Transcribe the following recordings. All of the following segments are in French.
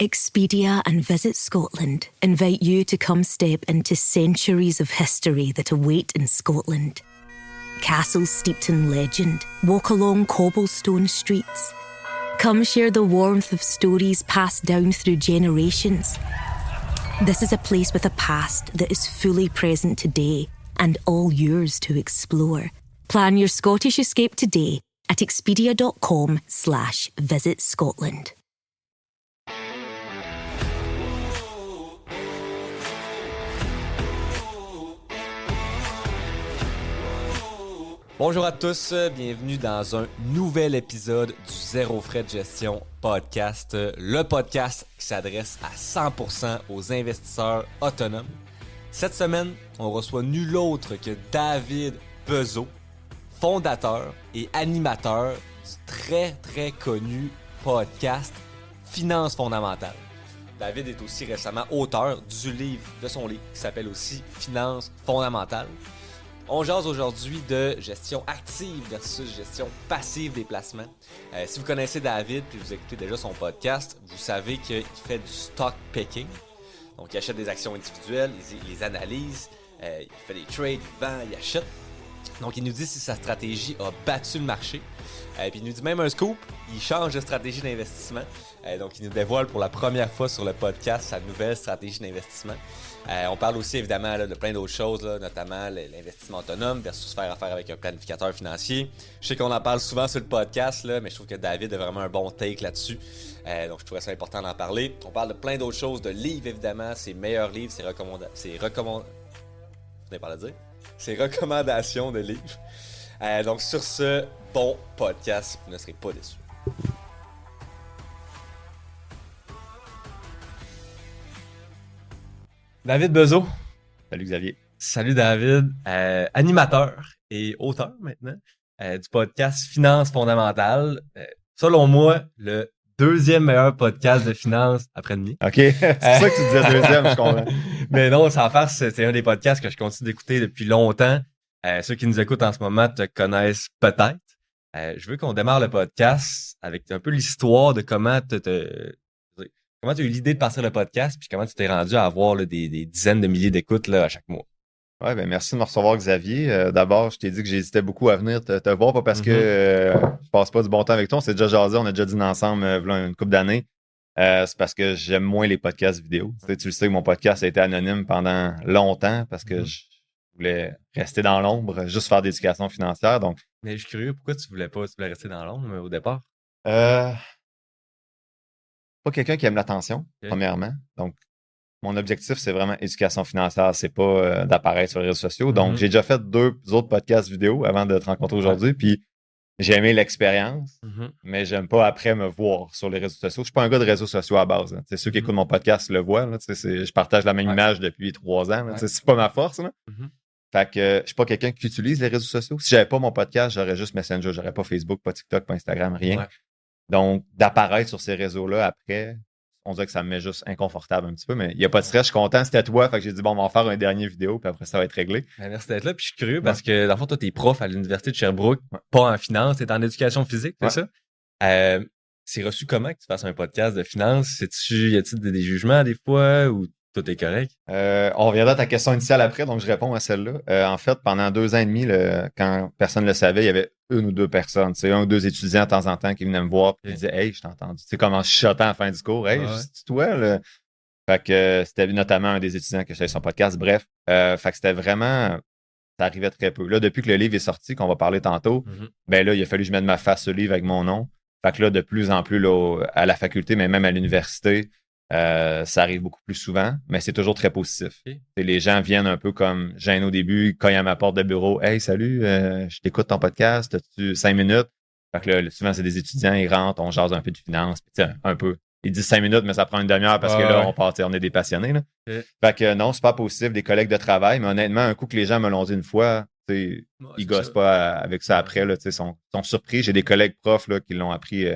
Expedia and Visit Scotland invite you to come step into centuries of history that await in Scotland. Castles steeped in legend walk along cobblestone streets. Come share the warmth of stories passed down through generations. This is a place with a past that is fully present today and all yours to explore. Plan your Scottish escape today at expedia.com/Visit Scotland. Bonjour à tous, bienvenue dans un nouvel épisode du Zéro Frais de Gestion podcast, le podcast qui s'adresse à 100% aux investisseurs autonomes. Cette semaine, on reçoit nul autre que David Bezeau, fondateur et animateur du très connu podcast Finances fondamentales. David est aussi récemment auteur de son livre qui s'appelle aussi Finances fondamentales. On jase aujourd'hui de gestion active versus gestion passive des placements. Si vous connaissez David puis vous écoutez déjà son podcast, vous savez qu'il fait du stock picking. Donc, il achète des actions individuelles, il les analyse, il fait des trades, il vend, il achète. Donc, il nous dit si sa stratégie a battu le marché. Puis il nous dit même un scoop, il change de stratégie d'investissement. Donc, il nous dévoile pour la première fois sur le podcast sa nouvelle stratégie d'investissement. On parle aussi évidemment là, de plein d'autres choses, là, notamment l'investissement autonome versus faire affaire avec un planificateur financier. Je sais qu'on en parle souvent sur le podcast, là, mais je trouve que David a vraiment un bon take là-dessus. Donc je trouvais ça important d'en parler. On parle de plein d'autres choses, de livres évidemment, ses meilleurs livres, ses recommandations de livres. Donc sur ce, bon podcast, vous ne serez pas déçus. David Bezeau. Salut Xavier. Salut David, animateur et auteur maintenant du podcast Finances fondamentales. Selon moi, le deuxième meilleur podcast de finances après-demi. OK, c'est pour ça que tu disais deuxième, je comprends. Mais non, sans faire, c'est un des podcasts que je continue d'écouter depuis longtemps. Ceux qui nous écoutent en ce moment te connaissent peut-être. Je veux qu'on démarre le podcast avec un peu l'histoire de comment tu as eu l'idée de partir le podcast puis comment tu t'es rendu à avoir là, des dizaines de milliers d'écoutes là, à chaque mois? Ouais, ben merci de me recevoir, Xavier. D'abord, je t'ai dit que j'hésitais beaucoup à venir te voir, pas parce que je passe pas du bon temps avec toi. On s'est déjà jasé, on a déjà dîné ensemble voilà une couple d'années. C'est parce que j'aime moins les podcasts vidéo. Tu le sais que mon podcast a été anonyme pendant longtemps parce que je voulais rester dans l'ombre, juste faire d'éducation financière. Donc, mais je suis curieux, pourquoi tu voulais rester dans l'ombre au départ? Pas quelqu'un qui aime l'attention, premièrement. Donc, mon objectif, c'est vraiment éducation financière. C'est pas d'apparaître sur les réseaux sociaux. Donc, j'ai déjà fait 2 autres podcasts vidéo avant de te rencontrer aujourd'hui. Puis, j'ai aimé l'expérience, mais j'aime pas après me voir sur les réseaux sociaux. Je suis pas un gars de réseaux sociaux à base. Hein. Ceux qui écoutent mon podcast le voient. Là, je partage la même image depuis 3 ans. Là, c'est pas ma force. Là. Fait que je suis pas quelqu'un qui utilise les réseaux sociaux. Si j'avais pas mon podcast, j'aurais juste Messenger. J'aurais pas Facebook, pas TikTok, pas Instagram, rien. Ouais. Donc, d'apparaître sur ces réseaux-là après, on dirait que ça me met juste inconfortable un petit peu, mais il n'y a pas de stress, je suis content, c'était toi, fait que j'ai dit bon, on va en faire un dernier vidéo, puis après ça va être réglé. Merci d'être là, puis je suis curieux parce que dans le fond, toi, t'es prof à l'Université de Sherbrooke, pas en finance, t'es en éducation physique, c'est ça? C'est reçu comment que tu fasses un podcast de finance? Y a-t-il des jugements des fois ou tout est correct? On reviendra à ta question initiale après, donc je réponds à celle-là. En fait, pendant 2 ans et demi, quand personne ne le savait, il y avait 1 ou 2 personnes, tu sais, 1 ou 2 étudiants de temps en temps qui venaient me voir et disaient « Hey, je t'ai entendu. » Tu sais, comment je chuchotais à la fin du cours. « Hey, c'est toi, là? » Fait que c'était notamment un des étudiants que j'avais son podcast. Bref, fait que c'était vraiment... Ça arrivait très peu. Là, depuis que le livre est sorti, qu'on va parler tantôt, ben là, il a fallu que je mette ma face sur le livre avec mon nom. Fait que là, de plus en plus, là, à la faculté, mais même à l'université, ça arrive beaucoup plus souvent, mais c'est toujours très positif. Les gens viennent un peu comme gênés au début, cognent à ma porte de bureau. « Hey, salut, je t'écoute ton podcast, as-tu 5 minutes? » Fait que là, souvent, c'est des étudiants, ils rentrent, on jase un peu de finance, puis un peu. Ils disent 5 minutes, mais ça prend une demi-heure parce que là, on est des passionnés. Là. Fait que non, c'est pas possible, des collègues de travail, mais honnêtement, un coup que les gens me l'ont dit une fois, ils gossent pas avec ça après, là, sont surpris. J'ai des collègues profs là, qui l'ont appris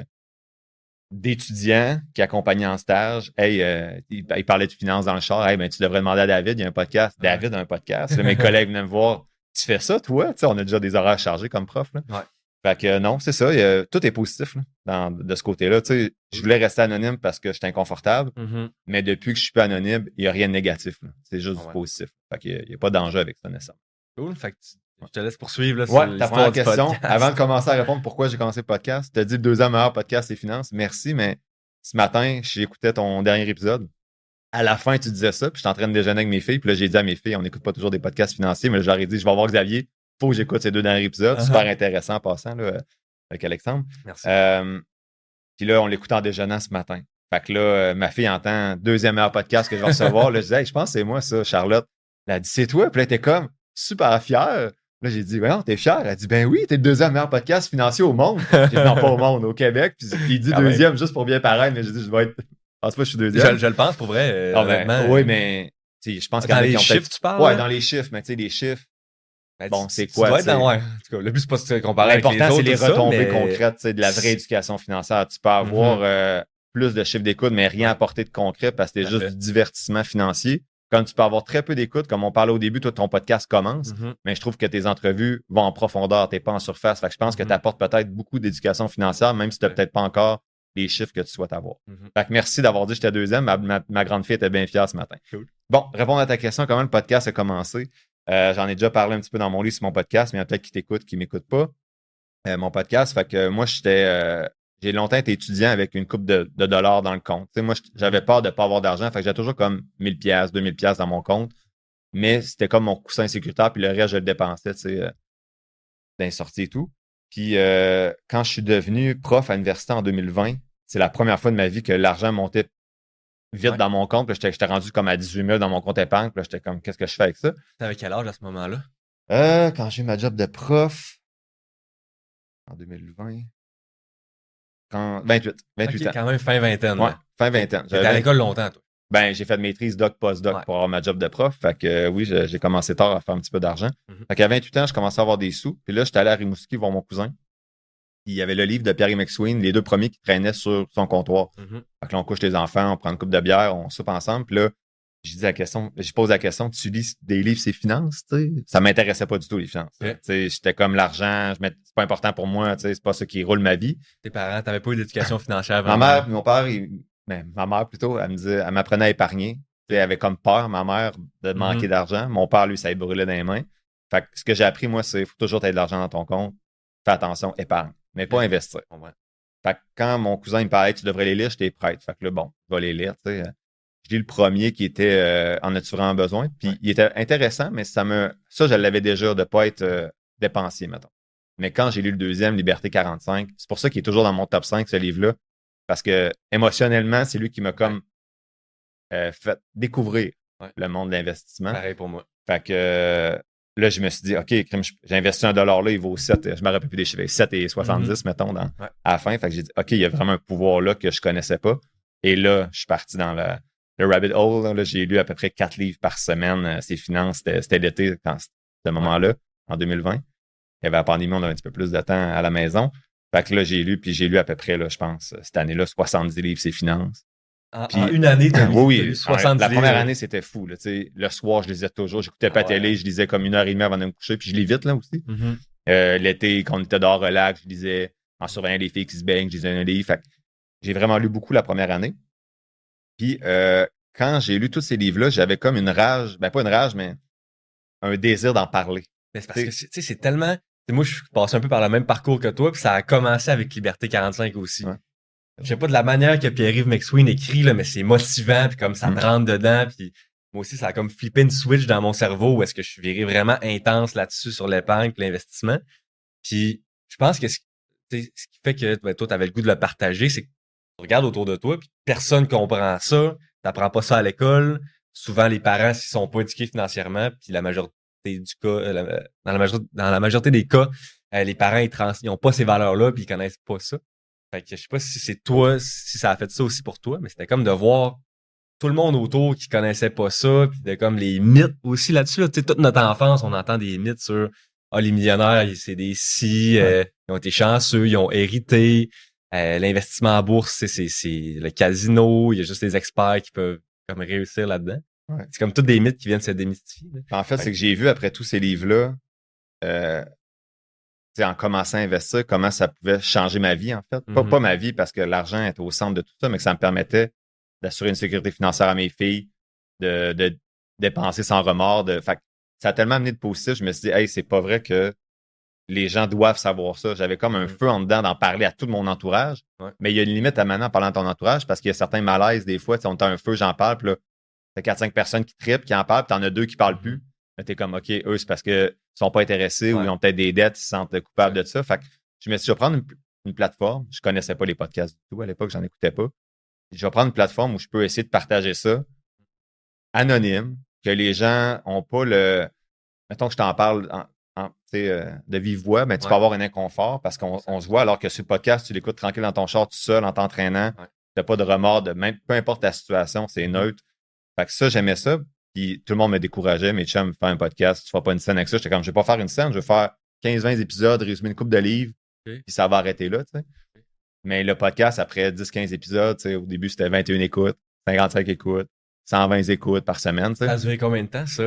d'étudiants qui accompagnaient en stage. Hey, ils parlaient de finances dans le char. Hey, ben, tu devrais demander à David, il y a un podcast. David a un podcast. Là, mes collègues venaient me voir. Tu fais ça, toi? T'sais, on a déjà des horaires chargés comme prof. Là. Fait que non, c'est ça. Tout est positif là, de ce côté-là. Tu sais, je voulais rester anonyme parce que j'étais inconfortable, mais depuis que je suis plus anonyme, il n'y a rien de négatif. Là. C'est juste du positif. Fait qu'il n'y a pas d'enjeu avec ça nécessairement. Cool. Fait que je te laisse poursuivre là, sur l'histoire ta première du question. podcast. Avant de commencer à répondre pourquoi j'ai commencé le podcast, tu as dit le deuxième meilleur podcast, c'est finances. Merci, mais ce matin, j'écoutais ton dernier épisode. À la fin, tu disais ça, puis j'étais en train de déjeuner avec mes filles, puis là, j'ai dit à mes filles, on n'écoute pas toujours des podcasts financiers, mais là, j'aurais dit, je vais voir Xavier, faut que j'écoute ces 2 derniers épisodes. Super intéressant en passant, là, avec Alexandre. Merci. Puis là, on l'écoute en déjeunant ce matin. Fait que là, ma fille entend deuxième meilleur podcast que je vais recevoir. Là, je disais, hey, je pense que c'est moi, ça, Charlotte. Elle a dit, c'est toi. Puis là, elle était comme super fière. Là, j'ai dit, ouais, t'es fière? Elle a dit, ben oui, t'es le deuxième meilleur podcast financier au monde. J'ai dit, non, pas au monde, au Québec. Puis il dit deuxième juste pour bien paraître, mais j'ai dit, je vais être. Je pense pas que je suis deuxième. Je le pense pour vrai. Oui, mais je pense dans les chiffres, tu parles? Ouais, dans les chiffres, mais tu sais, les chiffres. Bon, c'est quoi? Tu dois être dans, ouais. En tout cas, le but, c'est pas de se comparer avec les autres. L'important, c'est les retombées mais... concrètes, de la vraie éducation financière. Tu peux avoir plus de chiffres d'écoute, mais rien apporter de concret parce que c'est juste du divertissement financier. Comme tu peux avoir très peu d'écoute, comme on parlait au début, toi, ton podcast commence, mais je trouve que tes entrevues vont en profondeur, t'es pas en surface. Fait que je pense que tu apportes peut-être beaucoup d'éducation financière, même si tu n'as peut-être pas encore les chiffres que tu souhaites avoir. Fait que merci d'avoir dit que j'étais deuxième. Ma grande fille était bien fière ce matin. Cool. Bon, répondre à ta question, comment le podcast a commencé? J'en ai déjà parlé un petit peu dans mon livre sur mon podcast, mais il y en a peut-être qui t'écoutent, qui m'écoutent pas. Mon podcast, fait que moi, j'ai longtemps été étudiant avec une coupe de dollars dans le compte. Tu sais, moi, j'avais peur de pas avoir d'argent, fait que j'avais toujours comme 1000 pièces, 2000 pièces dans mon compte, mais c'était comme mon coussin sécuritaire, puis le reste, je le dépensais, tu sais, dans les sorties et tout. Puis quand je suis devenu prof à l'université en 2020, c'est la première fois de ma vie que l'argent montait vite dans mon compte. J'étais rendu comme à 18 000 dans mon compte épargne. Puis j'étais comme, qu'est-ce que je fais avec ça? T'avais quel âge à ce moment-là? Quand j'ai eu ma job de prof, en 2020, 28 ans. Quand même fin vingtaine. Ouais, fin vingtaine. J'étais à l'école longtemps, toi. Ben, j'ai fait de maîtrise doc, post-doc pour avoir ma job de prof. Fait que oui, j'ai commencé tard à faire un petit peu d'argent. Fait qu'à 28 ans, je commençais à avoir des sous. Puis là, j'étais allé à Rimouski voir mon cousin. Il y avait le livre de Pierre McSween, les 2 premiers qui traînaient sur son comptoir. Fait que là, on couche les enfants, on prend une coupe de bière, on soupe ensemble. Puis là, je pose la question, tu lis des livres, c'est finances, tu sais? Ça m'intéressait pas du tout, les finances. Tu sais, j'étais comme l'argent, c'est pas important pour moi, tu sais, c'est pas ça qui roule ma vie. Tes parents, t'avais pas eu d'éducation financière vraiment? Mon père, ma mère plutôt, elle m'apprenait à épargner. Elle avait comme peur, ma mère, de manquer d'argent. Mon père, lui, ça lui brûlait dans les mains. Fait que ce que j'ai appris, moi, c'est faut toujours t'aider de l'argent dans ton compte. Fais attention, épargne, mais pas investir. Fait que quand mon cousin il me parlait, tu devrais les lire, j'étais prête. Fait que là, bon, je vais les lire, tu sais. Je lis le premier qui était En as-tu vraiment besoin? Puis il était intéressant, mais ça, je l'avais déjà de pas être dépensier, mettons. Mais quand j'ai lu le deuxième, Liberté 45, c'est pour ça qu'il est toujours dans mon top 5, ce livre-là. Parce que émotionnellement, c'est lui qui m'a comme fait découvrir le monde de l'investissement. Pareil pour moi. Fait que là, je me suis dit, OK, j'ai investi $1 là, il vaut 7, je me rappelle plus des chiffres, 7,70, mettons, à la fin. Fait que j'ai dit, OK, il y a vraiment un pouvoir là que je connaissais pas. Et là, je suis parti dans le rabbit hole. Là, j'ai lu à peu près 4 livres par semaine. Ces finances, c'était l'été, quand ce moment-là, en 2020. Il y avait la pandémie, on avait un petit peu plus de temps à la maison. Fait que là, j'ai lu à peu près, là, je pense, cette année-là, 70 livres, ces finances. En une année, tu as lu 70 la livres. première année, c'était fou. Là, le soir, je lisais toujours. J'écoutais pas la télé, je lisais comme 1h30 avant de me coucher, puis je lis vite là aussi. L'été, quand on était dehors relax, je lisais en surveillant les filles qui se baignent, je lisais un livre. Fait que j'ai vraiment lu beaucoup la première année. Puis quand j'ai lu tous ces livres-là, j'avais comme une rage, ben pas une rage, mais un désir d'en parler. Mais c'est parce que c'est tellement... Moi, je suis passé un peu par le même parcours que toi, puis ça a commencé avec Liberté 45 aussi. Je sais pas de la manière que Pierre-Yves McSween écrit, là, mais c'est motivant, puis comme ça me rentre dedans, puis moi aussi, ça a comme flippé une switch dans mon cerveau où est-ce que je suis viré vraiment intense là-dessus sur l'épargne et l'investissement. Puis je pense que ce qui fait que toi, t'avais le goût de le partager, c'est que tu regardes autour de toi, puis personne comprend ça, t'apprends pas ça à l'école. Souvent, les parents, s'ils sont pas éduqués financièrement, puis la majorité du cas, dans la majorité des cas, les parents, ils ont pas ces valeurs-là, puis ils connaissent pas ça. Fait que je sais pas si c'est toi, si ça a fait ça aussi pour toi, mais c'était comme de voir tout le monde autour qui connaissait pas ça, puis de comme les mythes aussi là-dessus. Là. Tu sais, toute notre enfance, on entend des mythes sur les millionnaires, c'est des ils ont été chanceux, ils ont hérité. L'investissement en bourse, c'est le casino, il y a juste les experts qui peuvent comme réussir là-dedans. Ouais. C'est comme tous des mythes qui viennent se démystifier. Là. En fait, c'est que j'ai vu après tous ces livres-là, en commençant à investir, comment ça pouvait changer ma vie, en fait. Pas ma vie parce que l'argent était au centre de tout ça, mais que ça me permettait d'assurer une sécurité financière à mes filles, de dépenser sans remords. Fait que ça a tellement amené de positif, je me suis dit, hey, c'est pas vrai que les gens doivent savoir ça. J'avais comme un feu en dedans d'en parler à tout mon entourage. Ouais. Mais il y a une limite à maintenant en parlant de ton entourage parce qu'il y a certains malaises des fois. On a un feu, j'en parle, puis là, t'as 4-5 personnes qui trippent, qui en parlent, puis t'en as 2 qui parlent plus. Mais t'es comme, OK, eux, c'est parce qu'ils sont pas intéressés ou ils ont peut-être des dettes, ils se sentent coupables de ça. Fait que je me suis dit, je vais prendre une plateforme. Je connaissais pas les podcasts du tout. À l'époque, j'en écoutais pas. Je vais prendre une plateforme où je peux essayer de partager ça anonyme, que les gens ont pas le... Mettons que je t'en parle de vive voix, ben, tu peux avoir un inconfort parce qu'on se voit, alors que sur le podcast, tu l'écoutes tranquille dans ton char tout seul en t'entraînant. Tu n'as pas de remords, même peu importe la situation, c'est neutre. Fait que ça, j'aimais ça. Puis tout le monde me décourageait, mes chums, faire un podcast, tu feras pas une scène avec ça. J'étais comme, je vais pas faire une scène, je vais faire 15-20 épisodes, résumer une couple de livres, puis ça va arrêter là, tu sais. Mais le podcast, après 10-15 épisodes, tu sais, au début, c'était 21 écoutes, 55 écoutes, 120 écoutes par semaine, tu sais. Ça a duré combien de temps, ça?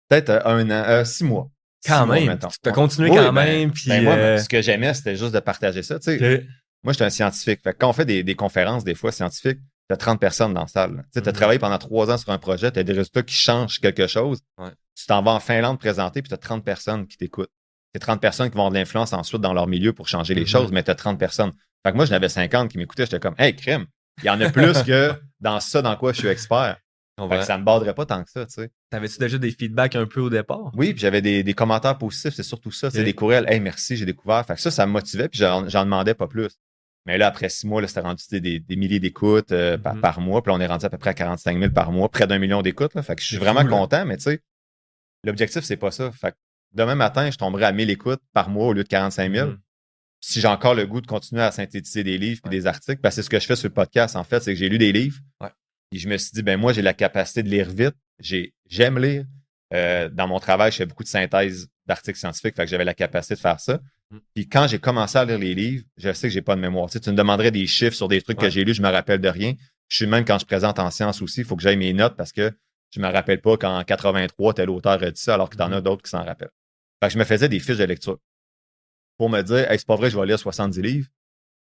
Peut-être 1 an, 6 mois. Quand même, tu as continué quand même. Puis moi, ce que j'aimais, c'était juste de partager ça. Tu sais, moi, j'étais un scientifique. Fait que quand on fait des conférences, des fois, scientifiques, tu as 30 personnes dans la salle. Tu as travaillé pendant 3 ans sur un projet, tu as des résultats qui changent quelque chose. Ouais. Tu t'en vas en Finlande présenter, puis tu as 30 personnes qui t'écoutent. C'est 30 personnes qui vont avoir de l'influence ensuite dans leur milieu pour changer les choses, mais tu as 30 personnes. Fait que moi, j'en avais 50 qui m'écoutaient. J'étais comme, hey, crime, il y en a plus que dans ça dans quoi je suis expert. Fait que ça me borderait pas tant que ça, tu sais. T'avais-tu déjà des feedbacks un peu au départ? Oui, puis j'avais des commentaires positifs, c'est surtout ça. C'est des courriels, hey, merci, j'ai découvert. Fait que ça me motivait, puis j'en demandais pas plus. Mais là, après 6 mois, là, c'était rendu des milliers d'écoutes par mois. Puis là, on est rendu à peu près à 45 000 par mois, près d'1 million d'écoutes. Là. Fait que je suis vraiment content, mais tu sais, l'objectif, c'est pas ça. Fait que demain matin, je tomberai à 1000 écoutes par mois au lieu de 45 000. Si j'ai encore le goût de continuer à synthétiser des livres et des articles, parce que c'est ce que je fais sur le podcast, en fait, c'est que j'ai lu des livres. Et je me suis dit, ben moi, j'ai la capacité de lire vite. J'aime lire. Dans mon travail, je fais beaucoup de synthèse d'articles scientifiques, fait que j'avais la capacité de faire ça. Puis quand j'ai commencé à lire les livres, je sais que j'ai pas de mémoire. Tu sais, tu me demanderais des chiffres sur des trucs que j'ai lus, je me rappelle de rien. Je suis même quand je présente en sciences aussi, il faut que j'aille mes notes parce que je me rappelle pas qu'en 83, tel auteur a dit ça, alors que t'en as d'autres qui s'en rappellent. Fait que je me faisais des fiches de lecture pour me dire, hey, c'est pas vrai, je vais lire 70 livres.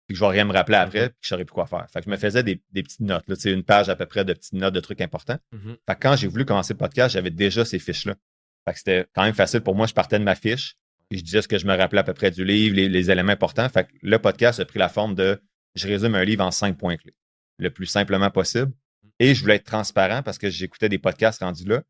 Puis que je vais rien me rappeler après, puis que je saurais plus quoi faire. Fait que je me faisais des petites notes, là, tu sais, une page à peu près de petites notes de trucs importants. Fait que quand j'ai voulu commencer le podcast, j'avais déjà ces fiches-là. Fait que c'était quand même facile pour moi. Je partais de ma fiche, puis je disais ce que je me rappelais à peu près du livre, les éléments importants. Fait que le podcast a pris la forme de je résume un livre en 5 points clés, le plus simplement possible. Et je voulais être transparent parce que j'écoutais des podcasts rendus là.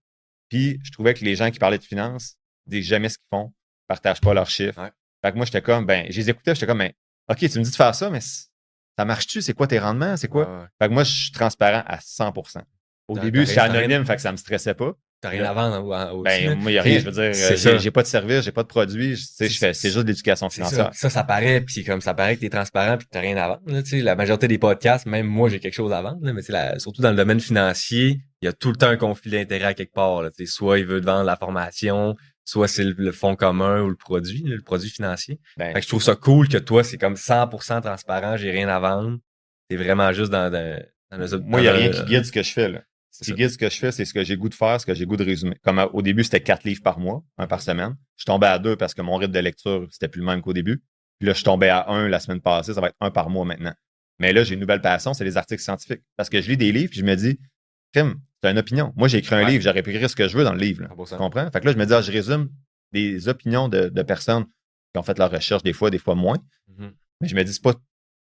Puis je trouvais que les gens qui parlaient de finances disaient jamais ce qu'ils font, partagent pas leurs chiffres. Ouais. Fait que moi, j'étais comme, je les écoutais, j'étais comme, OK, tu me dis de faire ça, mais ça marche-tu? C'est quoi tes rendements? C'est quoi? Ouais. Fait que moi, je suis transparent à 100%. Au début, j'étais anonyme, fait que ça me stressait pas. T'as rien à vendre aussi. Moi, il n'y a rien. Je veux dire, j'ai pas de service, j'ai pas de produit. C'est juste de l'éducation financière. Ça paraît, puis comme ça paraît que t'es transparent puis que t'as rien à vendre. Là, la majorité des podcasts, même moi, j'ai quelque chose à vendre. Là, mais surtout dans le domaine financier, il y a tout le temps un conflit d'intérêt à quelque part. Là, soit il veut te vendre la formation, soit c'est le fonds commun ou le produit financier. Fait que je trouve ça cool que toi, c'est comme 100% transparent, j'ai rien à vendre. T'es vraiment juste dans moi, il n'y a rien qui guide ce que je fais, là. Ce qui guide ce que je fais, c'est ce que j'ai goût de faire, ce que j'ai goût de résumer. Comme au début, c'était 4 livres par mois, 1 par semaine. Je tombais à 2 parce que mon rythme de lecture, c'était plus le même qu'au début. Puis là, je tombais à 1 la semaine passée, ça va être 1 par mois maintenant. Mais là, j'ai une nouvelle passion, c'est les articles scientifiques. Parce que je lis des livres, puis je me dis, crime, c'est une opinion. Moi, j'ai écrit un livre, j'aurais pu écrire ce que je veux dans le livre. Là. Tu comprends? Fait que là, je me dis, je résume des opinions de personnes qui ont fait leur recherche, des fois moins. Mais je me dis,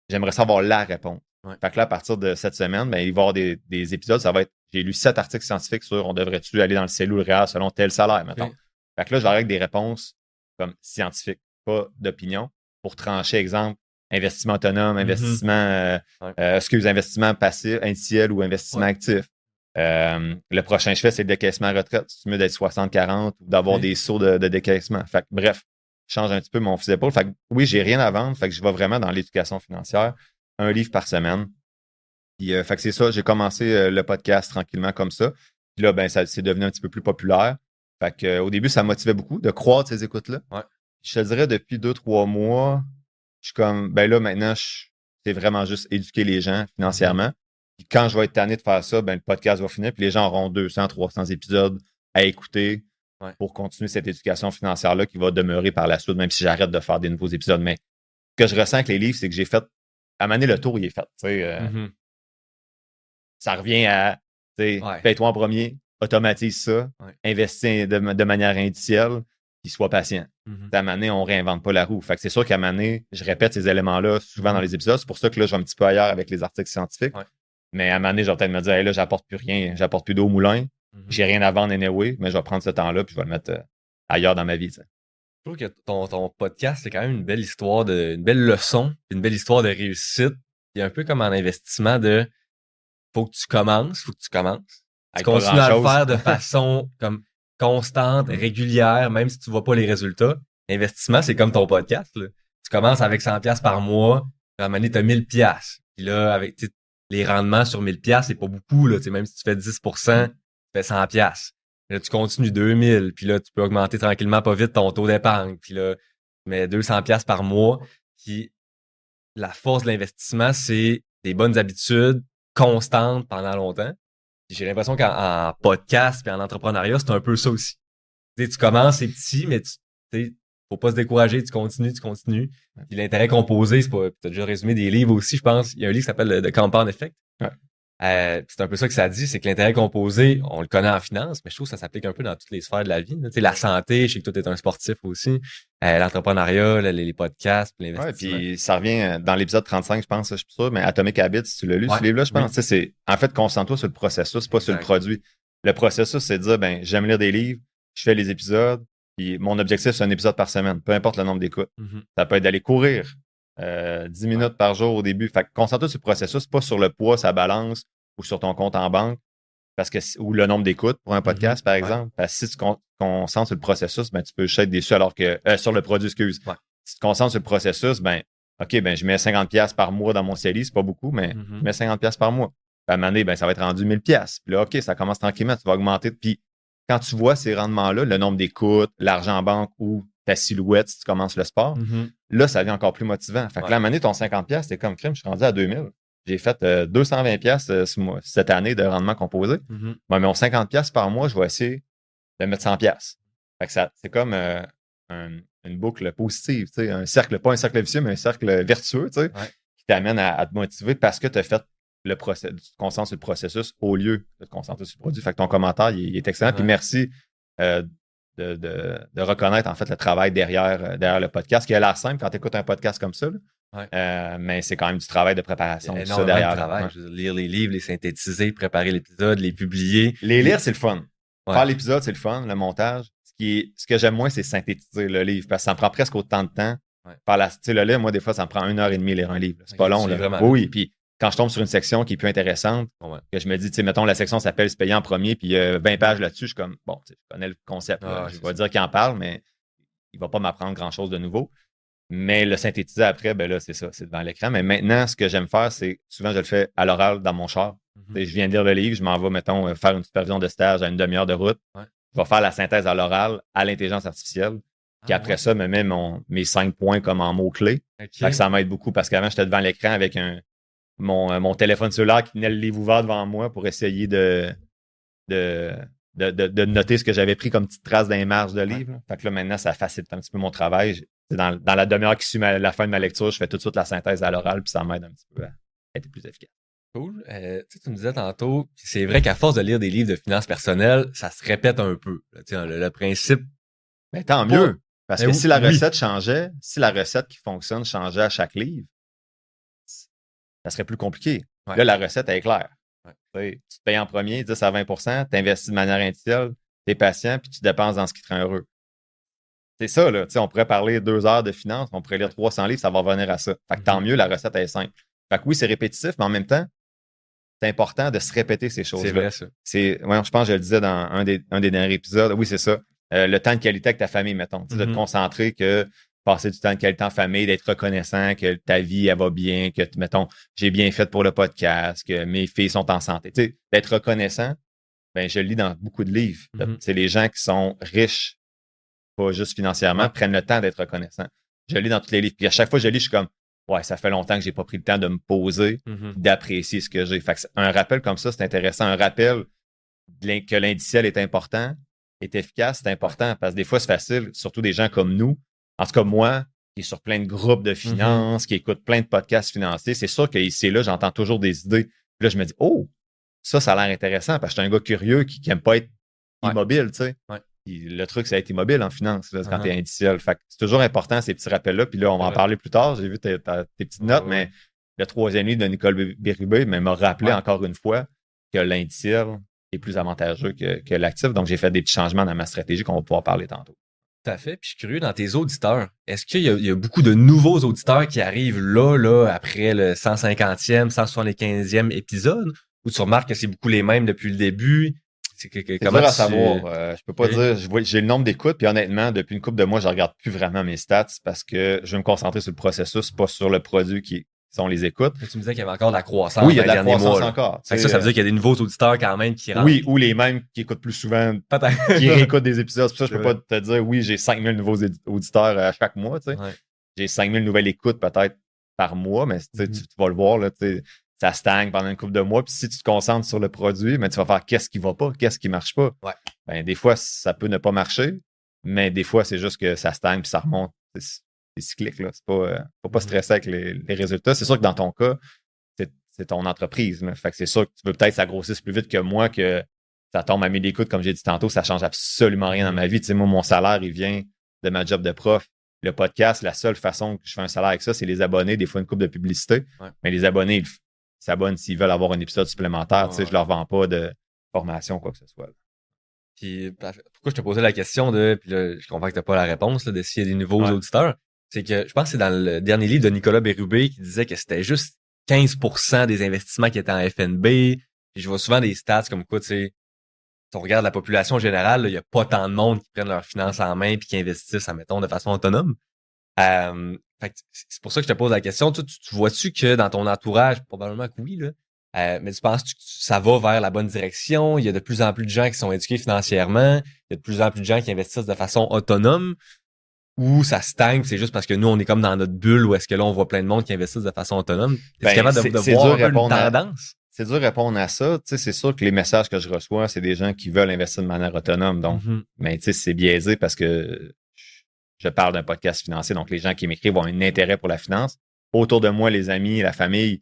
j'aimerais savoir la réponse. Ouais. Fait que là, à partir de cette semaine, il va y avoir des épisodes, ça va être, j'ai lu 7 articles scientifiques sur on devrait-tu aller dans le ciel ou le réel selon tel salaire, mettons. Okay. Fait que là, j'aurai avec des réponses comme scientifiques, pas d'opinion, pour trancher, exemple, investissement autonome, investissement, investissement passif, indiciel ou investissement actif. Le prochain je fais, c'est le décaissement à retraite. C'est mieux d'être 60-40 ou d'avoir des sauts de décaissement. Fait que bref, je change un petit peu mon fusil d'épaule. Fait que oui, j'ai rien à vendre. Fait que je vais vraiment dans l'éducation financière. 1 livre par semaine. Puis, fait que c'est ça, j'ai commencé le podcast tranquillement comme ça. Puis là, ça c'est devenu un petit peu plus populaire. Fait que au début, ça me motivait beaucoup de croître ces écoutes-là. Ouais. Je te dirais, depuis 2-3 mois, je suis comme, là, maintenant, c'est vraiment juste éduquer les gens financièrement. Puis quand je vais être tanné de faire ça, le podcast va finir, puis les gens auront 200-300 épisodes à écouter pour continuer cette éducation financière-là qui va demeurer par la suite, même si j'arrête de faire des nouveaux épisodes. Mais ce que je ressens avec les livres, c'est que j'ai fait, à un moment donné, le tour, il est fait. Ça revient à, paye-toi en premier, automatise ça, investis de manière indicielle, puis sois patient. À un moment donné, on réinvente pas la roue. Fait que c'est sûr qu'à un moment donné, je répète ces éléments-là souvent dans les épisodes. C'est pour ça que là, je vais un petit peu ailleurs avec les articles scientifiques. Mais à un moment donné, je vais peut-être me dire, hey, là, j'apporte plus rien, j'apporte plus d'eau au moulin. J'ai rien à vendre anyway, mais je vais prendre ce temps-là puis je vais le mettre ailleurs dans ma vie. T'sais. Je trouve que ton podcast, c'est quand même une belle histoire, une belle leçon, une belle histoire de réussite. Il y a un peu comme en investissement de faut que tu commences. Tu continues à le faire de façon comme constante, régulière, même si tu vois pas les résultats. L'investissement, c'est comme ton podcast. Là. Tu commences avec 100$ par mois, à un moment donné, t'as 1000$. Puis là, avec les rendements sur 1000$, c'est pas beaucoup. Là, même si tu fais 10%, tu fais 100$. Là, tu continues 2000, puis là, tu peux augmenter tranquillement pas vite ton taux d'épargne. Puis là, tu mets 200$ par mois. Puis la force de l'investissement, c'est des bonnes habitudes constantes pendant longtemps. Puis j'ai l'impression qu'en podcast et en entrepreneuriat, c'est un peu ça aussi. Tu commences, c'est petit, mais faut pas se décourager, tu continues. Puis l'intérêt composé, c'est pas. Tu as déjà résumé des livres aussi, je pense. Il y a un livre qui s'appelle The Compound Effect. C'est un peu ça que ça dit, c'est que l'intérêt composé, on le connaît en finance, mais je trouve que ça s'applique un peu dans toutes les sphères de la vie. La santé, je sais que toi, t'es un sportif aussi. L'entrepreneuriat, les podcasts, l'investissement. Ouais, puis ça revient dans l'épisode 35, je pense, je suis sûr, mais Atomic Habits, si tu l'as lu, ce livre-là, je pense. C'est en fait, concentre-toi sur le processus, pas sur le produit. Le processus, c'est de dire, j'aime lire des livres, je fais les épisodes, puis mon objectif, c'est un épisode par semaine, peu importe le nombre d'écoutes. Ça peut être d'aller courir 10 minutes par jour au début. Fait que concentre-toi sur le processus, pas sur le poids, sa balance ou sur ton compte en banque, ou le nombre d'écoutes pour un podcast, par exemple. Parce que si tu te concentres sur le processus, tu peux juste être déçu alors que sur le produit, excuse. Si tu te concentres sur le processus, OK, je mets 50$ par mois dans mon CELI, c'est pas beaucoup, mais je mets 50$ par mois. Puis à un moment donné, ça va être rendu 1000$. Puis là, OK, ça commence tranquillement, tu vas augmenter. Puis quand tu vois ces rendements-là, le nombre d'écoutes, l'argent en banque ou ta silhouette si tu commences le sport, là, ça devient encore plus motivant. Fait que là, à un moment donné, ton 50$, c'est comme crime, je suis rendu à 2000$. J'ai fait 220$ cette année de rendement composé. Mais mon 50$ par mois, je vais essayer de mettre 100$. Fait que c'est comme une boucle positive, un cercle, pas un cercle vicieux, mais un cercle vertueux, qui t'amène à te motiver parce que tu as fait le processus, tu te concentres sur le processus au lieu de te concentrer sur le produit. Fait que ton commentaire, il est excellent. Puis merci de reconnaître en fait le travail derrière le podcast, qui a l'air simple quand tu écoutes un podcast comme ça. Mais c'est quand même du travail de préparation. Il y a énormément de travail. Je veux dire, lire les livres, les synthétiser, préparer l'épisode, les publier. Les lire, c'est le fun. Faire l'épisode, c'est le fun. Le montage. Ce que j'aime moins, c'est synthétiser le livre parce que ça me prend presque autant de temps. Le livre, moi, des fois, ça me prend 1h30 lire un livre. C'est pas long. Là. Oui, puis quand je tombe sur une section qui est plus intéressante, que je me dis, mettons, la section s'appelle Se payer en premier, puis il y a 20 pages là-dessus, je suis comme, je connais le concept. Je vais dire qu'il en parle, mais il va pas m'apprendre grand-chose de nouveau. Mais le synthétiser après, là, c'est ça, c'est devant l'écran. Mais maintenant, ce que j'aime faire, c'est souvent, je le fais à l'oral dans mon char. Je viens de lire le livre, je m'en vais, mettons, faire une supervision de stage à une demi-heure de route. Je vais faire la synthèse à l'oral à l'intelligence artificielle. Puis après ça, me met mes 5 points comme en mots-clés. Fait que ça m'aide beaucoup parce qu'avant, j'étais devant l'écran avec mon téléphone cellulaire qui tenait le livre ouvert devant moi pour essayer de noter ce que j'avais pris comme petite trace dans les marges de livre. Fait que là, maintenant, ça facilite un petit peu mon travail. Dans la demi-heure qui suit la fin de ma lecture, je fais tout de suite la synthèse à l'oral, puis ça m'aide un petit peu à être plus efficace. Cool. Tu me disais tantôt, c'est vrai qu'à force de lire des livres de finances personnelles, ça se répète un peu. Le principe. Mais tant mieux. Parce que si la recette changeait, si la recette qui fonctionne changeait à chaque livre, ça serait plus compliqué. Là, la recette elle est claire. Tu te payes en premier, 10 à 20%, tu investis de manière indicielle, tu es patient, puis tu dépenses dans ce qui te rend heureux. C'est ça, là. On pourrait parler 2 heures de finances, on pourrait lire 300 livres, ça va revenir à ça. Fait que tant mieux, la recette est simple. Fait que oui, c'est répétitif, mais en même temps, c'est important de se répéter ces choses-là. C'est vrai, ça. Je pense que je le disais dans un des derniers épisodes. Oui, c'est ça. Le temps de qualité avec ta famille, mettons. De te concentrer que passer du temps de qualité en famille, d'être reconnaissant que ta vie, elle va bien, que, mettons, j'ai bien fait pour le podcast, que mes filles sont en santé. D'être reconnaissant, je le lis dans beaucoup de livres. C'est les gens qui sont riches, pas juste financièrement, prennent le temps d'être reconnaissants. Je le lis dans tous les livres. Puis à chaque fois que je lis, je suis comme, ça fait longtemps que j'ai pas pris le temps de me poser, d'apprécier ce que j'ai. Fait que un rappel comme ça, c'est intéressant. Un rappel que l'indiciel est important est efficace, c'est important parce que des fois, c'est facile, surtout des gens comme nous. En tout cas, moi, qui est sur plein de groupes de finances, qui écoute plein de podcasts financiers, c'est sûr qu'ici et là, j'entends toujours des idées. Puis là, je me dis, oh, ça a l'air intéressant parce que je suis un gars curieux qui n'aime pas être immobile, tu sais. Ouais. Le truc, c'est être immobile en finance là, quand tu es indiciel. Fait que c'est toujours important, ces petits rappels-là. Puis là, on va en parler plus tard. J'ai vu tes petites notes, mais le 3e livre de Nicole Bérubé m'a rappelé encore une fois que l'indiciel est plus avantageux que l'actif. Donc, j'ai fait des petits changements dans ma stratégie qu'on va pouvoir parler tantôt. Tout à fait. Puis je suis curieux, dans tes auditeurs, est-ce qu'il y a beaucoup de nouveaux auditeurs qui arrivent là, après le 150e, 175e épisode, ou tu remarques que c'est beaucoup les mêmes depuis le début? C'est dur à savoir. Je peux pas dire. J'ai le nombre d'écoutes, puis honnêtement, depuis une couple de mois, je regarde plus vraiment mes stats parce que je veux me concentrer sur le processus, pas sur le produit qui sont les écoutes. Tu me disais qu'il y avait encore de la croissance. Oui, il y a de la croissance encore. Ça veut dire qu'il y a des nouveaux auditeurs quand même qui rentrent. Oui, ou les mêmes qui écoutent plus souvent, qui réécoutent des épisodes. C'est pour ça que je peux pas te dire, oui, j'ai 5000 nouveaux auditeurs à chaque mois. Tu sais. J'ai 5000 nouvelles écoutes peut-être par mois, mais tu vas le voir, là, ça stagne pendant une couple de mois. Puis si tu te concentres sur le produit, ben, tu vas faire qu'est-ce qui va pas, qu'est-ce qui marche pas. Ouais. Ben, des fois, ça peut ne pas marcher, mais des fois, c'est juste que ça stagne puis ça remonte. C'est cyclique, là. Faut pas stresser avec les résultats. C'est sûr que dans ton cas, c'est ton entreprise. Là. Fait que c'est sûr que tu veux peut-être que ça grossisse plus vite que moi, que ça tombe à 1000 écoutes, comme j'ai dit tantôt, ça change absolument rien dans ma vie. Tu sais, moi, mon salaire, il vient de ma job de prof. Le podcast, la seule façon que je fais un salaire avec ça, c'est les abonnés, des fois une coupe de publicité. Ouais. Mais les abonnés, ils s'abonnent s'ils veulent avoir un épisode supplémentaire. Tu sais, je leur vends pas de formation, quoi que ce soit. Là. Puis, pourquoi je te posais la question puis là, je comprends que t'as pas la réponse, là, de s'il y a des nouveaux auditeurs. C'est que, je pense que c'est dans le dernier livre de Nicolas Bérubé qui disait que c'était juste 15% des investissements qui étaient en FNB. Puis je vois souvent des stats comme quoi, tu sais, si on regarde la population générale, il y a pas tant de monde qui prennent leurs finances en main puis qui investissent, admettons, de façon autonome. Fait que c'est pour ça que je te pose la question. Tu vois-tu que dans ton entourage, probablement que oui, là, mais tu penses que ça va vers la bonne direction? Il y a de plus en plus de gens qui sont éduqués financièrement. Il y a de plus en plus de gens qui investissent de façon autonome. Ou ça stagne, c'est juste parce que nous, on est comme dans notre bulle où est-ce que là, on voit plein de monde qui investissent de façon autonome. Est-ce capable de voir un peu une tendance? C'est dur de répondre à ça. Tu sais, c'est sûr que les messages que je reçois, c'est des gens qui veulent investir de manière autonome. Donc, mais tu sais, c'est biaisé parce que je parle d'un podcast financier. Donc, les gens qui m'écrivent ont un intérêt pour la finance. Autour de moi, les amis, la famille,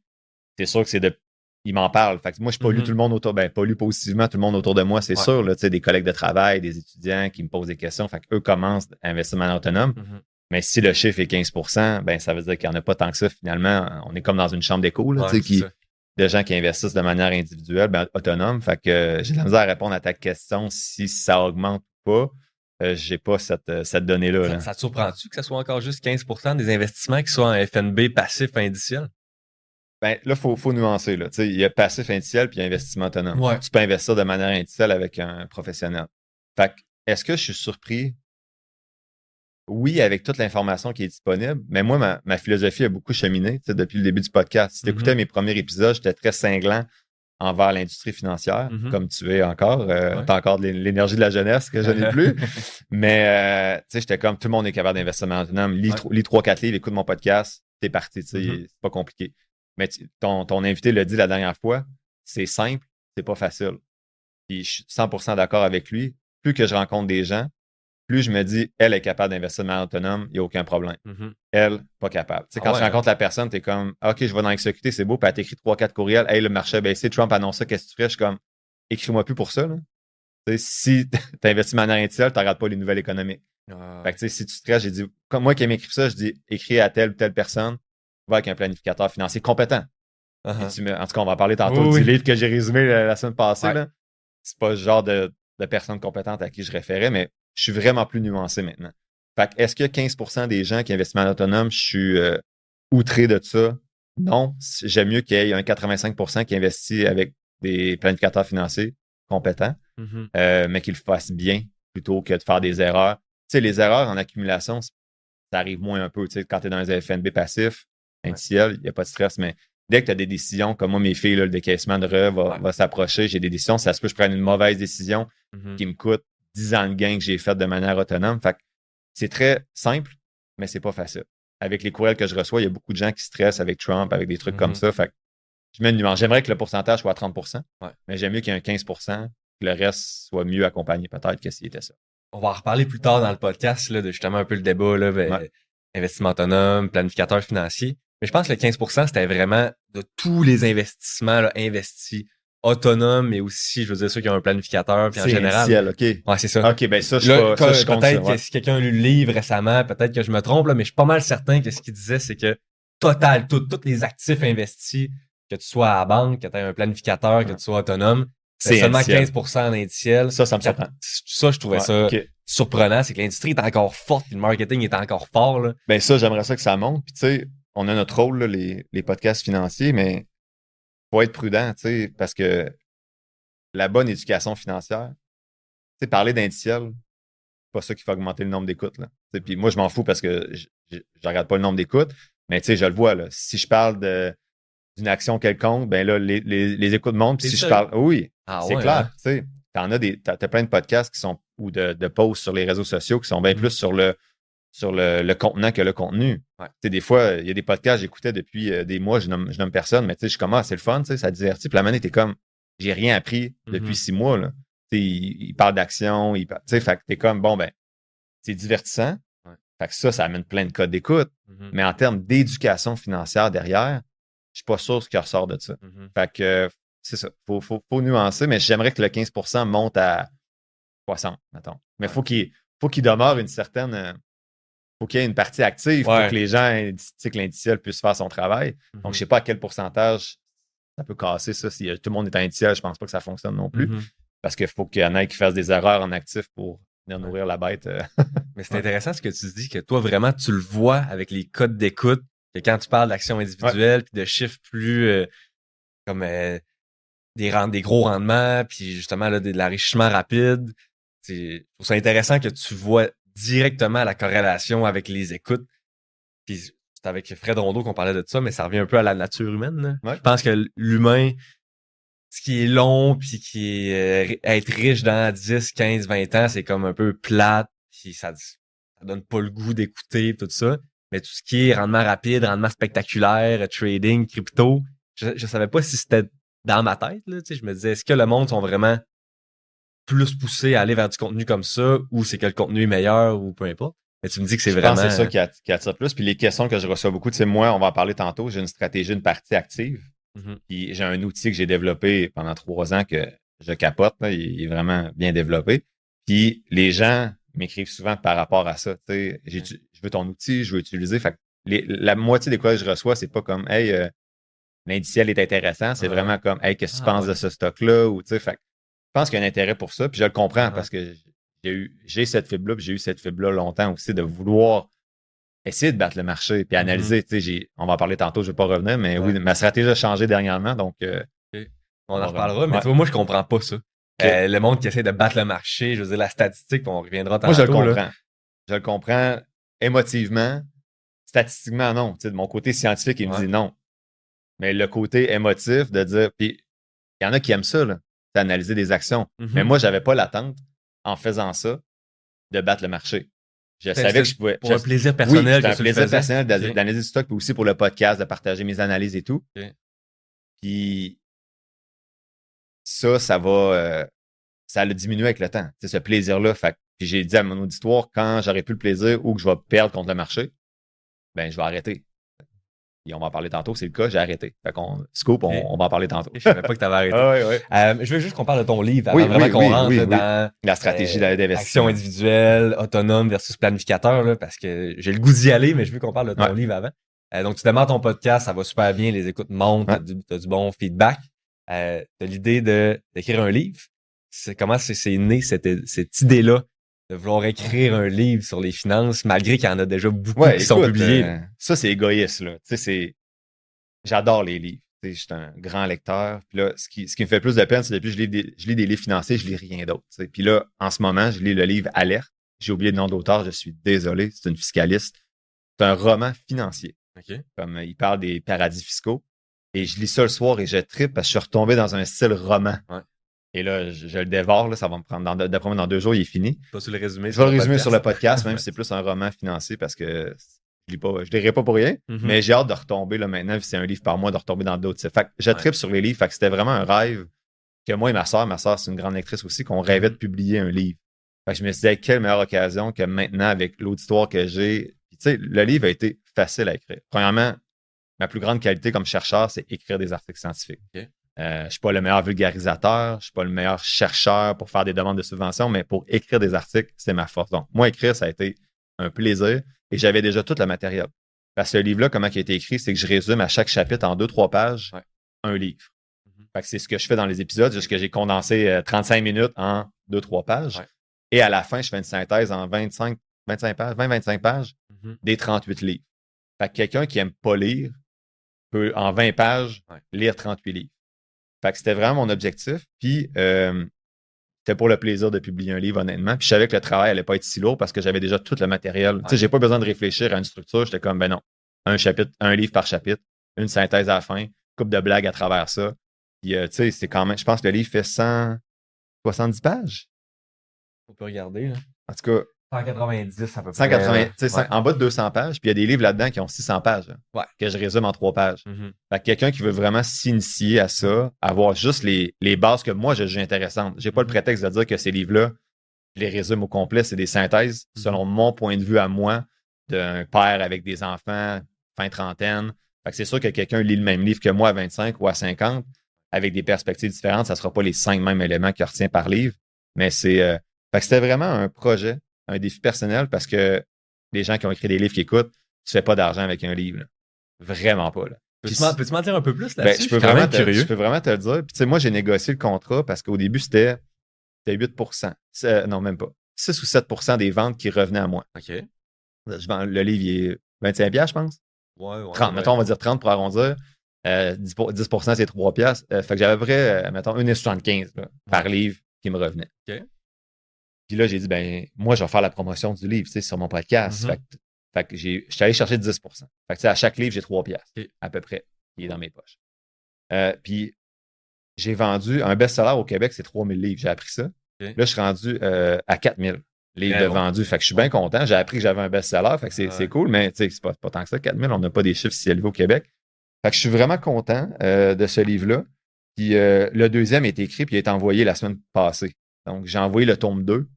c'est sûr que ils m'en parlent. Fait que moi, je pollue tout le monde autour, pollue positivement tout le monde autour de moi, c'est sûr, là, tu sais, des collègues de travail, des étudiants qui me posent des questions. Fait qu'eux commencent à investir de manière autonome. Mais si le chiffre est 15%, ben, ça veut dire qu'il n'y en a pas tant que ça, finalement. On est comme dans une chambre d'écho, là, tu sais, de gens qui investissent de manière individuelle, autonome. Fait que j'ai de la misère à répondre à ta question si ça augmente ou pas. J'ai pas cette donnée-là. Là. Ça te surprend-tu que ça soit encore juste 15% des investissements qui soient en FNB passif indiciel? Ben, là, faut nuancer, là. Tu sais, il y a passif indiciel puis il y a investissement autonome. Ouais. Tu peux investir de manière indicielle avec un professionnel. Fait que, est-ce que je suis surpris? Oui, avec toute l'information qui est disponible, mais moi, ma philosophie a beaucoup cheminé, tu sais, depuis le début du podcast. Si tu écoutais mes premiers épisodes, j'étais très cinglant envers l'industrie financière, comme tu es encore. T'as encore de l'énergie de la jeunesse que je n'ai plus. Mais, tu sais, j'étais comme, tout le monde est capable d'investissement autonome. Lis 3-4 livres, écoute mon podcast, t'es parti, tu sais, c'est pas compliqué. Mais ton invité l'a dit la dernière fois, c'est simple, c'est pas facile. Puis je suis 100% d'accord avec lui. Plus que je rencontre des gens, plus je me dis, elle est capable d'investir de manière autonome, il n'y a aucun problème. Elle, pas capable. Tu sais, quand tu rencontres la personne, tu es comme, OK, je vais dans l'exécuter, c'est beau, puis elle t'écrit 3-4 courriels, hey, le marché a baissé, Trump annonce ça, qu'est-ce que tu ferais? Je suis comme, écris-moi plus pour ça. Là. Tu sais, si tu investis de manière indicielle, tu regardes pas les nouvelles économiques. Fait que, tu sais, si tu stresses, j'ai dit, comme moi qui m'écrit ça, je dis, écris à telle ou telle personne, va avec un planificateur financier compétent. En tout cas, on va parler tantôt du livre que j'ai résumé la semaine passée. Là. C'est pas le genre de personne compétente à qui je référais, mais je suis vraiment plus nuancé maintenant. Fait que, est-ce qu'il y a 15% des gens qui investissent en autonome? Je suis outré de ça. Non. J'aime mieux qu'il y ait un 85% qui investit avec des planificateurs financiers compétents, mais qu'ils le fassent bien plutôt que de faire des erreurs. Tu sais, les erreurs en accumulation, ça arrive moins un peu. Tu sais, quand tu es dans un FNB passif, indiciel, il n'y a pas de stress, mais dès que tu as des décisions, comme moi, mes filles, là, le décaissement de va s'approcher, j'ai des décisions, ça se peut que je prenne une mauvaise décision qui me coûte 10 ans de gain que j'ai fait de manière autonome. Fait que c'est très simple, mais c'est pas facile. Avec les courriels que je reçois, il y a beaucoup de gens qui stressent avec Trump, avec des trucs comme ça. Fait que je mets une nuance. J'aimerais que le pourcentage soit à 30%, mais j'aime mieux qu'il y ait un 15%, que le reste soit mieux accompagné peut-être que s'il était ça. On va en reparler plus tard dans le podcast là, de justement un peu le débat là, investissement autonome, planificateur financier. Mais je pense que le 15%, c'était vraiment de tous les investissements là, investis, autonomes, mais aussi, je veux dire, ceux qui ont un planificateur, puis en général. Indiciel, OK. Ouais, c'est ça. OK, ben ça, je compte peut-être ça, que si quelqu'un a lu le livre récemment, peut-être que je me trompe, là, mais je suis pas mal certain que ce qu'il disait, c'est que total, tous les actifs investis, que tu sois à la banque, que tu aies un planificateur, que tu sois autonome, c'est seulement indiciel. 15% en indiciel. Ça me surprend. Ça, je trouvais ça surprenant, c'est que l'industrie est encore forte, puis le marketing est encore fort. Là. Ben ça, j'aimerais ça que ça monte. Puis tu sais, on a notre rôle, là, les podcasts financiers, mais faut être prudent, tu sais, parce que la bonne éducation financière, tu sais, parler d'indiciel, c'est pas ça qui fait augmenter le nombre d'écoutes. Là. Puis moi, je m'en fous parce que je regarde pas le nombre d'écoutes, mais tu sais, je le vois. Là. Si je parle d'une action quelconque, ben là, les écoutes montent. Puis si je parle. Oui, c'est clair. Hein? Tu sais, t'as plein de podcasts qui sont ou de posts sur les réseaux sociaux qui sont bien plus sur le contenant que le contenu. Ouais. Tu sais, des fois, il y a des podcasts que j'écoutais depuis des mois, je nomme personne, mais tu sais, je suis comme, c'est le fun, tu sais, ça divertit. Puis la manette t'es comme, j'ai rien appris depuis 6 mois, là. Tu sais, il parle d'action, tu sais, fait que t'es comme, bon, ben, c'est divertissant. Ouais. Fait que ça amène plein de codes d'écoute. Mais en termes d'éducation financière derrière, je suis pas sûr ce qui ressort de ça. Fait que, c'est ça. Faut nuancer, mais j'aimerais que le 15% monte à 60, mettons. Mais faut qu'il demeure une certaine, faut qu'il y ait une partie active pour que les gens, tu sais, que l'indiciel puisse faire son travail. Donc, je sais pas à quel pourcentage ça peut casser ça. Si tout le monde est indiciel, je pense pas que ça fonctionne non plus. Parce qu'il faut qu'il y en ait qui fassent des erreurs en actif pour venir nourrir la bête. Mais c'est intéressant ce que tu dis, que toi, vraiment, tu le vois avec les codes d'écoute, que quand tu parles d'action individuelle, puis de chiffres plus comme des gros rendements, puis justement là, de l'enrichissement rapide. Je trouve ça intéressant que tu vois directement la corrélation avec les écoutes. Puis c'est avec Fred Rondeau qu'on parlait de ça, mais ça revient un peu à la nature humaine. Là. Je pense que l'humain, ce qui est long, puis qui est être riche dans 10, 15, 20 ans, c'est comme un peu plate, puis ça donne pas le goût d'écouter tout ça. Mais tout ce qui est rendement rapide, rendement spectaculaire, trading, crypto, je savais pas si c'était dans ma tête. Là, je me disais, est-ce que le monde sont vraiment plus poussés à aller vers du contenu comme ça, ou c'est que le contenu est meilleur, ou peu importe. Mais tu me dis que c'est vraiment... Je pense que c'est ça qui attire plus. Puis les questions que je reçois beaucoup, tu sais, moi, on va en parler tantôt, j'ai une stratégie, une partie active. Puis j'ai un outil que j'ai développé pendant 3 ans que je capote. Là, il est vraiment bien développé. Puis les gens m'écrivent souvent par rapport à ça. Tu sais, je veux ton outil, je veux utiliser. Fait que la moitié des quoi que je reçois, c'est pas comme, hey, l'indiciel est intéressant. C'est vraiment comme, hey, qu'est-ce que tu penses de ce stock-là? Ou, tu sais, fait que je pense qu'il y a un intérêt pour ça. Puis je le comprends parce que j'ai cette fibre-là, puis j'ai eu cette fibre-là longtemps aussi de vouloir essayer de battre le marché puis analyser. Tu sais, on va en parler tantôt, je ne vais pas revenir, mais oui, ma stratégie a changé dernièrement. Donc, on en reparlera, mais tu vois, moi, je comprends pas ça. Le monde qui essaie de battre le marché, je veux dire, la statistique, on reviendra tantôt. Moi, je le comprends. Là. Je le comprends émotivement. Statistiquement, non. Tu sais, de mon côté scientifique, il me dit non. Mais le côté émotif de dire, puis il y en a qui aiment ça, là, d'analyser des actions. Mais moi, j'avais pas l'attente, en faisant ça, de battre le marché. Je savais que je pouvais. Pour un plaisir personnel. Oui, c'était un plaisir personnel d'analyser du stock, puis aussi pour le podcast, de partager mes analyses et tout. Puis ça va. Ça l'a diminué avec le temps. C'est ce plaisir-là. Puis j'ai dit à mon auditoire, quand j'aurai plus le plaisir ou que je vais perdre contre le marché, ben je vais arrêter. Et on va en parler tantôt, c'est le cas, j'ai arrêté. Fait qu'on scoop, on va en parler tantôt. Je savais pas que tu avais arrêté. Je veux juste qu'on parle de ton livre avant vraiment qu'on rentre dans la stratégie d'investissement. Action individuelle, autonome versus planificateur, là, parce que j'ai le goût d'y aller, mais je veux qu'on parle de ton livre avant. Donc, tu démarres ton podcast, ça va super bien, les écoutes montent, t'as du bon feedback. T'as l'idée d'écrire un livre. Comment c'est né cette idée-là de vouloir écrire un livre sur les finances, malgré qu'il y en a déjà beaucoup qui sont publiés. Ça, c'est égoïste, là. Tu sais, j'adore les livres. Tu sais, je suis un grand lecteur. Puis là, ce qui me fait plus de peine, c'est depuis que je lis des livres financiers, je lis rien d'autre. Tu sais. Puis là, en ce moment, je lis le livre Alerte. J'ai oublié le nom d'auteur, je suis désolé. C'est une fiscaliste. C'est un roman financier. Comme il parle des paradis fiscaux. Et je lis ça le soir et je trippe parce que je suis retombé dans un style roman. Et là, je le dévore, là, ça va me prendre, d'après moi, dans 2 jours, il est fini. Pas sur le résumé. Je vais le résumer sur le podcast, même si c'est plus un roman financier parce que je ne lirai pas pour rien. Mais j'ai hâte de retomber, là, maintenant, c'est un livre par mois, de retomber dans d'autres. Fait que je trippe sur les livres. Fait que c'était vraiment un rêve que moi et ma sœur, c'est une grande lectrice aussi, qu'on rêvait de publier un livre. Fait que je me suis dit, quelle meilleure occasion que maintenant, avec l'auditoire que j'ai. Puis, tu sais, le livre a été facile à écrire. Premièrement, ma plus grande qualité comme chercheur, c'est écrire des articles scientifiques. Okay. Je suis pas le meilleur vulgarisateur, je suis pas le meilleur chercheur pour faire des demandes de subventions, mais pour écrire des articles, c'est ma force. Donc, moi, écrire, ça a été un plaisir et j'avais déjà tout le matériel. Parce que ce livre-là, comment il a été écrit, c'est que je résume à chaque chapitre en 2-3 pages un livre. Fait que c'est ce que je fais dans les épisodes, juste que j'ai condensé 35 minutes en 2-3 pages. Ouais. Et à la fin, je fais une synthèse en 25 pages, 20-25 pages des 38 livres. Fait que quelqu'un qui aime pas lire peut, en 20 pages, lire 38 livres. Fait que c'était vraiment mon objectif. Puis, c'était pour le plaisir de publier un livre, honnêtement. Puis, je savais que le travail allait pas être si lourd parce que j'avais déjà tout le matériel. Tu sais, j'ai pas besoin de réfléchir à une structure. J'étais comme, ben non, un livre par chapitre, une synthèse à la fin, couple de blagues à travers ça. Puis, tu sais, c'est quand même, je pense que le livre fait 170 pages. On peut regarder, là. En tout cas. 190 à peu près. 180, tu sais, en bas de 200 pages. Puis il y a des livres là-dedans qui ont 600 pages. Là, que je résume en 3 pages. Fait que quelqu'un qui veut vraiment s'initier à ça, avoir juste les bases que moi, je juge intéressantes. J'ai pas le prétexte de dire que ces livres-là, je les résume au complet. C'est des synthèses, selon mon point de vue à moi, d'un père avec des enfants, fin trentaine. Fait que c'est sûr que quelqu'un lit le même livre que moi à 25 ou à 50, avec des perspectives différentes. Ça sera pas les 5 mêmes éléments qu'il retient par livre. Mais c'est... fait que c'était vraiment un projet, un défi personnel parce que les gens qui ont écrit des livres qui écoutent, tu fais pas d'argent avec un livre. Là. Vraiment pas. Là. Peux-tu m'en dire un peu plus là-dessus? Ben, je peux vraiment te le dire. Puis, tu sais, moi, j'ai négocié le contrat parce qu'au début, c'était 8%. Non, même pas. 6 ou 7% des ventes qui revenaient à moi. OK. Le livre, il est 25$, je pense. Ouais. 30, mettons, on va dire 30 pour arrondir. 10%, c'est 3$. Fait que j'avais à peu près, mettons, 1,75$ par livre qui me revenait. OK. Puis là, j'ai dit, ben, moi, je vais faire la promotion du livre, tu sais, sur mon podcast. Fait que je suis allé chercher 10%. Fait que, tu sais, à chaque livre, j'ai 3$, à peu près, qui est dans mes poches. Puis, j'ai vendu un best-seller au Québec, c'est 3000 livres. J'ai appris ça. Là, je suis rendu à 4000 livres de vendus. Fait que je suis bien content. J'ai appris que j'avais un best-seller. Fait que c'est cool, mais, tu sais, c'est pas tant que ça. 4000, on n'a pas des chiffres si élevés au Québec. Fait que je suis vraiment content de ce livre-là. Puis, le deuxième est écrit, puis il est envoyé la semaine passée. Donc, j'ai envoyé le tome 2.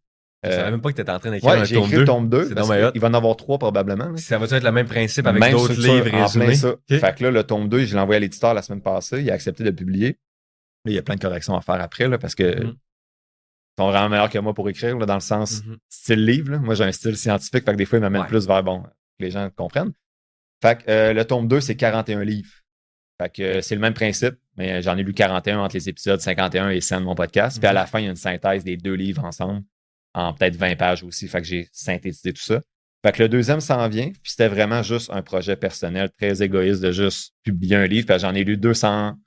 Je savais même pas que tu étais en train d'écrire un tome 2. J'ai écrit le tome 2. Il va en avoir 3 probablement. Là. Ça va être le même principe avec d'autres livres résumés? Plein ça. Okay. Fait que là, le tome 2, je l'ai envoyé à l'éditeur la semaine passée. Il a accepté de le publier. Là, il y a plein de corrections à faire après là, parce que ils sont vraiment meilleurs que moi pour écrire, là, dans le sens style livre. Là. Moi, j'ai un style scientifique. Fait que des fois, ils m'amènent plus vers que les gens comprennent. Fait que le tome 2, c'est 41 livres. Fait que c'est le même principe, mais j'en ai lu 41 entre les épisodes 51 et 100 de mon podcast. Puis à la fin, il y a une synthèse des 2 livres ensemble, en peut-être 20 pages aussi. Fait que j'ai synthétisé tout ça. Fait que le deuxième s'en vient, puis c'était vraiment juste un projet personnel, très égoïste de juste publier un livre. Puis j'en ai lu 230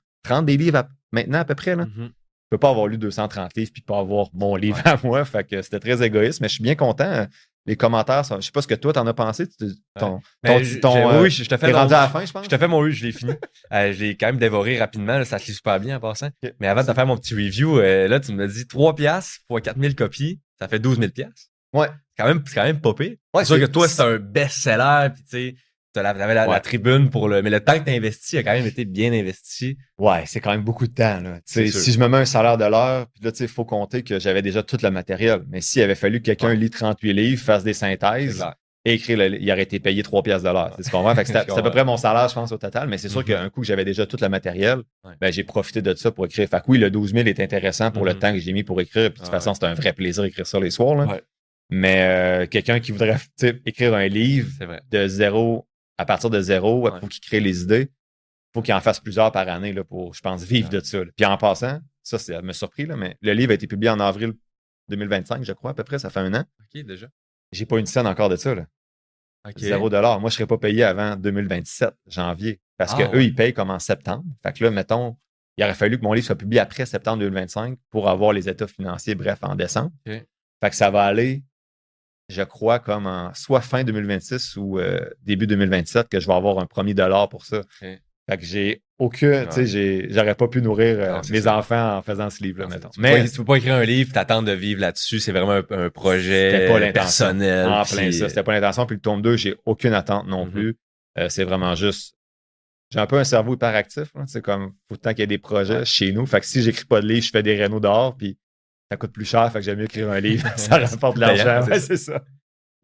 des livres maintenant à peu près. Là. Je peux pas avoir lu 230 livres puis pas avoir mon livre à moi. Fait que c'était très égoïste, mais je suis bien content. Les commentaires, je sais pas ce que toi t'en as pensé. Oui, je te fais rendu à la fin, je pense. Je te fais mon je l'ai fini. Je l'ai quand même dévoré rapidement. Là, ça se lit super bien en passant. Okay. Mais avant de te faire mon petit review, là, tu me dis 3$ pour 4000 copies. Ça fait 12 000$. Ouais. C'est quand même pas pire. Ouais, c'est sûr que toi, c'est un best-seller. Puis tu sais, t'avais la tribune pour mais le temps que t'as investi a quand même été bien investi. Ouais, c'est quand même beaucoup de temps, là. Si je me mets un salaire de l'heure, puis là, tu sais, il faut compter que j'avais déjà tout le matériel. Mais s'il avait fallu que quelqu'un lit 38 livres, fasse des synthèses, et écrire il aurait été payé 3$ de l'heure. Tu comprends? Fait que c'est à peu près mon salaire, je pense, au total. Mais c'est sûr qu'un coup que j'avais déjà tout le matériel, ben, j'ai profité de ça pour écrire. Fait que oui, le 12 000 est intéressant pour le temps que j'ai mis pour écrire. Puis de toute façon, c'est un vrai plaisir d'écrire ça les soirs, là. Ouais. Mais quelqu'un qui voudrait écrire un livre de zéro, à partir de zéro, pour qu'il crée les idées, il faut qu'il en fasse plusieurs par année là, pour, je pense, vivre de ça. Là. Puis en passant, ça m'a surpris, là, mais le livre a été publié en avril 2025, je crois, à peu près, ça fait 1 an. OK, déjà. J'ai pas une scène encore de ça. Là. Okay. $0. Moi, je serais pas payé avant 2027, janvier. Parce que eux, ils payent comme en septembre. Fait que là, mettons, il aurait fallu que mon livre soit publié après septembre 2025 pour avoir les états financiers, bref, en décembre. Okay. Fait que ça va aller, je crois, comme en soit fin 2026 ou début 2027 que je vais avoir un premier dollar pour ça. Okay. Fait que j'ai aucun, tu sais, j'aurais pas pu nourrir mes enfants en faisant ce livre-là, mettons. Mais tu peux pas écrire un livre, t'attends de vivre là-dessus, c'est vraiment un projet personnel. En plein ça, c'était pas l'intention. Puis le tome 2, j'ai aucune attente non plus. C'est vraiment juste j'ai un peu un cerveau hyperactif. Hein, c'est comme, faut tout le temps qu'il y ait des projets chez nous. Fait que si j'écris pas de livre, je fais des rénaux dehors, puis ça coûte plus cher. Fait que j'aime mieux écrire un livre. Ça rapporte de l'argent. Ouais, c'est ça.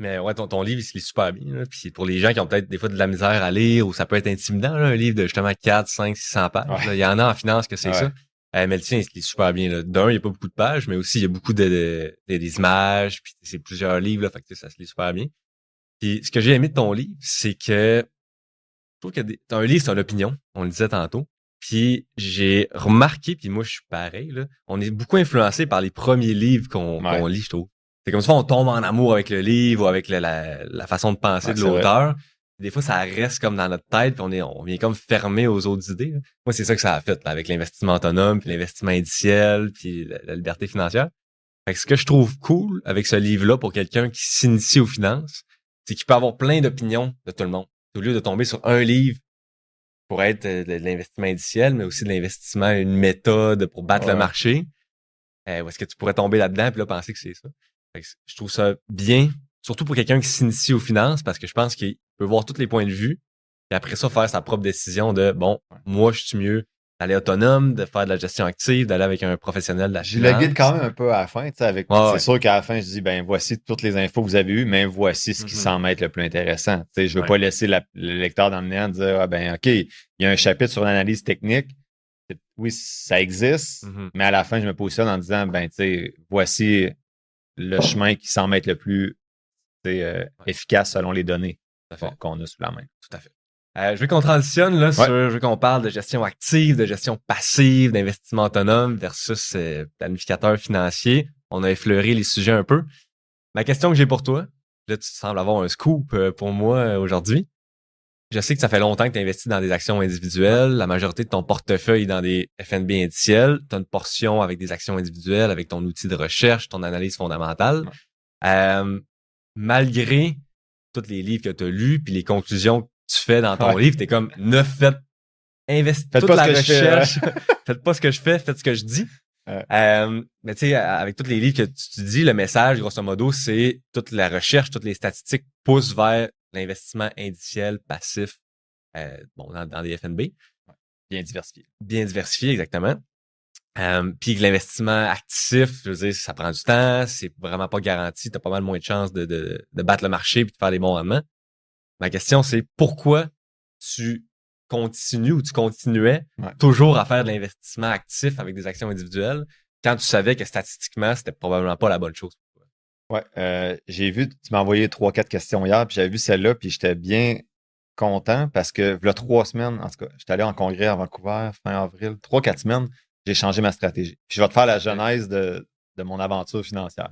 Mais ouais, ton livre, il se lit super bien. Là. Puis pour les gens qui ont peut-être des fois de la misère à lire, ou ça peut être intimidant, là, un livre de justement 4, 5, 600 pages. Ouais. Là, il y en a en finance que c'est ça. Mais le tien, il se lit super bien. Là. D'un, il n'y a pas beaucoup de pages, mais aussi il y a beaucoup des images, puis c'est plusieurs livres, là, fait que ça se lit super bien. Puis ce que j'ai aimé de ton livre, c'est que je trouve que un livre, c'est une opinion, on le disait tantôt. Puis j'ai remarqué, puis moi je suis pareil, là, on est beaucoup influencé par les premiers livres qu'on lit, je trouve. C'est comme ça, on tombe en amour avec le livre ou avec la façon de penser de l'auteur. Des fois, ça reste comme dans notre tête, puis on vient comme fermé aux autres idées. Là. Moi, c'est ça que ça a fait, là, avec l'investissement autonome, puis l'investissement indiciel, puis la liberté financière. Fait que ce que je trouve cool avec ce livre-là pour quelqu'un qui s'initie aux finances, c'est qu'il peut avoir plein d'opinions de tout le monde. Au lieu de tomber sur un livre pour être de l'investissement indiciel, mais aussi de l'investissement, une méthode pour battre le marché, où est-ce que tu pourrais tomber là-dedans puis là penser que c'est ça. Fait que je trouve ça bien, surtout pour quelqu'un qui s'initie aux finances, parce que je pense qu'il peut voir tous les points de vue et après ça faire sa propre décision de bon, moi je suis mieux d'aller autonome, de faire de la gestion active, d'aller avec un professionnel de la finance. Je le guide quand même un peu à la fin, tu sais, avec c'est sûr qu'à la fin je dis ben voici toutes les infos que vous avez eues, mais voici ce qui semble être le plus intéressant. Tu sais, je veux pas laisser le lecteur dans le néant dire ah ben OK, il y a un chapitre sur l'analyse technique. Oui, ça existe, mais à la fin je me positionne en disant ben tu sais, voici le chemin qui semble être le plus efficace selon les données qu'on a sous la main. Tout à fait. Je veux qu'on transitionne là sur, je veux qu'on parle de gestion active, de gestion passive, d'investissement autonome versus planificateur financier. On a effleuré les sujets un peu. Ma question que j'ai pour toi, là tu sembles avoir un scoop pour moi aujourd'hui. Je sais que ça fait longtemps que tu investis dans des actions individuelles. La majorité de ton portefeuille est dans des FNB indiciels. Tu as une portion avec des actions individuelles, avec ton outil de recherche, ton analyse fondamentale. Malgré tous les livres que tu as lus puis les conclusions que tu fais dans ton livre, t'es comme investis toute la recherche. Faites pas ce que je fais, faites ce que je dis. Mais tu sais, avec tous les livres que tu dis, le message, grosso modo, c'est toute la recherche, toutes les statistiques poussent vers l'investissement indiciel passif dans des FNB. Bien diversifié. Bien diversifié, exactement. Puis l'investissement actif, je veux dire, ça prend du temps, c'est vraiment pas garanti, t'as pas mal moins de chances de battre le marché puis de faire des bons rendements. Ma question, c'est pourquoi tu continues ou tu continuais toujours à faire de l'investissement actif avec des actions individuelles quand tu savais que statistiquement, c'était probablement pas la bonne chose pour toi? Ouais, j'ai vu, tu m'as envoyé 3-4 questions hier, puis j'avais vu celle-là, puis j'étais bien content parce que il y a 3 semaines, en tout cas, j'étais allé en congrès à Vancouver fin avril, 3-4 semaines, j'ai changé ma stratégie. Puis je vais te faire la genèse de mon aventure financière.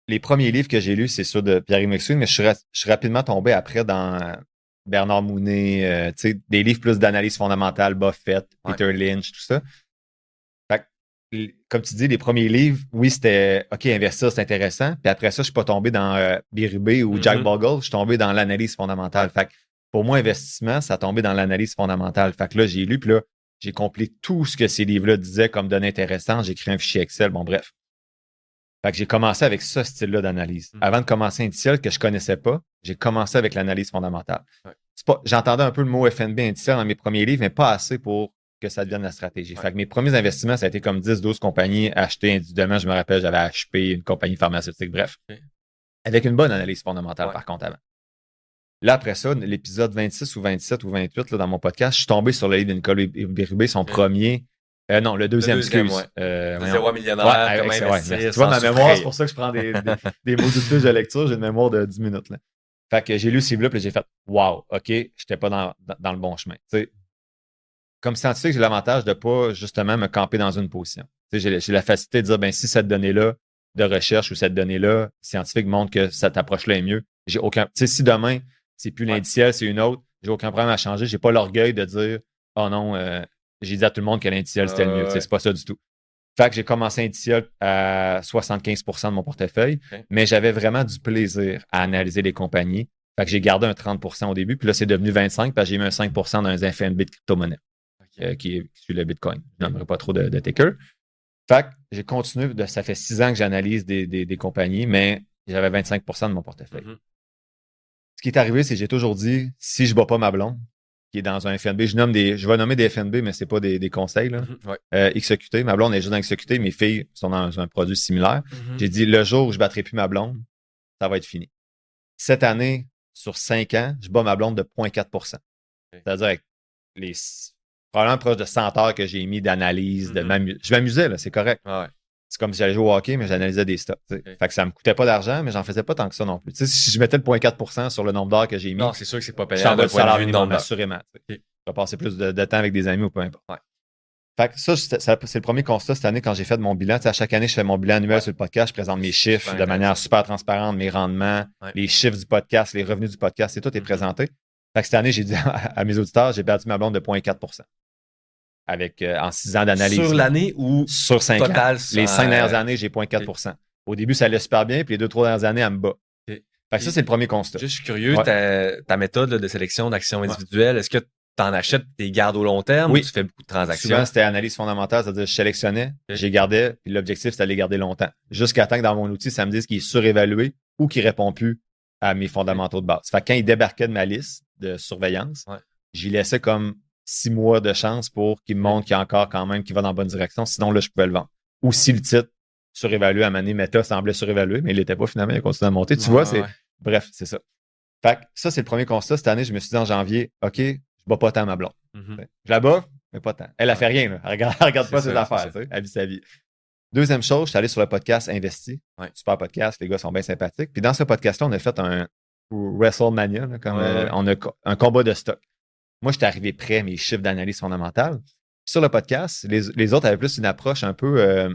Les premiers livres que j'ai lus, c'est ceux de Pierre McSween, mais je suis rapidement tombé après dans Bernard Mounet, tu sais, des livres plus d'analyse fondamentale, Buffett, Peter Lynch, tout ça. Fait que, comme tu dis, les premiers livres, oui, c'était OK, investir, c'est intéressant. Puis après ça, je suis pas tombé dans Bérubé ou Jack Bogle, je suis tombé dans l'analyse fondamentale. Fait que pour moi, investissement, ça a tombé dans l'analyse fondamentale. Fait que là, j'ai lu, puis là, j'ai compilé tout ce que ces livres-là disaient comme données intéressantes. J'ai créé un fichier Excel. Bon, bref. Fait que j'ai commencé avec ce style-là d'analyse. Avant de commencer indiciel, que je connaissais pas, j'ai commencé avec l'analyse fondamentale. J'entendais un peu le mot FNB indiciel dans mes premiers livres, mais pas assez pour que ça devienne la stratégie. Fait que mes premiers investissements, ça a été comme 10-12 compagnies achetées individuellement. Je me rappelle, j'avais HP, une compagnie pharmaceutique, bref. Avec une bonne analyse fondamentale, par contre, avant. Là, après ça, l'épisode 26 ou 27 ou 28 là, dans mon podcast, je suis tombé sur le livre de Nicolas Bérubé, son premier. Non, le deuxième, excuse. Le zéro millionnaire, comment investir. Tu vois, ma mémoire, c'est pour ça que je prends des mots de fiche de lecture. J'ai une mémoire de 10 minutes. Là. Fait que j'ai lu ce livre-là, puis j'ai fait « Wow, OK, j'étais pas dans le bon chemin. » Comme scientifique, j'ai l'avantage de pas justement me camper dans une position. J'ai la facilité de dire ben si cette donnée-là de recherche ou cette donnée-là scientifique montre que cette approche-là est mieux, j'ai aucun. Si demain, c'est plus l'indiciel, c'est une autre, j'ai aucun problème à changer. J'ai pas l'orgueil de dire oh non, j'ai dit à tout le monde que l'indiciel, c'était le mieux. C'est pas ça du tout. Fait que j'ai commencé indiciel à 75% de mon portefeuille, mais j'avais vraiment du plaisir à analyser les compagnies. Fait que j'ai gardé un 30% au début, puis là, c'est devenu 25% parce que j'ai mis un 5% dans un FNB de crypto-monnaie qui suit le Bitcoin. Je n'aimerais pas trop de ticker. Fait que j'ai continué, ça fait 6 ans que j'analyse des compagnies, mais j'avais 25% de mon portefeuille. Ce qui est arrivé, c'est que j'ai toujours dit, si je ne bats pas ma blonde, qui est dans un FNB. Je vais nommer des FNB, mais c'est pas des conseils. Là. XQT, ma blonde est juste dans XQT, mes filles sont dans un produit similaire. J'ai dit, le jour où je battrai plus ma blonde, ça va être fini. Cette année, sur 5 ans, je bats ma blonde de 0,4%. C'est-à-dire avec les probablement proche de 100 heures que j'ai mis d'analyse, je m'amusais, là, c'est correct. C'est comme si j'allais jouer au hockey, mais j'analysais des stocks. Fait que ça me coûtait pas d'argent, mais j'en faisais pas tant que ça non plus. Si je mettais le 0,4% sur le nombre d'heures que j'ai mis, non, c'est sûr que c'est pas payant. Je t'envoie le point de salaire vue minimum, normal. assurément. Je vais passer plus de temps avec des amis ou peu importe. Fait que ça, c'est le premier constat cette année quand j'ai fait mon bilan. À chaque année, je fais mon bilan annuel sur le podcast, je présente mes chiffres de manière super transparente, mes rendements, les chiffres du podcast, les revenus du podcast, et tout est présenté. Fait que cette année, j'ai dit à mes auditeurs, j'ai perdu ma blonde de 0,4%. Avec en 6 ans d'analyse. Sur l'année ou sur 5 total, ans. Les 5 dernières années, j'ai 0,4%. Au début, ça allait super bien, puis les 2-3 dernières années, elle me bat. Fait que ça, c'est le premier constat. Je suis curieux, ta méthode de sélection d'actions individuelles, est-ce que tu en achètes tes gardes au long terme ou tu fais beaucoup de transactions? Souvent, c'était analyse fondamentale, c'est-à-dire je sélectionnais, j'ai gardé, puis l'objectif, c'était de les garder longtemps. Jusqu'à temps que dans mon outil, ça me dise qu'il est surévalué ou qu'il répond plus à mes fondamentaux de base. Fait que quand il débarquait de ma liste de surveillance, j'y laissais comme 6 mois de chance pour qu'il me montre qu'il y a encore quand même, qu'il va dans la bonne direction. Sinon, là, je pouvais le vendre. Ou si le titre surévalué à Mané Meta semblait surévalué, mais il l'était pas finalement, il a continué à monter. Tu vois, bref, c'est ça. Fait que ça, c'est le premier constat. Cette année, je me suis dit en janvier, OK, je bats pas tant ma blonde. Je la bats, mais pas tant. Elle fait rien, là. Elle regarde pas ses affaires, tu sais. Elle vit sa vie. Deuxième chose, je suis allé sur le podcast Investi. Super podcast, les gars sont bien sympathiques. Puis dans ce podcast-là, on a fait un WrestleMania, là, comme on a un combat de stock. Moi, j'étais arrivé près à mes chiffres d'analyse fondamentale. Sur le podcast, les autres avaient plus une approche un peu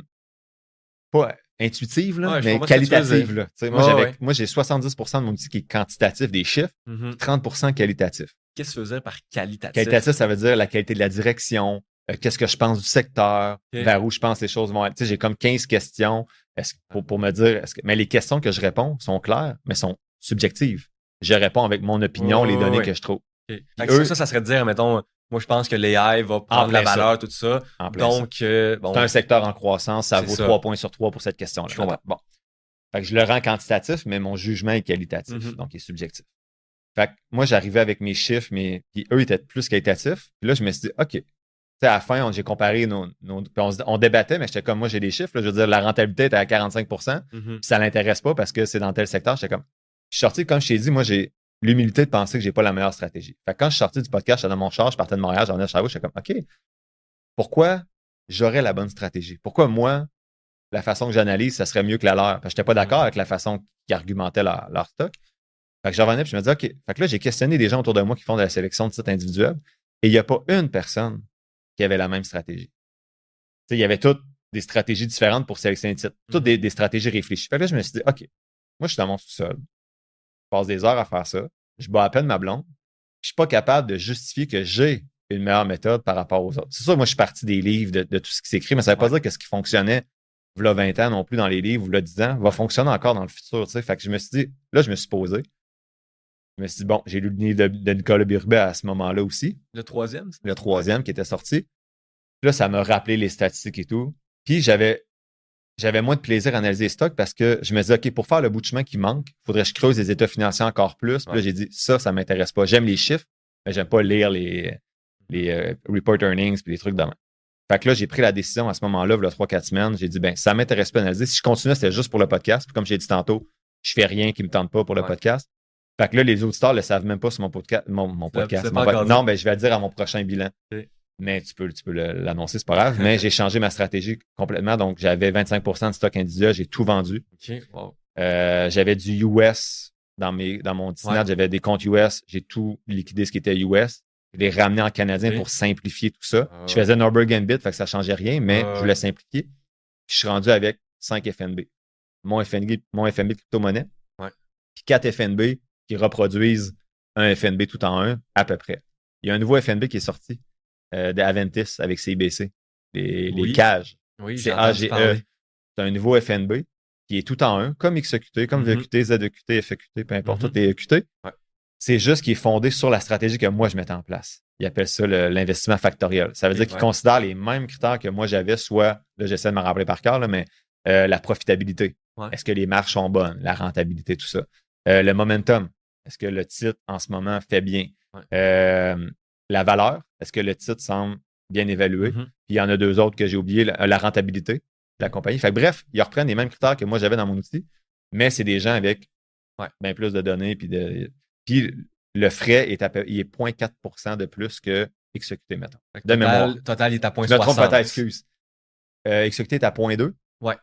pas intuitive, là, mais qualitative. Là. Moi, j'ai 70% de mon outil qui est quantitatif des chiffres, 30% qualitatif. Qu'est-ce que tu veux dire par qualitatif? Qualitatif, ça veut dire la qualité de la direction, qu'est-ce que je pense du secteur, vers où je pense les choses vont être. J'ai comme 15 questions pour me dire, mais les questions que je réponds sont claires, mais sont subjectives. Je réponds avec mon opinion, les données que je trouve. Ça serait de dire, mettons, moi, je pense que l'AI va prendre la valeur, tout ça. Donc, c'est un secteur en croissance, ça vaut 3 points sur 3 pour cette question-là. Bon. Fait que je le rends quantitatif, mais mon jugement est qualitatif, donc il est subjectif. Fait que moi, j'arrivais avec mes chiffres, puis eux étaient plus qualitatifs. Puis là, je me suis dit, OK. À la fin, j'ai comparé on débattait, mais j'étais comme, moi, j'ai des chiffres. Là, je veux dire, la rentabilité était à 45%, puis ça l'intéresse pas parce que c'est dans tel secteur. J'étais comme, je suis sorti, comme je t'ai dit, moi, j'ai l'humilité de penser que j'ai pas la meilleure stratégie. Fait que quand je suis sorti du podcast, j'étais dans mon char, je partais de Montréal, j'en venais à Chicago, j'étais comme, OK, pourquoi j'aurais la bonne stratégie? Pourquoi moi, la façon que j'analyse, ça serait mieux que la leur? Parce que j'étais pas d'accord avec la façon qu'ils argumentaient leur stock. Fait que je revenais et je me disais, OK. Fait que là, j'ai questionné des gens autour de moi qui font de la sélection de sites individuels et il n'y a pas une personne qui avait la même stratégie. Il y avait toutes des stratégies différentes pour sélectionner des sites. Toutes des stratégies réfléchies. Fait que là, je me suis dit, OK, moi, je suis dans mon sous-sol. Je passe des heures à faire ça. Je bats à peine ma blonde. Je suis pas capable de justifier que j'ai une meilleure méthode par rapport aux autres. C'est sûr, moi, je suis parti des livres, de tout ce qui s'écrit, mais ça ne veut pas dire que ce qui fonctionnait v'là 20 ans non plus dans les livres, v'là 10 ans, va fonctionner encore dans le futur. Fait que je me suis dit, là, je me suis posé. Je me suis dit, bon, j'ai lu le livre de Nicolas Birubet à ce moment-là aussi. Le troisième? Le troisième qui était sorti. Puis là, ça m'a rappelé les statistiques et tout. Puis j'avais moins de plaisir à analyser les stocks parce que je me disais, OK, pour faire le bout de chemin qui manque, il faudrait que je creuse les états financiers encore plus. Puis là, j'ai dit, ça m'intéresse pas. J'aime les chiffres, mais j'aime pas lire les report earnings puis les trucs de même. Fait que là, j'ai pris la décision à ce moment-là, il y a 3-4 semaines. J'ai dit, ben, ça m'intéresse pas d'analyser. Si je continuais, c'était juste pour le podcast. Puis comme j'ai dit tantôt, je fais rien qui me tente pas pour le podcast. Fait que là, les auditeurs le savent même pas sur mon podcast. Non, ben, je vais le dire à mon prochain bilan. Mais tu peux l'annoncer, c'est pas grave. Mais j'ai changé ma stratégie complètement. Donc, j'avais 25% de stock individuel. J'ai tout vendu. J'avais du US dans mon Disney. J'avais des comptes US. J'ai tout liquidé ce qui était US. Je l'ai ramené en canadien pour simplifier tout ça. Je faisais Norberg & Bit, fait que ça changeait rien, mais je voulais simplifier. Puis je suis rendu avec 5 FNB. Mon FNB de crypto-monnaie. Puis 4 FNB qui reproduisent un FNB tout en un, à peu près. Il y a un nouveau FNB qui est sorti d'Aventis avec CIBC. Les cages. C'est AGE. C'est un nouveau FNB qui est tout en un, comme XEQT, comme VEQT, ZEQT, FEQT, peu importe, toutes les EQT. C'est juste qu'il est fondé sur la stratégie que moi, je mettais en place. Ils appellent ça l'investissement factoriel. Ça veut dire qu'ils considèrent les mêmes critères que moi, j'avais, soit, là, j'essaie de me rappeler par cœur, là, mais la profitabilité. Est-ce que les marges sont bonnes? La rentabilité, tout ça. Le momentum. Est-ce que le titre, en ce moment, fait bien? la valeur, est-ce que le titre semble bien évalué? Mhm. Puis il y en a 2 autres que j'ai oublié, la rentabilité de la compagnie. Fait que bref, ils reprennent les mêmes critères que moi j'avais dans mon outil, mais c'est des gens avec bien plus de données. Puis le frais il est 0,4% de plus que exécuté, mettons. De mémoire. Total, il est à 0,60. Je me trompe peut-être, excuse. Exécuté est à 0,2. Ouais.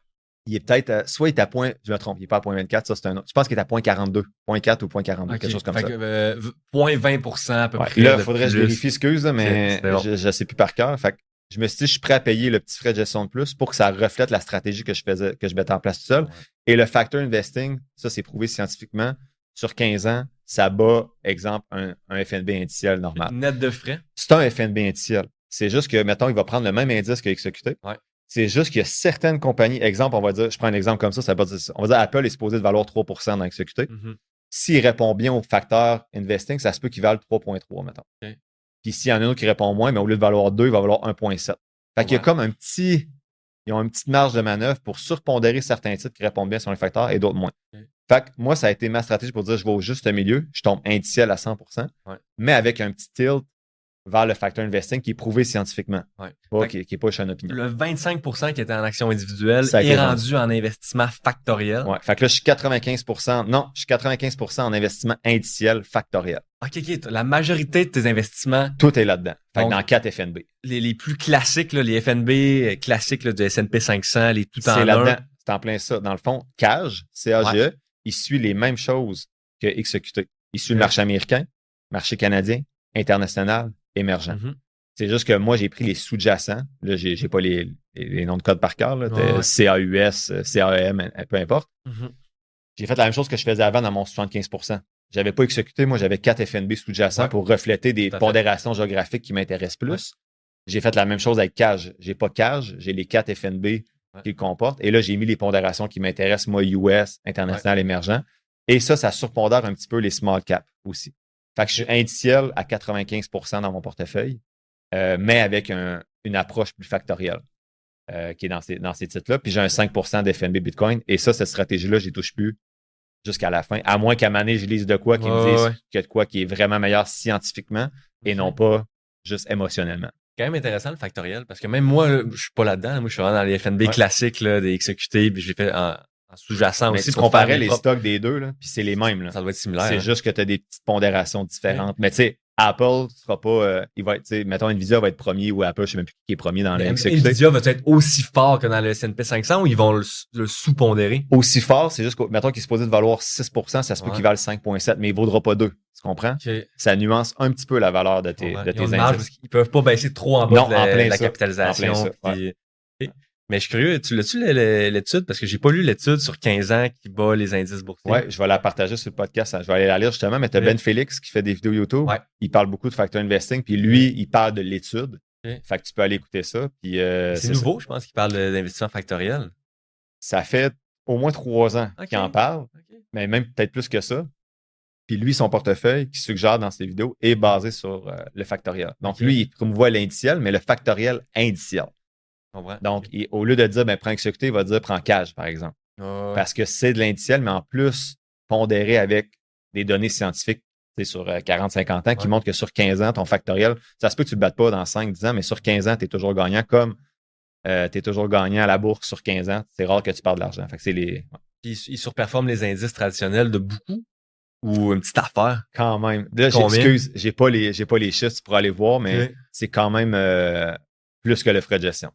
Il est peut-être soit il est à je me trompe, il n'est pas à 0,24, ça c'est un autre. Je pense qu'il est à 0,42, 0,4 ou 0,42, quelque chose comme ça. 0,20% à peu près. Là, il faudrait que je vérifie, excuse, mais bon. je ne sais plus par cœur. Fait que je me suis dit, je suis prêt à payer le petit frais de gestion de plus pour que ça reflète la stratégie que je mettais en place tout seul. Ouais. Et le factor investing, ça, c'est prouvé scientifiquement. Sur 15 ans, ça bat, exemple, un FNB indiciel normal. Net de frais? C'est un FNB indiciel. C'est juste que, mettons, il va prendre le même indice que exécuté. Ouais. C'est juste qu'il y a certaines compagnies, exemple, on va dire, je prends un exemple comme ça va pas dire ça. On va dire Apple est supposé de valoir 3% dans exécuté. Mm-hmm. S'il répond bien au facteur investing, ça se peut qu'il vale 3,3, mettons. Okay. Puis s'il y en a un autre qui répond moins, mais au lieu de valoir 2, il va valoir 1,7. Fait qu'il y a comme ils ont une petite marge de manœuvre pour surpondérer certains titres qui répondent bien sur les facteurs et d'autres moins. Okay. Fait que moi, ça a été ma stratégie pour dire je vais au juste milieu, je tombe indiciel à 100%, mais avec un petit tilt vers le factor investing qui est prouvé scientifiquement, qui n'est pas juste une opinion. Le 25% qui était en action individuelle est rendu en investissement factoriel. Ouais. Fait que là, je suis 95% en investissement indiciel factoriel. OK. La majorité de tes investissements... Tout est là-dedans. Fait que dans 4 FNB. Les plus classiques, là, les FNB classiques là, du S&P 500, les tout en c'est là-dedans. C'est en plein ça. Dans le fond, CAGE, CAGE, il suit les mêmes choses que XEQT. Il suit le marché américain, marché canadien, international, émergent. Mm-hmm. C'est juste que moi, j'ai pris les sous-jacents. Là, j'ai pas les noms de code par cœur. Là. CAUS, CAEM, peu importe. Mm-hmm. J'ai fait la même chose que je faisais avant dans mon 75%. J'avais pas exécuté. Moi, j'avais 4 FNB sous-jacents pour refléter des pondérations géographiques qui m'intéressent plus. Ouais. J'ai fait la même chose avec CAGE. J'ai pas CAGE, j'ai les 4 FNB qui le comportent. Et là, j'ai mis les pondérations qui m'intéressent, moi, US, international, émergent. Et ça surpondère un petit peu les small caps aussi. Fait que je suis indiciel à 95% dans mon portefeuille, mais avec une approche plus factorielle qui est dans ces titres-là. Puis j'ai un 5% d'FNB Bitcoin. Et ça, cette stratégie-là, je n'y touche plus jusqu'à la fin. À moins qu'à un moment donné, je lise de quoi qui me disent qu'il y a de quoi qui est vraiment meilleur scientifiquement et non pas juste émotionnellement. C'est quand même intéressant le factoriel parce que même moi, là, je suis pas là-dedans. Moi, je suis vraiment dans les FNB classiques, là, des XEQT, puis je l'ai fait en sous-jacent aussi. Tu comparais les stocks des deux, là, puis c'est les mêmes. Là. Ça doit être similaire. C'est juste que tu as des petites pondérations différentes. Mais tu sais, Apple sera pas. Il va être, tu sais, mettons, Nvidia va être premier ou Apple, je sais même plus qui est premier dans les XEQT. Nvidia va être aussi fort que dans le S&P 500 ou ils vont le sous-pondérer? Aussi fort, c'est juste que, mettons qu'il est supposé de valoir 6%, ça se peut qu'il vale 5,7, mais il vaudra pas 2. Tu comprends? Okay. Ça nuance un petit peu la valeur de tes indices. Ils peuvent pas baisser trop en bas de la capitalisation. En plein ça, Mais je suis curieux, tu l'as-tu l'étude? Parce que j'ai pas lu l'étude sur 15 ans qui bat les indices boursiers. Ouais, je vais la partager sur le podcast. Je vais aller la lire justement. Mais tu as Ben Félix qui fait des vidéos YouTube. Ouais. Il parle beaucoup de factor investing. Puis lui, il parle de l'étude. Okay. Fait que tu peux aller écouter ça. Puis, c'est nouveau, je pense, qu'il parle d'investissement factoriel. Ça fait au moins 3 ans qu'il en parle. Okay. Mais même peut-être plus que ça. Puis lui, son portefeuille qu'il suggère dans ses vidéos est basé sur le factoriel. Donc lui, il promouvoit l'indiciel, mais le factoriel indiciel. Donc, au lieu de dire, prends exécuté, il va dire, prends CAGE, par exemple. Parce que c'est de l'indiciel, mais en plus, pondéré avec des données scientifiques sur 40-50 ans qui montrent que sur 15 ans, ton factoriel, ça se peut que tu ne le battes pas dans 5-10 ans, mais sur 15 ans, tu es toujours gagnant, comme tu es toujours gagnant à la bourse sur 15 ans. C'est rare que tu perds de l'argent. Fait que c'est les... Puis, ils surperforment les indices traditionnels de beaucoup ou une petite affaire? Quand même. Là, j'excuse, j'ai pas les chiffres pour aller voir, mais c'est quand même plus que le frais de gestion.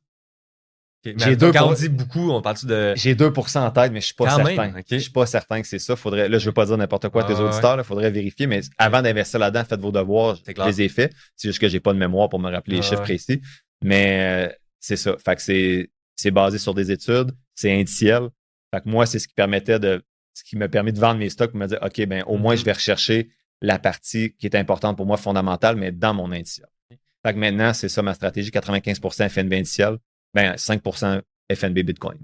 Okay, quand on dit beaucoup, on parle de... J'ai 2% en tête, mais je suis pas certain. Je suis pas certain que c'est ça. Faudrait, là, je veux pas dire n'importe quoi à tes auditeurs, il faudrait vérifier, mais avant d'investir là-dedans, faites vos devoirs, je les ai faits. C'est juste que j'ai pas de mémoire pour me rappeler les chiffres précis. Mais c'est ça. Fait que c'est basé sur des études, c'est indiciel. Fait que moi, c'est ce qui m'a permis de vendre mes stocks pour me dire, OK, au moins, je vais rechercher la partie qui est importante pour moi, fondamentale, mais dans mon indiciel. Fait que maintenant, c'est ça ma stratégie, 95% FNB indiciel. 5% FNB Bitcoin.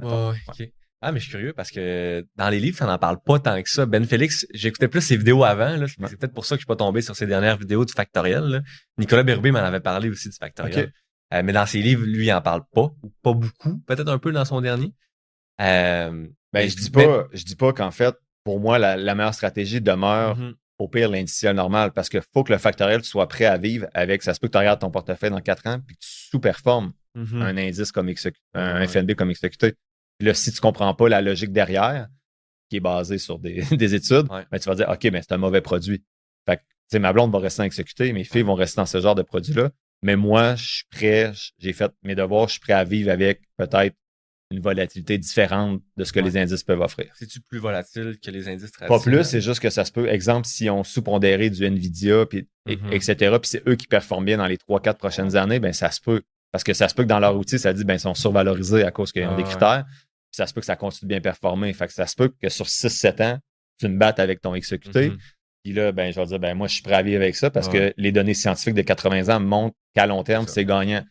Okay. Ah, mais je suis curieux parce que dans les livres, ça n'en parle pas tant que ça. Ben Félix, j'écoutais plus ses vidéos avant. Là. C'est peut-être pour ça que je suis pas tombé sur ses dernières vidéos du factoriel. Là. Nicolas Bérubé m'en avait parlé aussi du factoriel. Okay. Mais dans ses livres, lui, il en parle pas. Ou pas beaucoup. Peut-être un peu dans son dernier. Je dis pas qu'en fait, pour moi, la meilleure stratégie demeure au pire, l'indiciel normal, parce qu'il faut que le factoriel soit prêt à vivre avec. Ça se peut que tu regardes ton portefeuille dans 4 ans puis que tu sous-performes un indice comme un FNB comme exécuté. Puis là, si tu comprends pas la logique derrière, qui est basée sur des études, ben, tu vas dire, OK, ben, c'est un mauvais produit. Fait que, tu sais, ma blonde va rester en exécuté, mes filles vont rester dans ce genre de produit-là. Mais moi, je suis prêt, j'ai fait mes devoirs, je suis prêt à vivre avec peut-être une volatilité différente de ce que les indices peuvent offrir. C'est-tu plus volatile que les indices traditionnels? Pas plus, c'est juste que ça se peut. Exemple, si on sous-pondéré du Nvidia, puis, etc., puis c'est eux qui performent bien dans les 3-4 prochaines années, ben ça se peut. Parce que ça se peut que dans leur outil, ça dit ben ils sont survalorisés à cause qu'ils ont des critères. Puis ça se peut que ça continue de bien performer. Fait que ça se peut que sur 6-7 ans, tu me battes avec ton XEQT. Puis là, ben, je vais dire, ben moi, je suis prêt à vivre avec ça parce que les données scientifiques de 80 ans montrent qu'à long terme, c'est gagnant.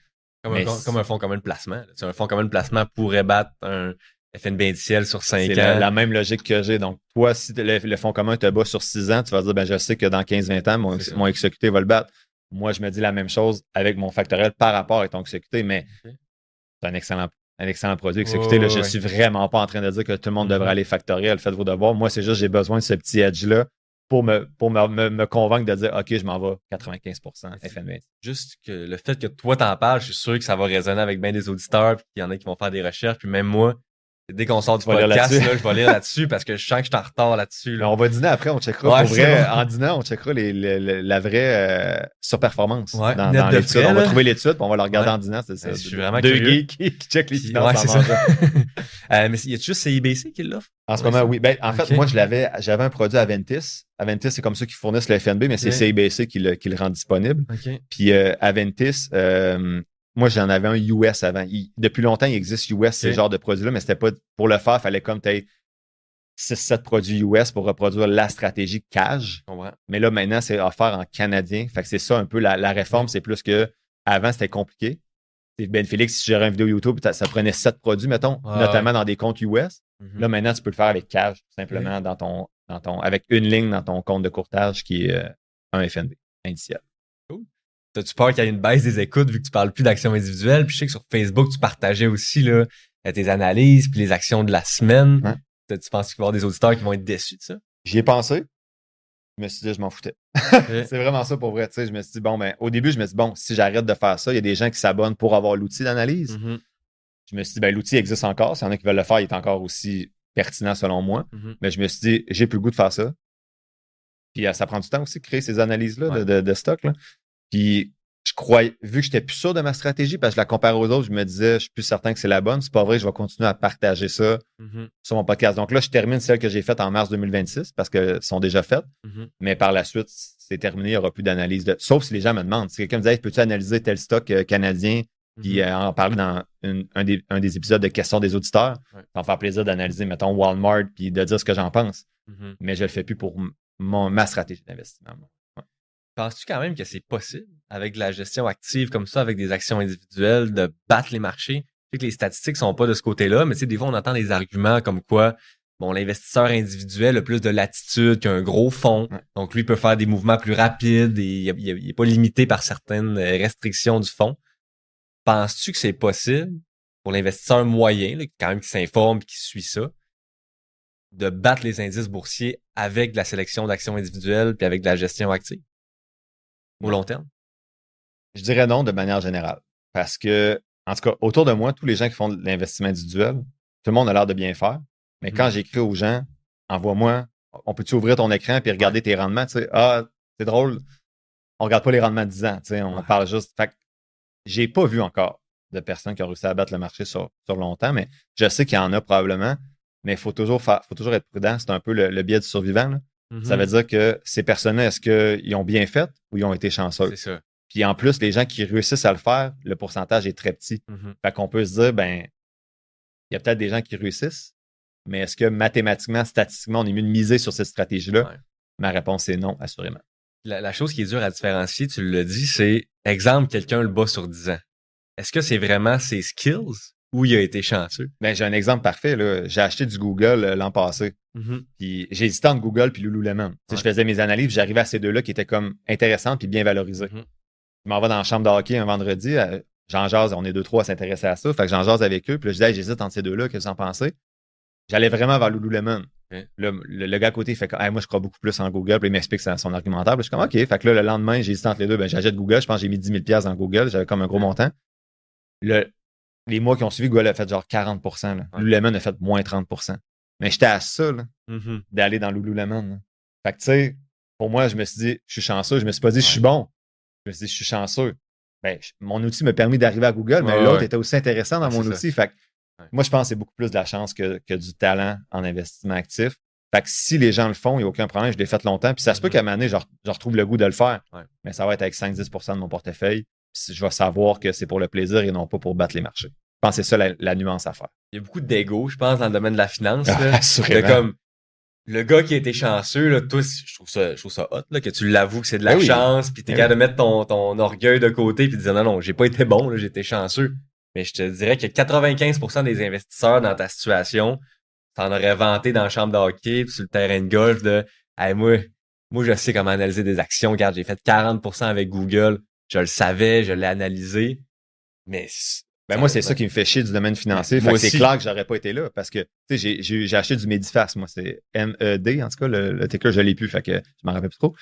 Comme un fonds commun de placement. Un fonds commun de placement pourrait battre un FNB indiciel sur 5 ans. C'est la même logique que j'ai. Donc, toi, si le fonds commun te bat sur 6 ans, tu vas dire, ben je sais que dans 15-20 ans, mon XEQT va le battre. Moi, je me dis la même chose avec mon factoriel par rapport à ton XEQT, mais c'est un excellent produit XEQT. Je suis vraiment pas en train de dire que tout le monde devrait aller factoriel. Faites vos devoirs. Moi, c'est juste j'ai besoin de ce petit edge-là pour me convaincre de dire, OK, je m'en vais 95% FNB. Juste que le fait que toi t'en parles, je suis sûr que ça va résonner avec bien des auditeurs, puis qu'il y en a qui vont faire des recherches, puis même moi, dès qu'on sort du podcast, là, je vais lire là-dessus parce que je sens que je suis en retard là-dessus. Là. On va dîner après, on checkera. Pour vrai, en dînant, on checkera la vraie surperformance dans l'étude. On va trouver l'étude, puis on va la regarder en dînant. C'est ça. Je suis vraiment deux geeks qui checkent les finances. C'est ça. Mais y a-tu juste CIBC qui l'offre? En ce moment, oui. Ben, en fait, moi, j'avais un produit Aventis. Aventis, c'est comme ceux qui fournissent le FNB, mais c'est CIBC qui le rend disponible. Puis Aventis, moi, j'en avais un US avant. Depuis longtemps, il existe US, ce genre de produit-là, mais c'était pas pour le faire, il fallait comme tu aies 6-7 produits US pour reproduire la stratégie cash. Mais là, maintenant, c'est offert en canadien. Fait que c'est ça un peu la réforme. C'est plus que avant, c'était compliqué. Ben Félix, si j'aurais une vidéo YouTube, ça prenait 7 produits, mettons, notamment dans des comptes US. Là, maintenant, tu peux le faire avec cash, tout simplement, avec une ligne dans ton compte de courtage qui est un FNB indiciel. T'as-tu peur qu'il y ait une baisse des écoutes vu que tu parles plus d'actions individuelles? Puis je sais que sur Facebook, tu partageais aussi là, tes analyses puis les actions de la semaine. Tu penses qu'il va y avoir des auditeurs qui vont être déçus de ça? J'y ai pensé. Je me suis dit, je m'en foutais. C'est vraiment ça pour vrai. Tu sais, je me suis dit, bon, ben, au début, je me suis dit, bon, si j'arrête de faire ça, il y a des gens qui s'abonnent pour avoir l'outil d'analyse. Je me suis dit, ben, l'outil existe encore. S'il y en a qui veulent le faire, il est encore aussi pertinent selon moi. Mais je me suis dit, j'ai plus le goût de faire ça. Puis ça prend du temps aussi de créer ces analyses-là de stock. Là. Puis je croyais, vu que j'étais plus sûr de ma stratégie, parce que je la compare aux autres, je me disais, je suis plus certain que c'est la bonne. C'est pas vrai, je vais continuer à partager ça sur mon podcast. Donc là, je termine celle que j'ai faite en mars 2026 parce qu'elles sont déjà faites. Mais par la suite, c'est terminé, il n'y aura plus d'analyse. Sauf si les gens me demandent. Si quelqu'un me dit, hey, peux-tu analyser tel stock canadien? Puis en parler dans un des épisodes de questions des auditeurs. Ça va me faire plaisir d'analyser, mettons, Walmart puis de dire ce que j'en pense. Mais je le fais plus pour ma stratégie d'investissement. Penses-tu quand même que c'est possible, avec de la gestion active comme ça, avec des actions individuelles, de battre les marchés? Je sais que les statistiques sont pas de ce côté-là, mais tu sais, des fois, on entend des arguments comme quoi, bon, l'investisseur individuel a plus de latitude qu'un gros fonds. Donc, lui peut faire des mouvements plus rapides et il n'est pas limité par certaines restrictions du fonds. Penses-tu que c'est possible pour l'investisseur moyen, là, quand même qui s'informe et qui suit ça, de battre les indices boursiers avec de la sélection d'actions individuelles puis avec de la gestion active? Au long terme? Je dirais non de manière générale. Parce que, en tout cas, autour de moi, tous les gens qui font de l'investissement individuel, tout le monde a l'air de bien faire. Mais quand j'écris aux gens, envoie-moi, on peut-tu ouvrir ton écran et regarder tes rendements? Tu sais, c'est drôle, on regarde pas les rendements de 10 ans. Tu sais, on parle juste. Fait que j'ai pas vu encore de personnes qui ont réussi à battre le marché sur longtemps, mais je sais qu'il y en a probablement. Mais il faut toujours être prudent. C'est un peu le biais du survivant. Là. Ça veut dire que ces personnes-là, est-ce qu'ils ont bien fait ou ils ont été chanceux? C'est ça. Puis en plus, les gens qui réussissent à le faire, le pourcentage est très petit. Fait qu'on peut se dire, ben, il y a peut-être des gens qui réussissent, mais est-ce que mathématiquement, statistiquement, on est mieux de miser sur cette stratégie-là? Ma réponse est non, assurément. La chose qui est dure à différencier, tu l'as dit, c'est, exemple, quelqu'un le bat sur 10 ans. Est-ce que c'est vraiment ses skills ou il a été chanceux? Ben, j'ai un exemple parfait. Là. J'ai acheté du Google l'an passé. Puis j'ai hésité entre Google puis Lululemon. Je faisais mes analyses, puis j'arrivais à ces deux-là qui étaient comme intéressantes puis bien valorisées. Je m'en vais dans la chambre de hockey un vendredi. J'en jase, on est 2-3 à s'intéresser à ça. Fait que j'en jase avec eux. Puis là, je dis, hey, j'hésite entre ces deux-là, qu'est-ce que vous en pensez? J'allais vraiment vers Lululemon. Okay. Là, le gars à côté, il fait comme, hey, moi, je crois beaucoup plus en Google. Puis il m'explique son argumentaire. Puis je suis comme, OK. Fait que là, le lendemain, j'ai hésité entre les deux. Ben, j'achète Google. Je pense que j'ai mis 10 000 dans Google. J'avais comme un gros montant. Les mois qui ont suivi, Google a fait genre 40%. Là. Ouais. Lululemon a fait moins 30%. Mais j'étais à ça, là, d'aller dans Lululemon. Là. Fait que, tu sais, pour moi, je me suis dit, je suis chanceux. Je me suis pas dit, je suis bon. Je me suis dit, je suis chanceux. Ben, mon outil m'a permis d'arriver à Google, mais l'autre était aussi intéressant dans mon outil. Fait que, moi, je pense que c'est beaucoup plus de la chance que du talent en investissement actif. Fait que si les gens le font, il n'y a aucun problème. Je l'ai fait longtemps. Puis ça se peut qu'à un moment donné, je retrouve le goût de le faire. Ouais. Mais ça va être avec 5-10% de mon portefeuille. Puis je vais savoir que c'est pour le plaisir et non pas pour battre les marchés. Je pense que c'est ça la nuance à faire. Il y a beaucoup d'ego, je pense, dans le domaine de la finance. Là. Assurément. Comme le gars qui a été chanceux, là, toi, je trouve ça hot, là, que tu l'avoues que c'est de la chance, puis t'es capable de mettre ton orgueil de côté, puis de dire non, j'ai pas été bon, là, j'ai été chanceux. Mais je te dirais que 95% des investisseurs dans ta situation, t'en aurais vanté dans la chambre de hockey, puis sur le terrain de golf, de hey, moi, je sais comment analyser des actions. Regarde, j'ai fait 40% avec Google. Je le savais, je l'ai analysé. Mais moi, c'est ça qui me fait chier du domaine financier. Fait que c'est clair que j'aurais pas été là parce que tu sais, j'ai acheté du Mediface, moi, c'est MED, en tout cas, le ticker, je l'ai plus, fait que je m'en rappelle plus trop.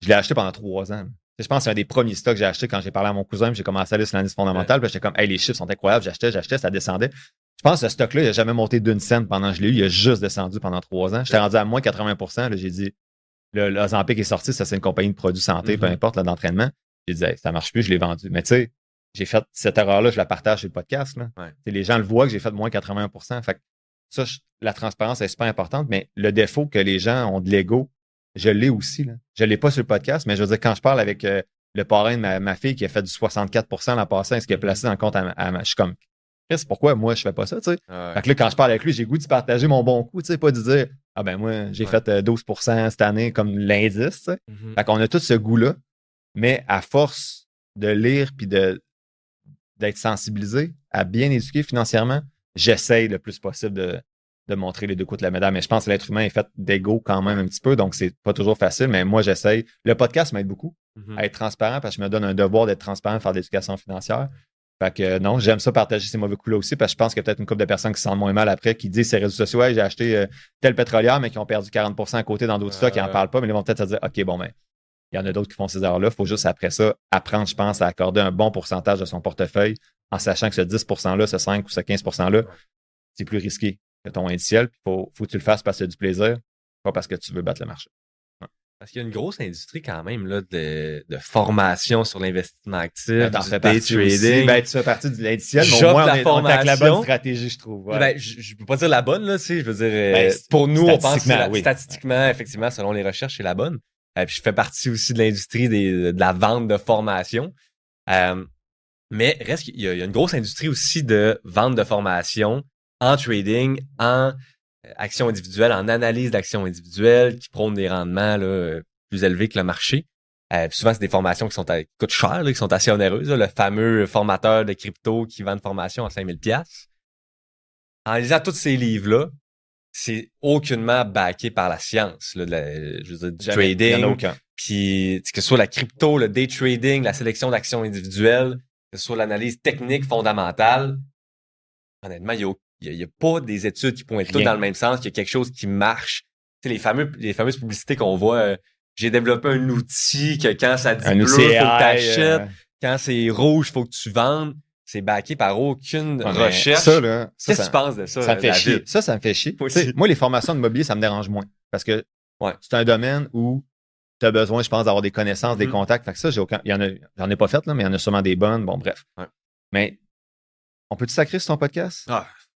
Je l'ai acheté pendant 3 ans. Je pense que c'est un des premiers stocks que j'ai acheté quand j'ai parlé à mon cousin, puis j'ai commencé à aller sur l'indice fondamental, puis j'étais comme, hey, les chiffres sont incroyables, j'achetais, ça descendait. Je pense que ce stock-là, il n'a jamais monté d'une cent pendant que je l'ai eu, il a juste descendu pendant 3 ans. J'étais rendu à moins 80%, là, j'ai dit, le Ozempic est sorti, ça c'est une compagnie de produits santé, peu importe, là, d'entraînement. J'ai dit, hey, ça marche plus, je l'ai vendu. Mais tu sais, j'ai fait cette erreur-là, je la partage sur le podcast, là. Les gens le voient que j'ai fait moins 80%. Fait que ça, la transparence est super importante, mais le défaut que les gens ont de l'ego, je l'ai aussi, là. Je l'ai pas sur le podcast, mais je veux dire, quand je parle avec le parrain de ma fille qui a fait du 64% l'an passé, ce qui a placé dans le compte je suis comme, Chris, pourquoi moi je fais pas ça, tu sais? Fait que là, quand je parle avec lui, j'ai goût de partager mon bon coup, tu sais, pas de dire, ah ben moi, j'ai fait 12% cette année comme l'indice, tu sais. Fait qu'on a tout ce goût-là, mais à force de lire puis d'être sensibilisé, à bien éduquer financièrement, j'essaye le plus possible de montrer les deux côtés de la médaille. Mais je pense que l'être humain est fait d'ego quand même un petit peu, donc c'est pas toujours facile, mais moi, j'essaye. Le podcast m'aide beaucoup à être transparent parce que je me donne un devoir d'être transparent, de faire de l'éducation financière. Fait que non, j'aime ça partager ces mauvais coups-là aussi parce que je pense qu'il y a peut-être une couple de personnes qui se sentent moins mal après, qui disent sur les réseaux sociaux, ouais, j'ai acheté tel pétrolière, mais qui ont perdu 40% à côté dans d'autres stocks, qui n'en parlent pas, mais ils vont peut-être se dire, OK, bon, ben, il y en a d'autres qui font ces erreurs-là. Il faut juste, après ça, apprendre, je pense, à accorder un bon pourcentage de son portefeuille en sachant que ce 10%-là, ce 5 ou ce 15%-là, c'est plus risqué que ton indiciel. Il faut que tu le fasses parce que tu as du plaisir, pas parce que tu veux battre le marché. Parce qu'il y a une grosse industrie quand même là, de formation sur l'investissement actif, T'en du fais day partie aussi. trading. Ben, tu fais partie de l'indiciel, mais au J'offre moins, la on est avec la formation. bonne stratégie, je trouve. Ouais. Ben, je peux pas dire la bonne, là, tu sais, je veux dire, Ben, pour nous, on pense que statistiquement, effectivement, selon les recherches, c'est la bonne. Puis je fais partie aussi de l'industrie de la vente de formation. Mais reste qu'il y a une grosse industrie aussi de vente de formation en trading, en actions individuelles, en analyse d'actions individuelles qui prônent des rendements là, plus élevés que le marché. Puis souvent, c'est des formations qui coûtent cher, là, qui sont assez onéreuses. Là, le fameux formateur de crypto qui vend une formation à 5000 $. En lisant tous ces livres-là, c'est aucunement backé par la science, là, je veux dire, du trading. Puis que ce soit la crypto, le day trading, la sélection d'actions individuelles, que ce soit l'analyse technique fondamentale, honnêtement, il y a pas des études qui pointent toutes dans le même sens, qu'il y a quelque chose qui marche. Tu sais, les fameuses publicités qu'on voit, j'ai développé un outil que quand ça dit bleu, faut que t'achètes, quand c'est rouge, faut que tu vendes. C'est backé par aucune recherche. Ça, là, qu'est-ce que tu penses de ça? Ça me fait chier. Ça me fait chier. Moi, les formations de mobilier, ça me dérange moins. Parce que c'est un domaine où tu as besoin, je pense, d'avoir des connaissances, des contacts. Fait que ça, j'en ai pas fait, là, mais il y en a sûrement des bonnes. Bon, bref. Mais on peut-tu sacrer sur ton podcast?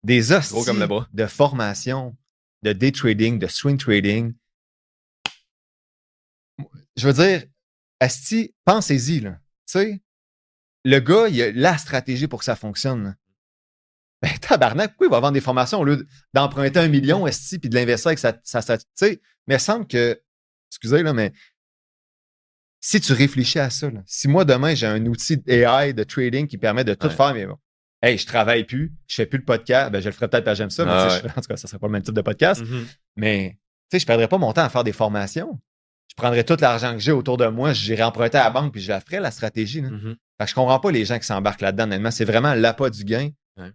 Des hosties de formation, de day trading, de swing trading. Je veux dire, asti, pensez-y, là. Tu sais, le gars, il a la stratégie pour que ça fonctionne. Ben, tabarnak, pourquoi il va vendre des formations au lieu d'emprunter 1 million, esti, puis de l'investir avec sa tu sais, mais il semble que, excusez, là, mais si tu réfléchis à ça, là, si moi, demain, j'ai un outil AI de trading qui permet de tout faire, mais bon, hey, je travaille plus, je fais plus le podcast, ben, je le ferai peut-être parce que j'aime ça, mais en tout cas, ça serait pas le même type de podcast, mais, tu sais, je perdrais pas mon temps à faire des formations. Je prendrais tout l'argent que j'ai autour de moi, j'irais emprunter à la banque, puis je la ferais, la stratégie, là. Fait que je comprends pas les gens qui s'embarquent là-dedans, honnêtement. C'est vraiment l'appât du gain.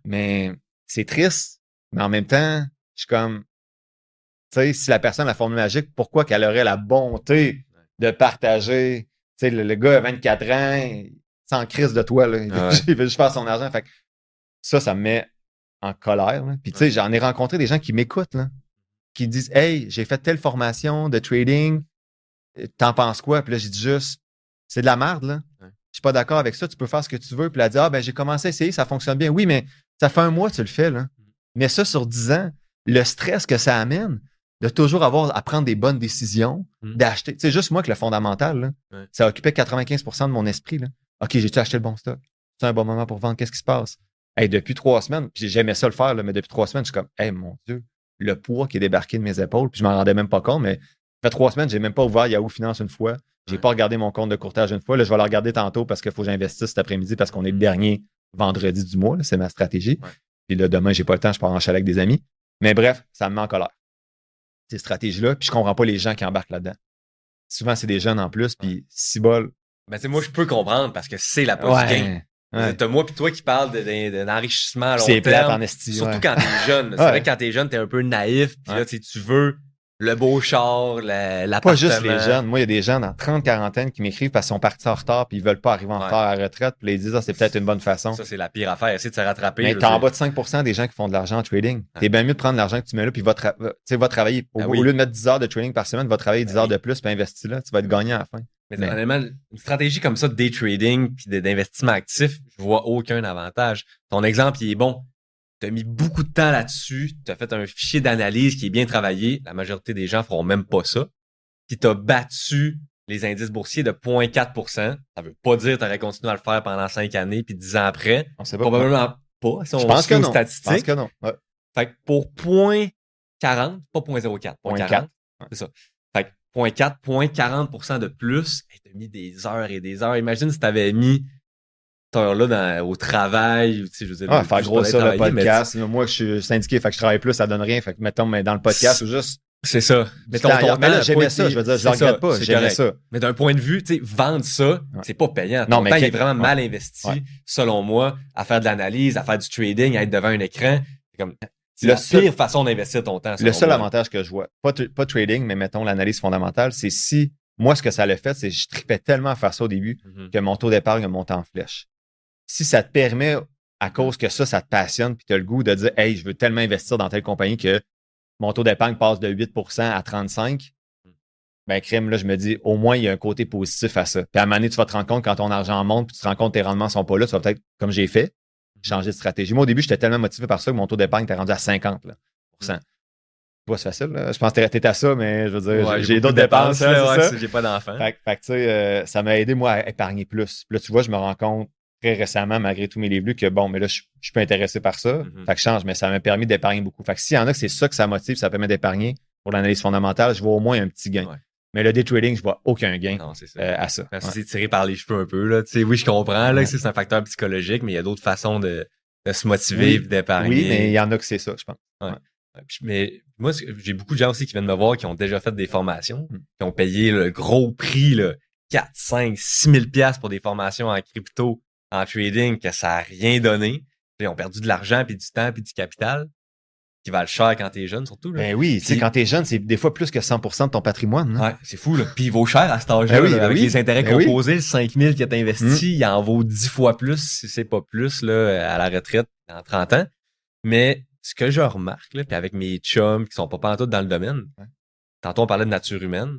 Mais c'est triste. Mais en même temps, je suis comme, sais, si la personne a la formule magique, pourquoi qu'elle aurait la bonté de partager? Tu sais, le gars a 24 ans, sans crise de toi, là. Il veut juste faire son argent. Fait que ça me met en colère, là. Puis, tu sais, j'en ai rencontré des gens qui m'écoutent, là, qui disent, hey, j'ai fait telle formation de trading, t'en penses quoi? Puis là, j'ai dit juste, c'est de la merde, là. Je suis pas d'accord avec ça, tu peux faire ce que tu veux. Puis elle dit, ben, j'ai commencé à essayer, ça fonctionne bien. Oui, mais ça fait 1 mois que tu le fais, là. Mais ça, sur 10 ans, le stress que ça amène, de toujours avoir à prendre des bonnes décisions, d'acheter. Tu sais, juste moi que le fondamental, là, ça occupait 95% de mon esprit, là. OK, j'ai-tu acheté le bon stock? C'est un bon moment pour vendre? Qu'est-ce qui se passe? Hey, depuis 3 semaines, puis j'aimais ça le faire, là, mais depuis 3 semaines, je suis comme, hey, mon Dieu, le poids qui est débarqué de mes épaules, puis je m'en rendais même pas compte, mais ça fait 3 semaines, j'ai même pas ouvert Yahoo Finance une fois. J'ai pas regardé mon compte de courtage une fois. Là, je vais le regarder tantôt parce qu'il faut que j'investisse cet après-midi parce qu'on est le dernier vendredi du mois. Là, c'est ma stratégie. Puis là, demain, j'ai pas le temps, je pars en chalet avec des amis. Mais bref, ça me met en colère. Ces stratégies-là, puis je comprends pas les gens qui embarquent là-dedans. Souvent, c'est des jeunes en plus, puis cibole. Ben, tu sais, moi, je peux comprendre parce que c'est la poche du game. T'as moi puis toi qui parle d'enrichissement à long terme. C'est plate en esti. Surtout quand t'es jeune. C'est vrai que quand t'es jeune, t'es un peu naïf. Puis là, tu veux le beau char, l'appartement. Pas juste les jeunes. Moi, il y a des gens dans 30-40 qui m'écrivent parce qu'ils sont partis en retard puis ils veulent pas arriver en retard à la retraite. Puis ils disent, c'est peut-être une bonne façon. Ça, c'est la pire affaire. Essayer de se rattraper. Mais t'as en bas de 5% des gens qui font de l'argent en trading. T'es bien mieux de prendre l'argent que tu mets là puis va travailler. Au lieu de mettre 10 heures de trading par semaine, va travailler 10 heures de plus puis investir là. Tu vas être gagnant à la fin. Mais honnêtement, une stratégie comme ça de day trading puis d'investissement actif, je vois aucun avantage. Ton exemple, il est bon. Tu as mis beaucoup de temps là-dessus, tu as fait un fichier d'analyse qui est bien travaillé. La majorité des gens feront même pas ça. Puis tu as battu les indices boursiers de 0,4%. Ça veut pas dire que tu aurais continué à le faire pendant 5 années puis 10 ans après. On sait pas. Probablement pas. Si on je pense que non. Statistiques. Je pense que non. Ouais. Fait que pour 0,40, pas 0,04, 0,40. C'est ça. Fait que 0,4, 0,40% de plus, t'as mis des heures et des heures. Imagine si t'avais mis cette heure-là au travail, tu sais, je veux dire, faire grossir le podcast. Moi, je suis syndiqué, fait que je travaille plus, ça donne rien. Fait que, mettons, mais dans le podcast, ou juste. C'est ça. Mais là, j'aimais ça, je veux dire, je le regrette pas, j'aimais ça. Mais d'un point de vue, tu sais, vendre ça, c'est pas payant. Non, ton mais temps, il est vraiment mal investi, selon moi, à faire de l'analyse, à faire du trading, à être devant un écran. C'est comme, c'est la pire façon d'investir ton temps. Le seul avantage que je vois, pas trading, mais mettons l'analyse fondamentale, c'est si, moi, ce que ça l'a fait, c'est que je tripais tellement à faire ça au début que mon taux d'épargne a monté en flèche. Si ça te permet, à cause que ça te passionne, puis tu as le goût de dire, hey, je veux tellement investir dans telle compagnie que mon taux d'épargne passe de 8% à 35%, ben, crime, là, je me dis, au moins, il y a un côté positif à ça. Puis à un moment donné, tu vas te rendre compte quand ton argent monte, puis tu te rends compte que tes rendements sont pas là, tu vas peut-être, comme j'ai fait, changer de stratégie. Moi, au début, j'étais tellement motivé par ça que mon taux d'épargne était rendu à 50%. C'est pas facile, là. Je pense que t'es à ça, mais je veux dire, j'ai d'autres dépenses. Là, j'ai pas d'enfant. Fait que tu sais, ça m'a aidé, moi, à épargner plus. Puis là, tu vois, je me rends compte très récemment, malgré tous mes livres bleus, que bon, mais là, je suis pas intéressé par ça. Fait que je change, mais ça m'a permis d'épargner beaucoup. Fait que s'il y en a que c'est ça que ça motive, ça permet d'épargner pour l'analyse fondamentale, je vois au moins un petit gain. Ouais. Mais le day trading, je vois aucun gain à ça. C'est tiré par les cheveux un peu, là. Tu sais, oui, je comprends, là, que c'est un facteur psychologique, mais il y a d'autres façons de se motiver et d'épargner. Oui, mais il y en a que c'est ça, je pense. Ouais. Mais moi, j'ai beaucoup de gens aussi qui viennent me voir qui ont déjà fait des formations, qui ont payé le gros prix, là, 4, 5, 6 000 $ pour des formations en crypto, en trading, que ça a rien donné. Ils ont perdu de l'argent, puis du temps, puis du capital, qui valent cher quand t'es jeune, surtout. Là. Ben oui, tu sais, quand t'es jeune, c'est des fois plus que 100% de ton patrimoine. Hein? Ouais, c'est fou, là. Puis il vaut cher à cet âge-là, là, avec les intérêts composés, le 5 000 que t'as investi, il en vaut 10 fois plus, si c'est pas plus, là, à la retraite, dans 30 ans. Mais ce que je remarque, là, puis avec mes chums qui sont pas pantoute dans le domaine, tantôt on parlait de nature humaine,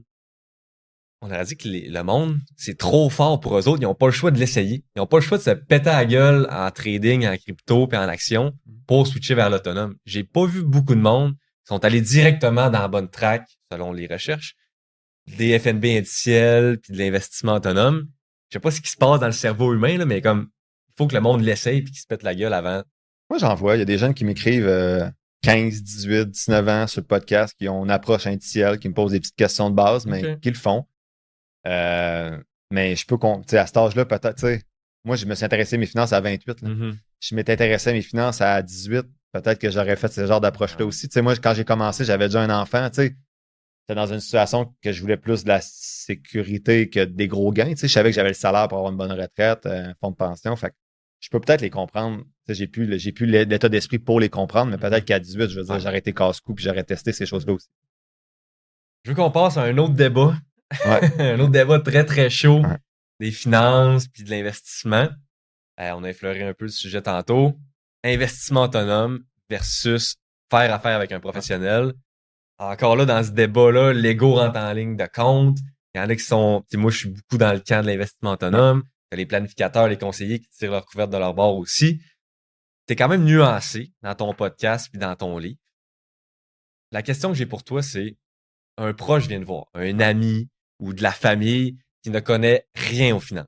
on a dit que le monde, c'est trop fort pour eux autres. Ils n'ont pas le choix de l'essayer. Ils n'ont pas le choix de se péter à la gueule en trading, en crypto puis en action pour switcher vers l'autonome. J'ai pas vu beaucoup de monde qui sont allés directement dans la bonne track, selon les recherches, des FNB indiciels puis de l'investissement autonome. Je sais pas ce qui se passe dans le cerveau humain, là, mais comme il faut que le monde l'essaye puis qu'il se pète la gueule avant. Moi, j'en vois. Il y a des jeunes qui m'écrivent 15, 18, 19 ans sur le podcast, qui ont une approche indicielle, qui me posent des petites questions de base, mais qui le font. Mais je peux tu sais, à cet âge-là, peut-être, tu sais, moi, je me suis intéressé à mes finances à 28. Là. Je m'étais intéressé à mes finances à 18. Peut-être que j'aurais fait ce genre d'approche-là aussi. Tu sais, moi, quand j'ai commencé, j'avais déjà un enfant, tu sais. J'étais dans une situation que je voulais plus de la sécurité que des gros gains. Tu sais, je savais que j'avais le salaire pour avoir une bonne retraite, un fonds de pension. Fait que je peux peut-être les comprendre. Tu sais, j'ai plus l'état d'esprit pour les comprendre, mais peut-être qu'à 18, je veux dire, j'aurais été casse-cou puis j'aurais testé ces choses-là aussi. Je veux qu'on passe à un autre débat. Ouais. Un autre débat très, très chaud. Ouais. Des finances puis de l'investissement. On a effleuré un peu le sujet tantôt. Investissement autonome versus faire affaire avec un professionnel. Encore là, dans ce débat-là, l'ego rentre en ligne de compte. Il y en a qui sont... Moi, je suis beaucoup dans le camp de l'investissement autonome. T'as les planificateurs, les conseillers qui tirent leur couverte de leur bord aussi. T'es quand même nuancé dans ton podcast puis dans ton livre. La question que j'ai pour toi, c'est un proche vient de voir, un ami ou de la famille qui ne connaît rien aux finances.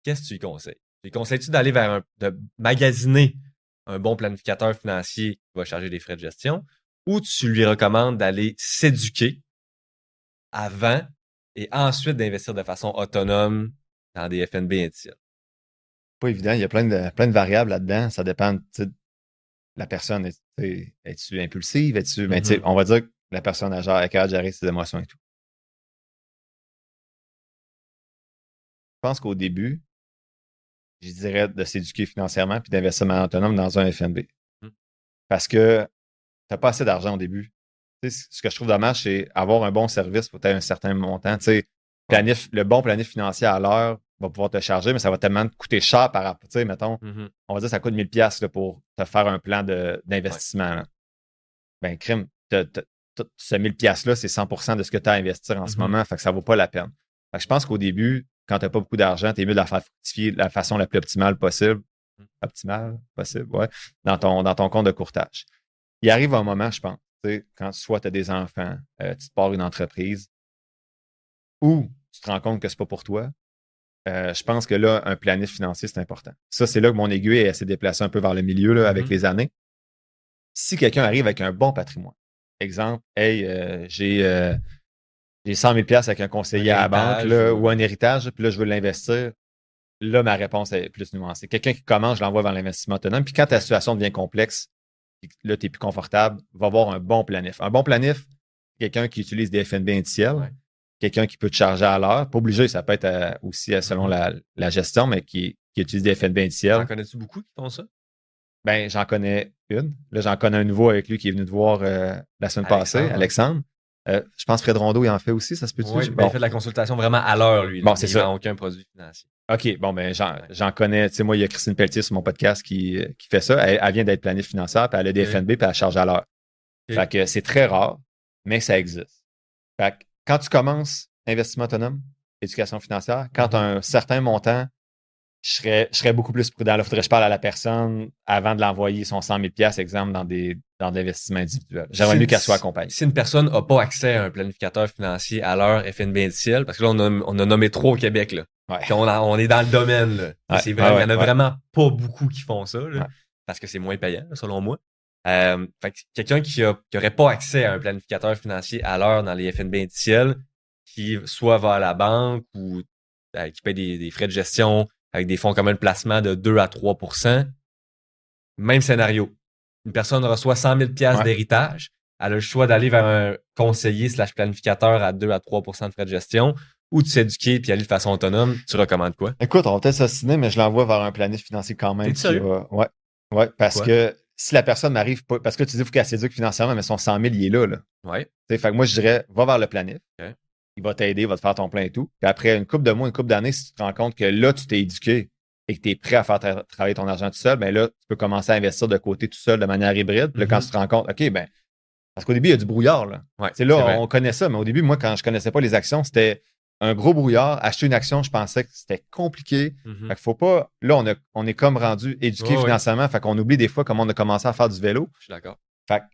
Qu'est-ce que tu lui conseilles? Tu lui conseilles-tu d'aller de magasiner un bon planificateur financier qui va charger des frais de gestion ou tu lui recommandes d'aller s'éduquer avant et ensuite d'investir de façon autonome dans des FNB indiciels? Pas évident. Il y a plein de variables là-dedans. Ça dépend, tu sais, de la personne. Es-tu impulsive? Mais tu sais, on va dire que la personne est capable de gérer ses émotions et tout. Je pense qu'au début, je dirais de s'éduquer financièrement puis d'investir en autonome dans un FNB. Parce que t'as pas assez d'argent au début. Tu sais, ce que je trouve dommage, c'est avoir un bon service pour un certain montant. Tu sais, le bon planif financier à l'heure va pouvoir te charger, mais ça va tellement te coûter cher par rapport. Tu sais, mettons, on va dire que ça coûte 1000$ là, pour te faire un plan d'investissement. Ouais. Ben, crime, ce 1000$-là, c'est 100% de ce que tu as à investir en ce moment. Fait que ça vaut pas la peine. Fait que je pense qu'au début, quand tu n'as pas beaucoup d'argent, tu es mieux de la faire fructifier de la façon la plus optimale possible. Ouais, dans ton compte de courtage. Il arrive un moment, je pense, quand soit tu as des enfants, tu te pars une entreprise, ou tu te rends compte que c'est pas pour toi. Je pense que là, un planif financier, c'est important. Ça, c'est là que mon aiguille s'est déplacée un peu vers le milieu là, avec les années. Si quelqu'un arrive avec un bon patrimoine, exemple, hey, j'ai 100 000$ avec un conseiller à la banque là, ou un héritage, puis là, je veux l'investir. Là, ma réponse est plus nuancée. Quelqu'un qui commence, je l'envoie vers l'investissement autonome. Puis quand ta situation devient complexe, là, tu n'es plus confortable, va avoir un bon planif. Un bon planif, quelqu'un qui utilise des FNB indiciels, quelqu'un qui peut te charger à l'heure. Pas obligé, ça peut être aussi selon la gestion, mais qui utilise des FNB indiciels. T'en connais-tu beaucoup qui font ça? Ben, j'en connais une. Là, j'en connais un nouveau avec lui qui est venu te voir la semaine passée, Alexandre. Je pense que Fred Rondeau, il en fait aussi, ça se peut-tu? Oui, il fait de la consultation vraiment à l'heure, lui. Bon, c'est ça. Il vend aucun produit financier. OK, bon, ben j'en connais. Tu sais, moi, il y a Christine Pelletier sur mon podcast qui fait ça. Elle vient d'être planif financière, puis elle a des FNB, puis elle charge à l'heure. Fait que c'est très rare, mais ça existe. Fait que quand tu commences investissement autonome, éducation financière, quand tu as un certain montant, je serais beaucoup plus prudent. Il faudrait que je parle à la personne avant de l'envoyer son 100 000$, exemple, dans de l'investissement individuel. J'aimerais mieux qu'elle soit accompagnée. Si une personne n'a pas accès à un planificateur financier à l'heure FNB indiciel, parce que là, on a nommé 3 au Québec, là. Ouais. Puis on est dans le domaine, là. Ouais, c'est vrai, il y en a vraiment pas beaucoup qui font ça, là, Ouais. parce que c'est moins payant, selon moi. Fait que quelqu'un qui aurait pas accès à un planificateur financier à l'heure dans les FNB indiciels, qui soit va à la banque ou qui paye des frais de gestion avec des fonds communs de placement de 2 à 3%, même scénario. Une personne reçoit 100 000$ d'héritage, elle a le choix d'aller vers un conseiller / planificateur à 2 à 3% de frais de gestion ou de s'éduquer puis aller de façon autonome. Tu recommandes quoi? Écoute, on va peut-être s'assiner, mais je l'envoie vers un planif financier quand même. T'es sérieux? Ouais, parce que si la personne m'arrive pas, parce que tu dis qu'il faut qu'elle s'éduque financièrement, mais son 100 000, il est là. Ouais. Fait que moi, je dirais, va vers le planif. Okay. Il va t'aider, il va te faire ton plein et tout. Puis après une couple de mois, une couple d'années, si tu te rends compte que là, tu t'es éduqué et que tu es prêt à faire travailler ton argent tout seul, ben là, tu peux commencer à investir de côté tout seul de manière hybride. Puis là, quand tu te rends compte, OK, ben, parce qu'au début, il y a du brouillard, là. Ouais, là, on connaît ça, mais au début, moi, quand je connaissais pas les actions, c'était un gros brouillard. Acheter une action, je pensais que c'était compliqué. Fait qu'il faut pas. Là, on est comme rendu éduqué financièrement. Fait qu'on oublie des fois comment on a commencé à faire du vélo. Je suis d'accord. Fait que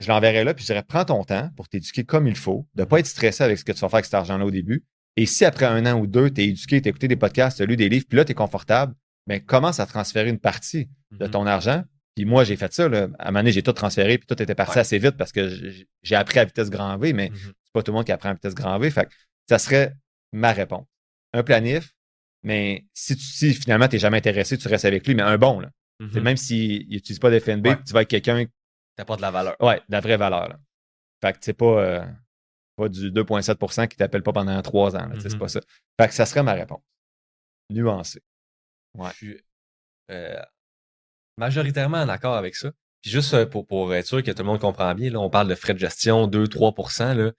je l'enverrai là, puis je dirais, prends ton temps pour t'éduquer comme il faut, de pas être stressé avec ce que tu vas faire avec cet argent-là au début. Et si après 1 an ou 2, tu es éduqué, tu as écouté des podcasts, tu as lu des livres, puis là, tu es confortable, ben commence à transférer une partie de ton argent. Puis moi, j'ai fait ça. Là. À un moment donné, j'ai tout transféré, puis tout était parti assez vite parce que j'ai appris à vitesse grand V, mais c'est pas tout le monde qui apprend à vitesse grand V. Fait que ça serait ma réponse. Un planif, mais si finalement, tu n'es jamais intéressé, tu restes avec lui, mais un bon. Là. Même s'il n'utilise pas d'FNB, tu vas avec quelqu'un. T'apporte de la valeur. Ouais, de la vraie valeur. Là. Fait que c'est pas du 2,7% qui t'appelle pas pendant 3 ans. C'est pas ça. Fait que ça serait ma réponse. Nuancée. Ouais. Je suis majoritairement en accord avec ça. Puis juste pour être sûr que tout le monde comprend bien, là, on parle de frais de gestion, 2-3%. Là,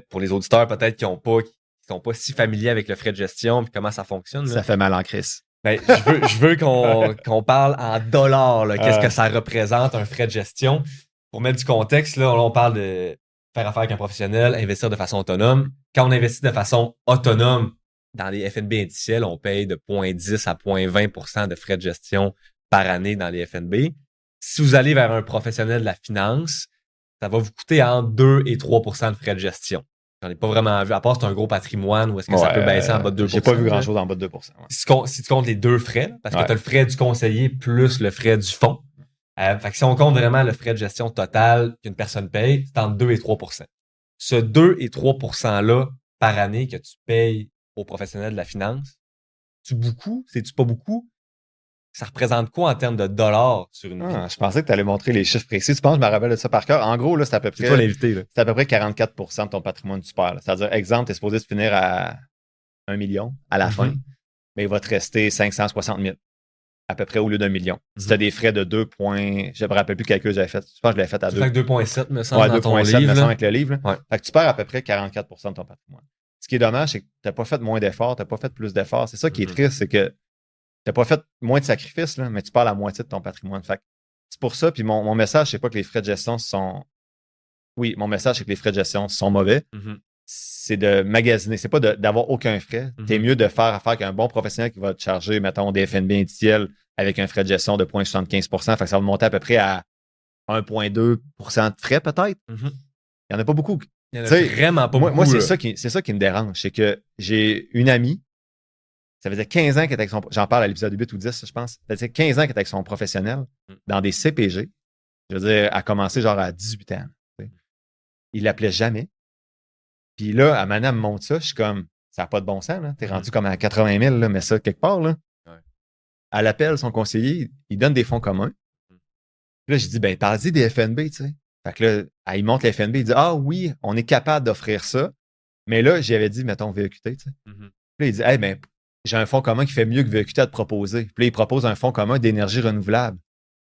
Pour les auditeurs peut-être qui sont pas si familiers avec le frais de gestion puis comment ça fonctionne. Là. Ça fait mal en crise. Ben, je veux qu'on parle en dollars. Là, qu'est-ce que ça représente un frais de gestion? Pour mettre du contexte, là, on parle de faire affaire avec un professionnel, investir de façon autonome. Quand on investit de façon autonome dans les FNB indiciels, on paye de 0,10 à 0,20% de frais de gestion par année dans les FNB. Si vous allez vers un professionnel de la finance, ça va vous coûter entre 2 et 3% de frais de gestion. J'en ai pas vraiment vu, à part c'est un gros patrimoine où est-ce que ça peut baisser en bas de 2%. J'ai pas vu grand-chose en bas de 2%. Ouais. Si tu comptes les deux frais, parce que tu as le frais du conseiller plus le frais du fonds. Fait que si on compte vraiment le frais de gestion total qu'une personne paye, c'est entre 2 et 3%. Ce 2 et 3%-là par année que tu payes aux professionnels de la finance, c'est-tu beaucoup? C'est-tu pas beaucoup? Ça représente quoi en termes de dollars sur une vie? Je pensais que tu allais montrer les chiffres précis. Tu penses que je me rappelle de ça par cœur? En gros, là, c'est à peu près. C'est toi l'invité, là. C'est à peu près 44% de ton patrimoine que tu perds. C'est-à-dire, exemple, tu es supposé se finir à 1 million à la fin, mais il va te rester 560 000 à peu près au lieu d'1 million. Si tu as des frais de 2 points, je me rappelle plus quel calcul j'avais fait. Je pense que je l'avais fait à 2. Fait que 2,7 me semble dans ton 2,7 livre. me semble avec le livre. Là. Ouais. Fait que tu perds à peu près 44% de ton patrimoine. Ce qui est dommage, c'est que tu n'as pas fait moins d'efforts, tu n'as pas fait plus d'efforts. C'est ça qui est triste, c'est que tu n'as pas fait moins de sacrifices, là, mais tu perds la moitié de ton patrimoine. Fait que c'est pour ça. Puis mon message, c'est pas que les frais de gestion sont. Oui, mon message, c'est que les frais de gestion sont mauvais. C'est de magasiner. C'est pas d'avoir aucun frais. T'es mieux de faire affaire qu'un bon professionnel qui va te charger, mettons, des FNB indiciels avec un frais de gestion de 0,75%. Fait que ça va monter à peu près à 1,2% de frais, peut-être. Il y en a pas beaucoup. Il y en a vraiment pas beaucoup. Moi, c'est ça qui me dérange. C'est que j'ai une amie, ça faisait 15 ans qu'elle était avec son... J'en parle à l'épisode 8 ou 10, je pense. Ça faisait 15 ans qu'elle était avec son professionnel dans des CPG. Je veux dire, elle a commencé genre à 18 ans. T'sais. Il l'appelait jamais. Puis là, à Mana me montre ça, je suis comme, ça n'a pas de bon sens, là. T'es rendu comme à 80 000, là, mais ça, quelque part, là. Ouais. Elle appelle son conseiller, il donne des fonds communs. Puis là, je dis, ben, parle-y des FNB, tu sais. Fait que là, il montre les FNB, il dit, ah oui, on est capable d'offrir ça. Mais là, j'avais dit, mettons, VEQT, tu sais. Puis là, il dit, hey, ben, j'ai un fonds commun qui fait mieux que VEQT à te proposer. Puis là, il propose un fonds commun d'énergie renouvelable.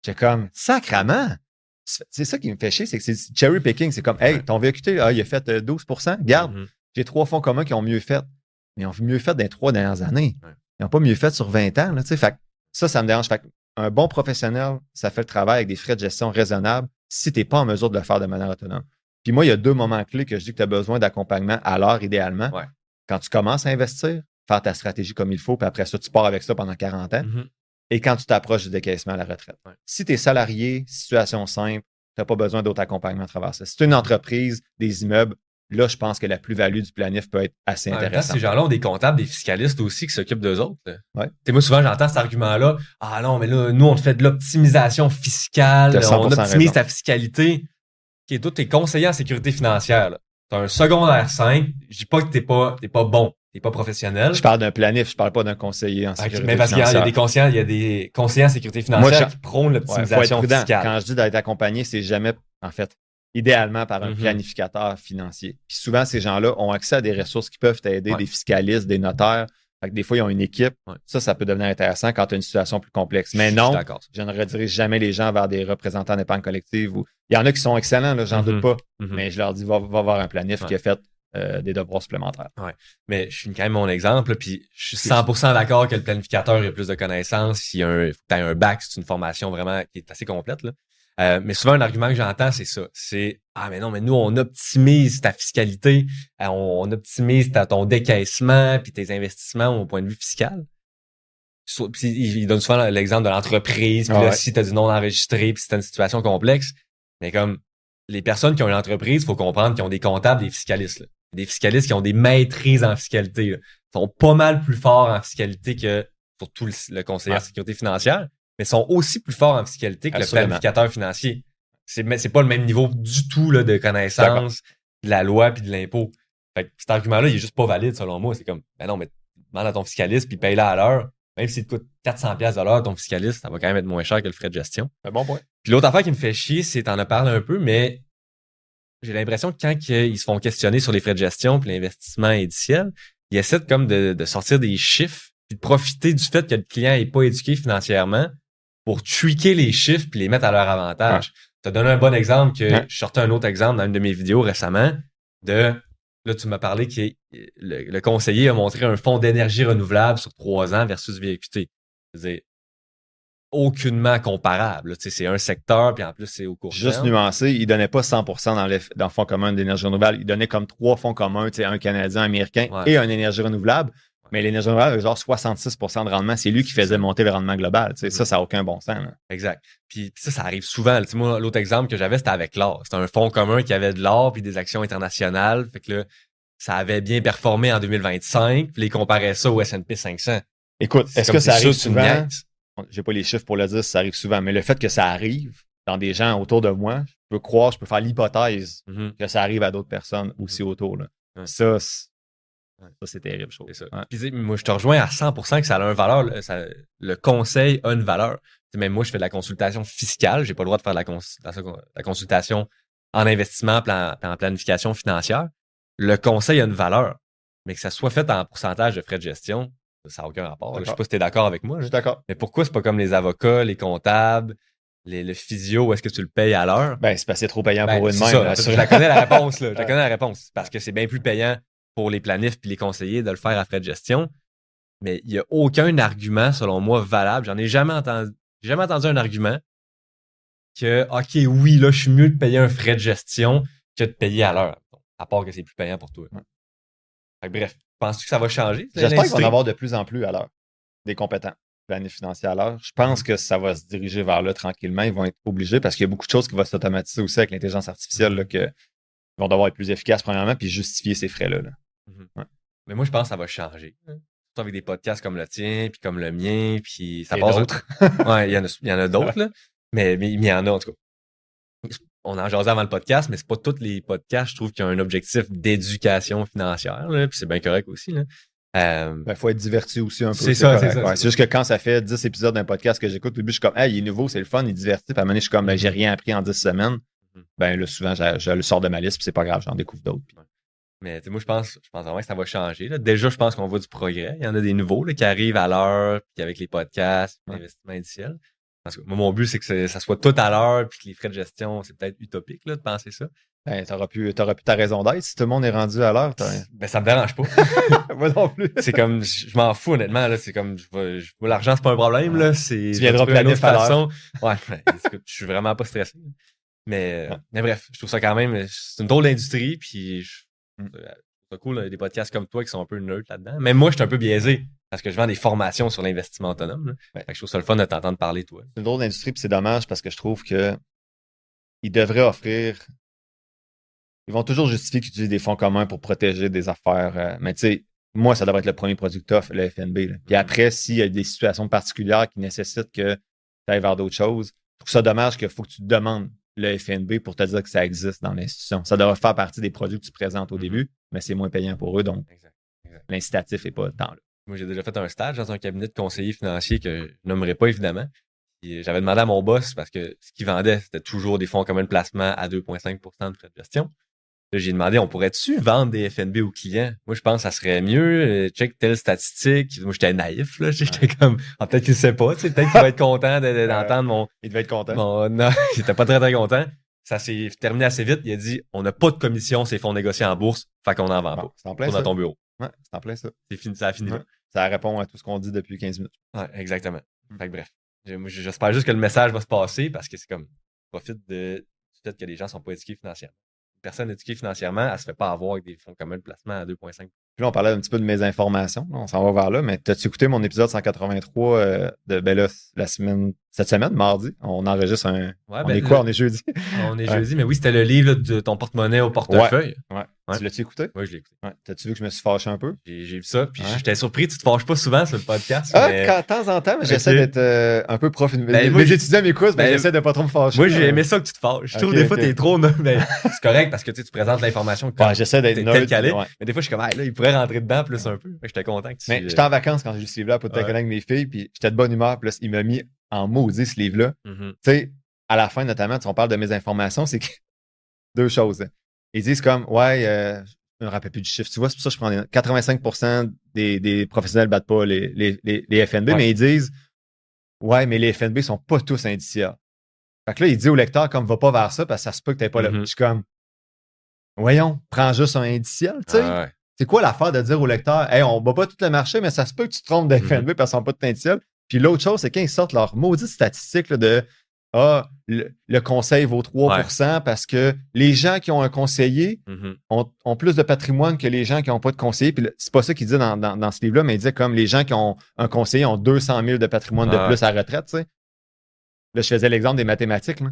J'ai comme, sacrament! C'est ça qui me fait chier, c'est que c'est cherry picking. C'est comme, hey, ton VEQT, il a fait 12%. Garde, j'ai 3 fonds communs qui ont mieux fait. Mais ils ont mieux fait dans les 3 dernières années. Ils n'ont pas mieux fait sur 20 ans. Là, fait que ça me dérange. Fait que un bon professionnel, ça fait le travail avec des frais de gestion raisonnables si tu n'es pas en mesure de le faire de manière autonome. Puis moi, il y a 2 moments clés que je dis que tu as besoin d'accompagnement à l'heure, idéalement. Ouais. Quand tu commences à investir, faire ta stratégie comme il faut, puis après ça, tu pars avec ça pendant 40 ans. Et quand tu t'approches du décaissement à la retraite. Ouais. Si tu es salarié, situation simple, tu n'as pas besoin d'autre accompagnement à travers ça. Si tu es une entreprise, des immeubles, là, je pense que la plus-value du planif peut être assez intéressante. Ces gens-là ont des comptables, des fiscalistes aussi qui s'occupent d'eux autres. Ouais. Moi, souvent, j'entends cet argument-là. Ah non, mais là, nous, on fait de l'optimisation fiscale, on optimise ta fiscalité. Okay, toi, t'es conseiller en sécurité financière. Tu as un secondaire 5. Je dis pas que t'es pas bon. T'es pas professionnel. Je parle d'un planif, je parle pas d'un conseiller en sécurité financière. Mais parce qu'il y a des conseillers en sécurité financière qui prônent l'optimisation fiscale. Quand je dis d'être accompagné, c'est jamais, en fait, idéalement par un planificateur financier. Puis souvent, ces gens-là ont accès à des ressources qui peuvent t'aider, des fiscalistes, des notaires. Fait que des fois, ils ont une équipe. Ouais. Ça peut devenir intéressant quand tu as une situation plus complexe. Mais non, je ne redirige jamais les gens vers des représentants d'épargne collective. Il y en a qui sont excellents, là, j'en doute pas. Mais je leur dis, va voir un planif qui a fait des devoirs supplémentaires. Ouais. Mais je finis quand même mon exemple, puis je suis 100% d'accord que le planificateur ait plus de connaissances. Il faut que tu aies un bac, c'est une formation vraiment qui est assez complète, là. Mais souvent, un argument que j'entends, c'est ça. C'est, mais non, mais nous, on optimise ta fiscalité, on optimise ton décaissement puis tes investissements au point de vue fiscal. Puis il donne souvent l'exemple de l'entreprise, puis là, si tu as du non enregistré, puis si tu as une situation complexe. Mais comme les personnes qui ont une entreprise, il faut comprendre qu'ils ont des comptables, des fiscalistes. Là. Des fiscalistes qui ont des maîtrises en fiscalité. Là. Ils sont pas mal plus forts en fiscalité que surtout le conseiller en sécurité financière. Mais sont aussi plus forts en fiscalité que le planificateur financier. C'est pas le même niveau du tout là, de connaissance de la loi puis de l'impôt. Fait que cet argument-là, il est juste pas valide selon moi. C'est comme, ben non, mais demande à ton fiscaliste puis paye-la à l'heure. Même s'il te coûte 400$ de l'heure, ton fiscaliste, ça va quand même être moins cher que le frais de gestion. Un bon point. Puis l'autre affaire qui me fait chier, c'est, t'en as parlé un peu, mais j'ai l'impression que quand ils se font questionner sur les frais de gestion puis l'investissement indiciel, ils essaient comme de sortir des chiffres puis de profiter du fait que le client est pas éduqué financièrement pour tweaker les chiffres puis les mettre à leur avantage. Tu as donné un bon exemple que je sortais un autre exemple dans une de mes vidéos récemment. Là, tu m'as parlé que le conseiller a montré un fonds d'énergie renouvelable sur 3 ans versus VQT. C'est aucunement comparable. Là. Tu sais, c'est un secteur, puis en plus, c'est au court terme. Juste nuancé, il donnait pas 100% dans le fonds commun d'énergie renouvelable. Il donnait comme 3 fonds communs, tu sais, un canadien, un américain et un énergie renouvelable. Mais l'énergie renouvelable avait genre 66% de rendement. C'est lui qui faisait monter le rendement global. Tu sais, ça n'a aucun bon sens. Là. Exact. Puis ça arrive souvent. Tu sais, moi, l'autre exemple que j'avais, c'était avec l'or. C'était un fonds commun qui avait de l'or puis des actions internationales. Fait que là, ça avait bien performé en 2025. Puis ils comparaient ça au S&P 500. Écoute, est-ce que ça arrive souvent? Niaise. J'ai pas les chiffres pour le dire si ça arrive souvent, mais le fait que ça arrive dans des gens autour de moi, je peux faire l'hypothèse que ça arrive à d'autres personnes aussi autour. Là. Ouais. Ça, c'est terrible, je trouve. C'est ça. Ouais. Puis, moi, je te rejoins à 100% que ça a une valeur. Le conseil a une valeur. T'sais, même moi, je fais de la consultation fiscale. J'ai pas le droit de faire la consultation en investissement, en planification financière. Le conseil a une valeur. Mais que ça soit fait en pourcentage de frais de gestion, ça n'a aucun rapport. Je sais pas si tu es d'accord avec moi. Je suis d'accord. Mais pourquoi c'est pas comme les avocats, les comptables, le physio, où est-ce que tu le payes à l'heure? Ben, c'est parce que c'est trop payant pour une Ça, main. je la connais la réponse, là. Je la connais la réponse. Parce que c'est bien plus payant pour les planifs puis les conseillers de le faire à frais de gestion. Mais il n'y a aucun argument, selon moi, valable. J'en ai jamais entendu. J'ai jamais entendu un argument que, OK, oui, là, je suis mieux de payer un frais de gestion que de payer à l'heure. À part que c'est plus payant pour toi. Ouais. Fait que, bref, penses-tu que ça va changer? J'espère qu'il va y en avoir de plus en plus à l'heure. Des compétents planifs financiers à l'heure. Je pense que ça va se diriger vers là tranquillement. Ils vont être obligés parce qu'il y a beaucoup de choses qui vont s'automatiser aussi avec l'intelligence artificielle là, que ils vont devoir être plus efficaces premièrement puis justifier ces frais-là. Là. Ouais. Mais moi, je pense que ça va changer. Surtout avec des podcasts comme le tien, puis comme le mien, puis ça et passe. D'autres. Ouais, il y en a d'autres, là. Mais il y en a, en tout cas. On en jasait avant le podcast, mais c'est pas tous les podcasts, je trouve, qui ont un objectif d'éducation financière, là, puis c'est bien correct aussi, là. Faut être diverti aussi un peu. C'est ça. C'est juste que quand ça fait 10 épisodes d'un podcast que j'écoute, au début, je suis comme, hey, il est nouveau, c'est le fun, il est diverti. Puis à un moment donné, je suis comme, ben, j'ai rien appris en 10 semaines. Ben, là, souvent, je le sors de ma liste, puis c'est pas grave, j'en découvre d'autres. Puis... Mais moi, je pense vraiment que ça va changer. Là. Déjà, je pense qu'on voit du progrès. Il y en a des nouveaux là, qui arrivent à l'heure, puis avec les podcasts, l'investissement indiciel. Parce que moi, mon but, c'est que ça soit tout à l'heure, puis que les frais de gestion, c'est peut-être utopique là, de penser ça. Ben, t'auras pu ta raison d'être. Si tout le monde est rendu à l'heure, ben, ça me dérange pas. Moi non plus. C'est comme, je m'en fous, honnêtement, là. C'est comme, l'argent, c'est pas un problème, là. C'est, tu viendras planifier à l'heure. Ouais, je suis vraiment pas stressé. Mais bref, je trouve ça quand même, c'est une drôle d'industrie, puis c'est cool, là, des podcasts comme toi qui sont un peu neutres là-dedans. Même moi, je suis un peu biaisé parce que je vends des formations sur l'investissement autonome. Fait que je trouve ça le fun de t'entendre parler, toi. C'est une drôle d'industrie, puis c'est dommage parce que je trouve que ils devraient offrir. Ils vont toujours justifier qu'ils utilisent des fonds communs pour protéger des affaires. Mais tu sais, moi, ça devrait être le premier produit que tu offres, le FNB. Là. Puis après, s'il y a des situations particulières qui nécessitent que tu ailles vers d'autres choses, je trouve ça dommage qu'il faut que tu te demandes le FNB pour te dire que ça existe dans l'institution. Ça devrait faire partie des produits que tu présentes au début, mais c'est moins payant pour eux, donc l'incitatif n'est pas tant là. Moi, j'ai déjà fait un stage dans un cabinet de conseiller financier que je nommerai pas, évidemment. Puis j'avais demandé à mon boss, parce que ce qu'il vendait, c'était toujours des fonds communs de placement à 2,5% de frais de gestion. Là, j'ai demandé, on pourrait-tu vendre des FNB aux clients? Moi, je pense que ça serait mieux. Check telle statistique. Moi, j'étais naïf, là. J'étais comme, peut-être qu'il sait pas, tu sais. Peut-être qu'il va être content d'entendre mon... Il devait être content. Non, j'étais pas très, très content. Ça s'est terminé assez vite. Il a dit, on n'a pas de commission, ces fonds négociés en bourse. Fait qu'on n'en vend pas. C'est en plein ça. Dans ton bureau. Ouais, c'est en plein ça. C'est fini, ça a fini là. Ça répond à tout ce qu'on dit depuis 15 minutes. Ouais, exactement. Fait que bref. J'espère juste que le message va se passer parce que c'est comme, profite du fait que les gens sont pas éduqués financièrement. Une personne éduquée financièrement, elle se fait pas avoir avec des fonds communs de placement à 2,5. Puis là, on parlait un petit peu de mes informations. On s'en va vers là, mais t'as-tu écouté mon épisode 183 cette semaine, mardi? On enregistre un... Ouais, on est quoi? On est jeudi? On est jeudi, mais oui, c'était le livre là, de ton porte-monnaie au portefeuille. Ouais. Tu l'as-tu écouté? Oui, je l'ai écouté. Ouais. T'as-tu vu que je me suis fâché un peu? J'ai vu ça, puis j'étais surpris. Tu te fâches pas souvent sur le podcast. Mais... de temps en temps, mais j'essaie d'être un peu prof. Mes étudiants m'écoutent, mais j'essaie de pas trop me fâcher. Moi, j'ai aimé ça que tu te fâches. Je trouve des fois, t'es trop... Mais c'est correct parce que tu présentes l'information comme j'essaie d'être tel calé. Mais des fois, je suis comme, là, il pourrait rentrer dedans plus un peu. J'étais content que tu... Mais j'étais en vacances quand j'ai lu ce livre-là pour te avec mes filles, puis j'étais de bonne humeur, puis là, il m'a mis en maudit ce livre-là. Tu sais, à la fin, notamment, on parle de mes informations, c'est que deux choses. Ils disent comme, je me rappelle plus du chiffre. Tu vois, c'est pour ça que je prends 85% des professionnels ne battent pas les FNB, mais ils disent, mais les FNB sont pas tous indiciaires. Fait que là, il dit au lecteur, comme, va pas vers ça, parce que ça se peut que t'aies pas le. Je suis comme, Voyons, prends juste un indiciel, tu sais. Ouais. C'est quoi l'affaire de dire au lecteur, hey, on bat pas tout le marché, mais ça se peut que tu te trompes d'FNB parce qu'ils n'ont pas de indiciel. Puis l'autre chose, c'est quand ils sortent leur maudite statistique là, de le conseil vaut 3% parce que les gens qui ont un conseiller ont plus de patrimoine que les gens qui n'ont pas de conseiller. Puis c'est pas ça qu'il dit dans ce livre-là, mais il dit comme les gens qui ont un conseiller ont 200 000 de patrimoine de plus à la retraite, tu sais. Là, je faisais l'exemple des mathématiques. Là.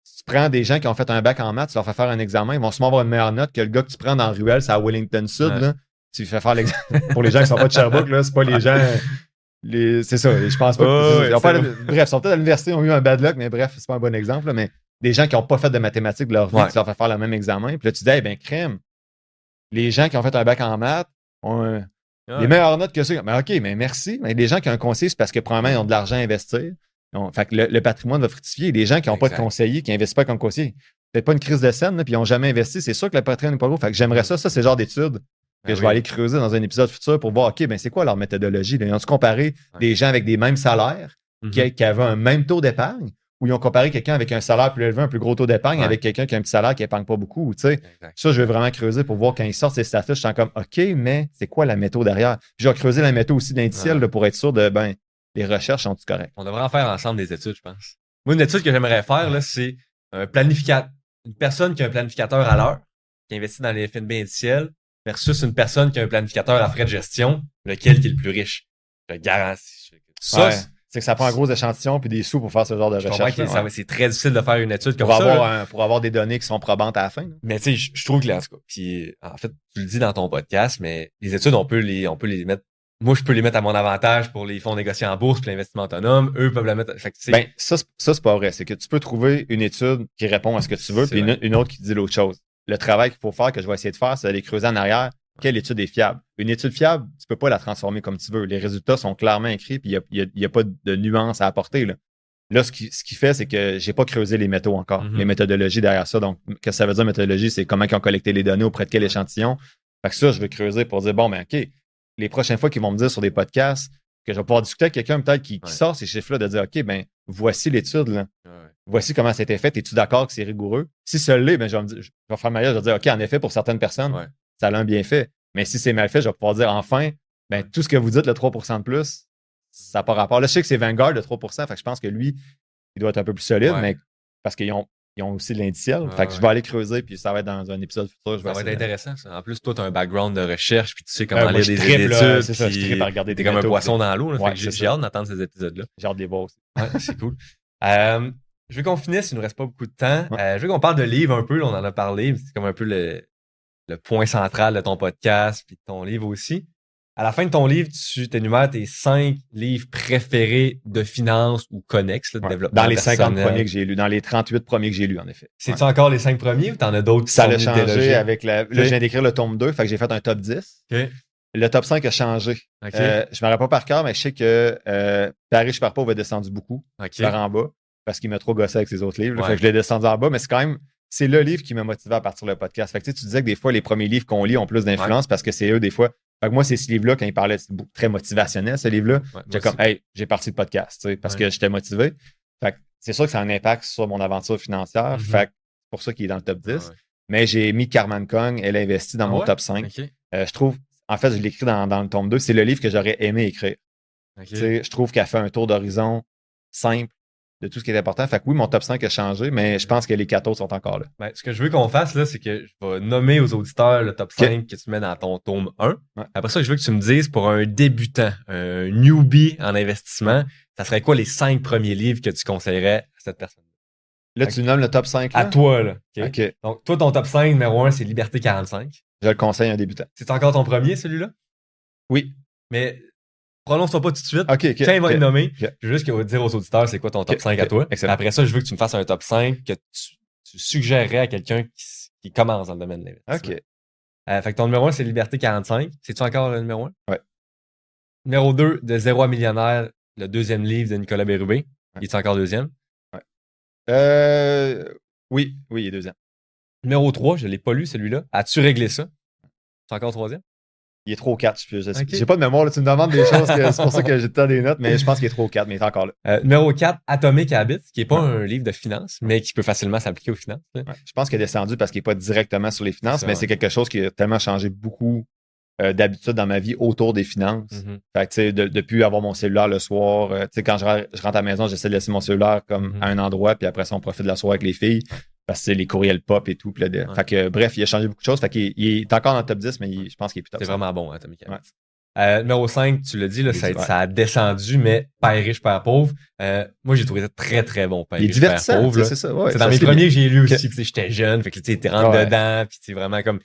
Si tu prends des gens qui ont fait un bac en maths, tu leur fais faire un examen, ils vont sûrement avoir une meilleure note que le gars que tu prends dans Ruelle, c'est à Wellington Sud. Là. Tu fais faire l'examen. Pour les gens qui ne sont pas de Sherbrooke, là, c'est pas les gens. C'est ça, je pense pas. Bref, ils sont peut-être à l'université, ils ont eu un bad luck, mais bref, c'est pas un bon exemple. Là, mais des gens qui n'ont pas fait de mathématiques de leur vie, tu leur fais faire le même examen. Puis là, tu dis, eh ben, crème. Les gens qui ont fait un bac en maths ont des meilleures notes que ceux. Mais OK, mais merci. Mais les gens qui ont un conseiller, c'est parce que probablement ils ont de l'argent à investir. Fait que le patrimoine va fructifier. Les gens qui n'ont pas de conseiller, qui n'investissent pas comme conseiller, peut-être pas une crise de scène, puis ils n'ont jamais investi, c'est sûr que le patrimoine n'est pas gros. Fait que j'aimerais ça. Ça, c'est le genre d'études que je vais aller creuser dans un épisode futur pour voir, OK, ben c'est quoi leur méthodologie? Là? Ils ont-tu comparé des gens avec des mêmes salaires qui avaient un même taux d'épargne ou ils ont comparé quelqu'un avec un salaire plus élevé, un plus gros taux d'épargne avec quelqu'un qui a un petit salaire qui n'épargne pas beaucoup? Tu sais? Ça, je vais vraiment creuser pour voir quand ils sortent ces stats-là. Je suis comme, OK, mais c'est quoi la méthode derrière? Puis je vais creuser la méthode aussi d'indiciel pour être sûr de, les recherches sont-tu correctes? On devrait en faire ensemble des études, je pense. Moi, une étude que j'aimerais faire, là, c'est un planificateur. Une personne qui a un planificateur à l'heure, qui investit dans les FNB indiciels, versus une personne qui a un planificateur à frais de gestion, lequel qui est le plus riche. Je garantis. Ça, c'est que ça prend un gros échantillon puis des sous pour faire ce genre de recherche. C'est très difficile de faire une étude comme ça. Pour avoir des données qui sont probantes à la fin. Là. Mais tu sais, je trouve que, en tout cas, puis en fait, tu le dis dans ton podcast, mais les études, on peut les mettre. Moi, je peux les mettre à mon avantage pour les fonds négociés en bourse puis l'investissement autonome. Eux peuvent la mettre. Fait que, ça, c'est pas vrai. C'est que tu peux trouver une étude qui répond à ce que tu veux puis une autre qui dit l'autre chose. Le travail qu'il faut faire, que je vais essayer de faire, c'est d'aller creuser en arrière. Quelle étude est fiable? Une étude fiable, tu peux pas la transformer comme tu veux. Les résultats sont clairement écrits puis il y a pas de nuance à apporter, là. Là, ce qui fait, c'est que j'ai pas creusé les métaux encore, les méthodologies derrière ça. Donc, qu'est-ce que ça veut dire, méthodologie? C'est comment ils ont collecté les données auprès de quel échantillon. Fait que ça, je vais creuser pour dire, bon, ben, OK, les prochaines fois qu'ils vont me dire sur des podcasts que je vais pouvoir discuter avec quelqu'un peut-être qui sort ces chiffres-là, de dire, OK, ben, voici l'étude, là. Voici comment ça a été fait. Es-tu d'accord que c'est rigoureux? Si ça l'est, ben, je vais faire ma gueule, je vais dire, OK, en effet, pour certaines personnes, ça a un bienfait. Mais si c'est mal fait, je vais pouvoir dire, enfin, ben, tout ce que vous dites, le 3% de plus, ça n'a pas rapport. Là, je sais que c'est Vanguard, le 3%, fait que je pense que lui, il doit être un peu plus solide, mais parce qu'ils ont aussi de l'indiciel. Fait que je vais aller creuser, puis ça va être dans un épisode futur. Ça va être intéressant, ça. En plus, toi, tu as un background de recherche, puis tu sais comment lire des études. C'est ça, je tripe à regarder des T'es comme un métaux, poisson dans l'eau. J'ai hâte d'entendre ces épisodes-là. J'ai hâte de les voir aussi. Ouais, c'est cool. Je veux qu'on finisse, il nous reste pas beaucoup de temps. Je veux qu'on parle de livres un peu, là, on en a parlé, c'est comme un peu le point central de ton podcast, puis de ton livre aussi. À la fin de ton livre, tu t'énumères tes 5 livres préférés de finance ou connexes, là, de développement dans les personnel. 50 premiers que j'ai lus, dans les 38 premiers que j'ai lus, en effet. C'est-tu encore les 5 premiers ou t'en as d'autres qui ça sont a changé délogés? avec Là, je viens d'écrire le tome 2, fait que j'ai fait un top 10. Okay. Le top 5 a changé. Je me rappelle pas par cœur, mais je sais que Paris, je pars pas, va descendu beaucoup par en bas parce qu'il m'a trop gossé avec ses autres livres. Fait que je l'ai descendu en bas, mais c'est le livre qui m'a motivé à partir le podcast. Fait que tu disais que des fois, les premiers livres qu'on lit ont plus d'influence parce que c'est eux, des fois. Fait que moi, c'est ce livre-là, quand il parlait, c'est très motivationnel, ce livre-là. J'ai comme, hey, j'ai parti le podcast, tu sais, parce que j'étais motivé. Fait que c'est sûr que ça a un impact sur mon aventure financière. Fait que c'est pour ça qu'il est dans le top 10. Mais j'ai mis Carmen Kong, elle a investi dans mon top 5. Je trouve, en fait, je l'ai écrit dans le tome 2. C'est le livre que j'aurais aimé écrire. Tu sais, je trouve qu'elle fait un tour d'horizon simple de tout ce qui est important. Fait que oui, mon top 5 a changé, mais je pense que les 4 autres sont encore là. Ben, ce que je veux qu'on fasse, là, c'est que je vais nommer aux auditeurs le top 5 que tu mets dans ton tome 1. Après ça, je veux que tu me dises, pour un débutant, un newbie en investissement, ça serait quoi les 5 premiers livres que tu conseillerais à cette personne? Là, tu nommes le top 5, là? À toi, là. OK. Donc, toi, ton top 5, numéro 1, c'est Liberté 45. Je le conseille à un débutant. C'est encore ton premier, celui-là? Oui. Mais prononce-toi pas tout de suite. Quand il va le nommer, je veux juste dire aux auditeurs c'est quoi ton top 5 à toi. Excellent. Après ça, je veux que tu me fasses un top 5 que tu suggérerais à quelqu'un qui commence dans le domaine de l'investissement. OK. Fait que ton numéro 1, c'est Liberté 45. C'est-tu encore le numéro 1? Ouais. Numéro 2, De zéro à millionnaire, le deuxième livre de Nicolas Bérubé. Il est encore deuxième? Ouais. Oui, il est deuxième. Numéro 3, je l'ai pas lu celui-là. As-tu réglé ça? C'est encore troisième? Il est 3 ou 4. Ok. J'ai pas de mémoire, là, tu me demandes des choses, c'est pour ça que j'ai tant des notes, mais je pense qu'il est 3 ou 4, mais il est encore là. Numéro 4, Atomic Habits, qui est pas un livre de finances, mais qui peut facilement s'appliquer aux finances. Ouais. Je pense qu'il est descendu parce qu'il est pas directement sur les finances, mais c'est quelque chose qui a tellement changé beaucoup d'habitude dans ma vie autour des finances. Mm-hmm. Fait que, tu sais, depuis avoir mon cellulaire le soir, tu sais, quand je rentre à la maison, j'essaie de laisser mon cellulaire comme à un endroit, puis après ça, on profite de la soirée avec les filles, parce que les courriels pop et tout. Puis là, fait que, bref, il a changé beaucoup de choses. Fait qu'il est encore dans le top 10, mais je pense qu'il est plus top. C'est vraiment bon, Atomic Habits. Numéro 5, tu l'as dit, là, ça a descendu, mais Père riche, Père pauvre. Moi, j'ai trouvé ça très, très bon, Père riche, Père pauvre. C'est ça, ouais, c'est dans mes premiers que j'ai lu aussi, puis j'étais jeune, fait que tu rentres dedans, puis c'est vraiment comme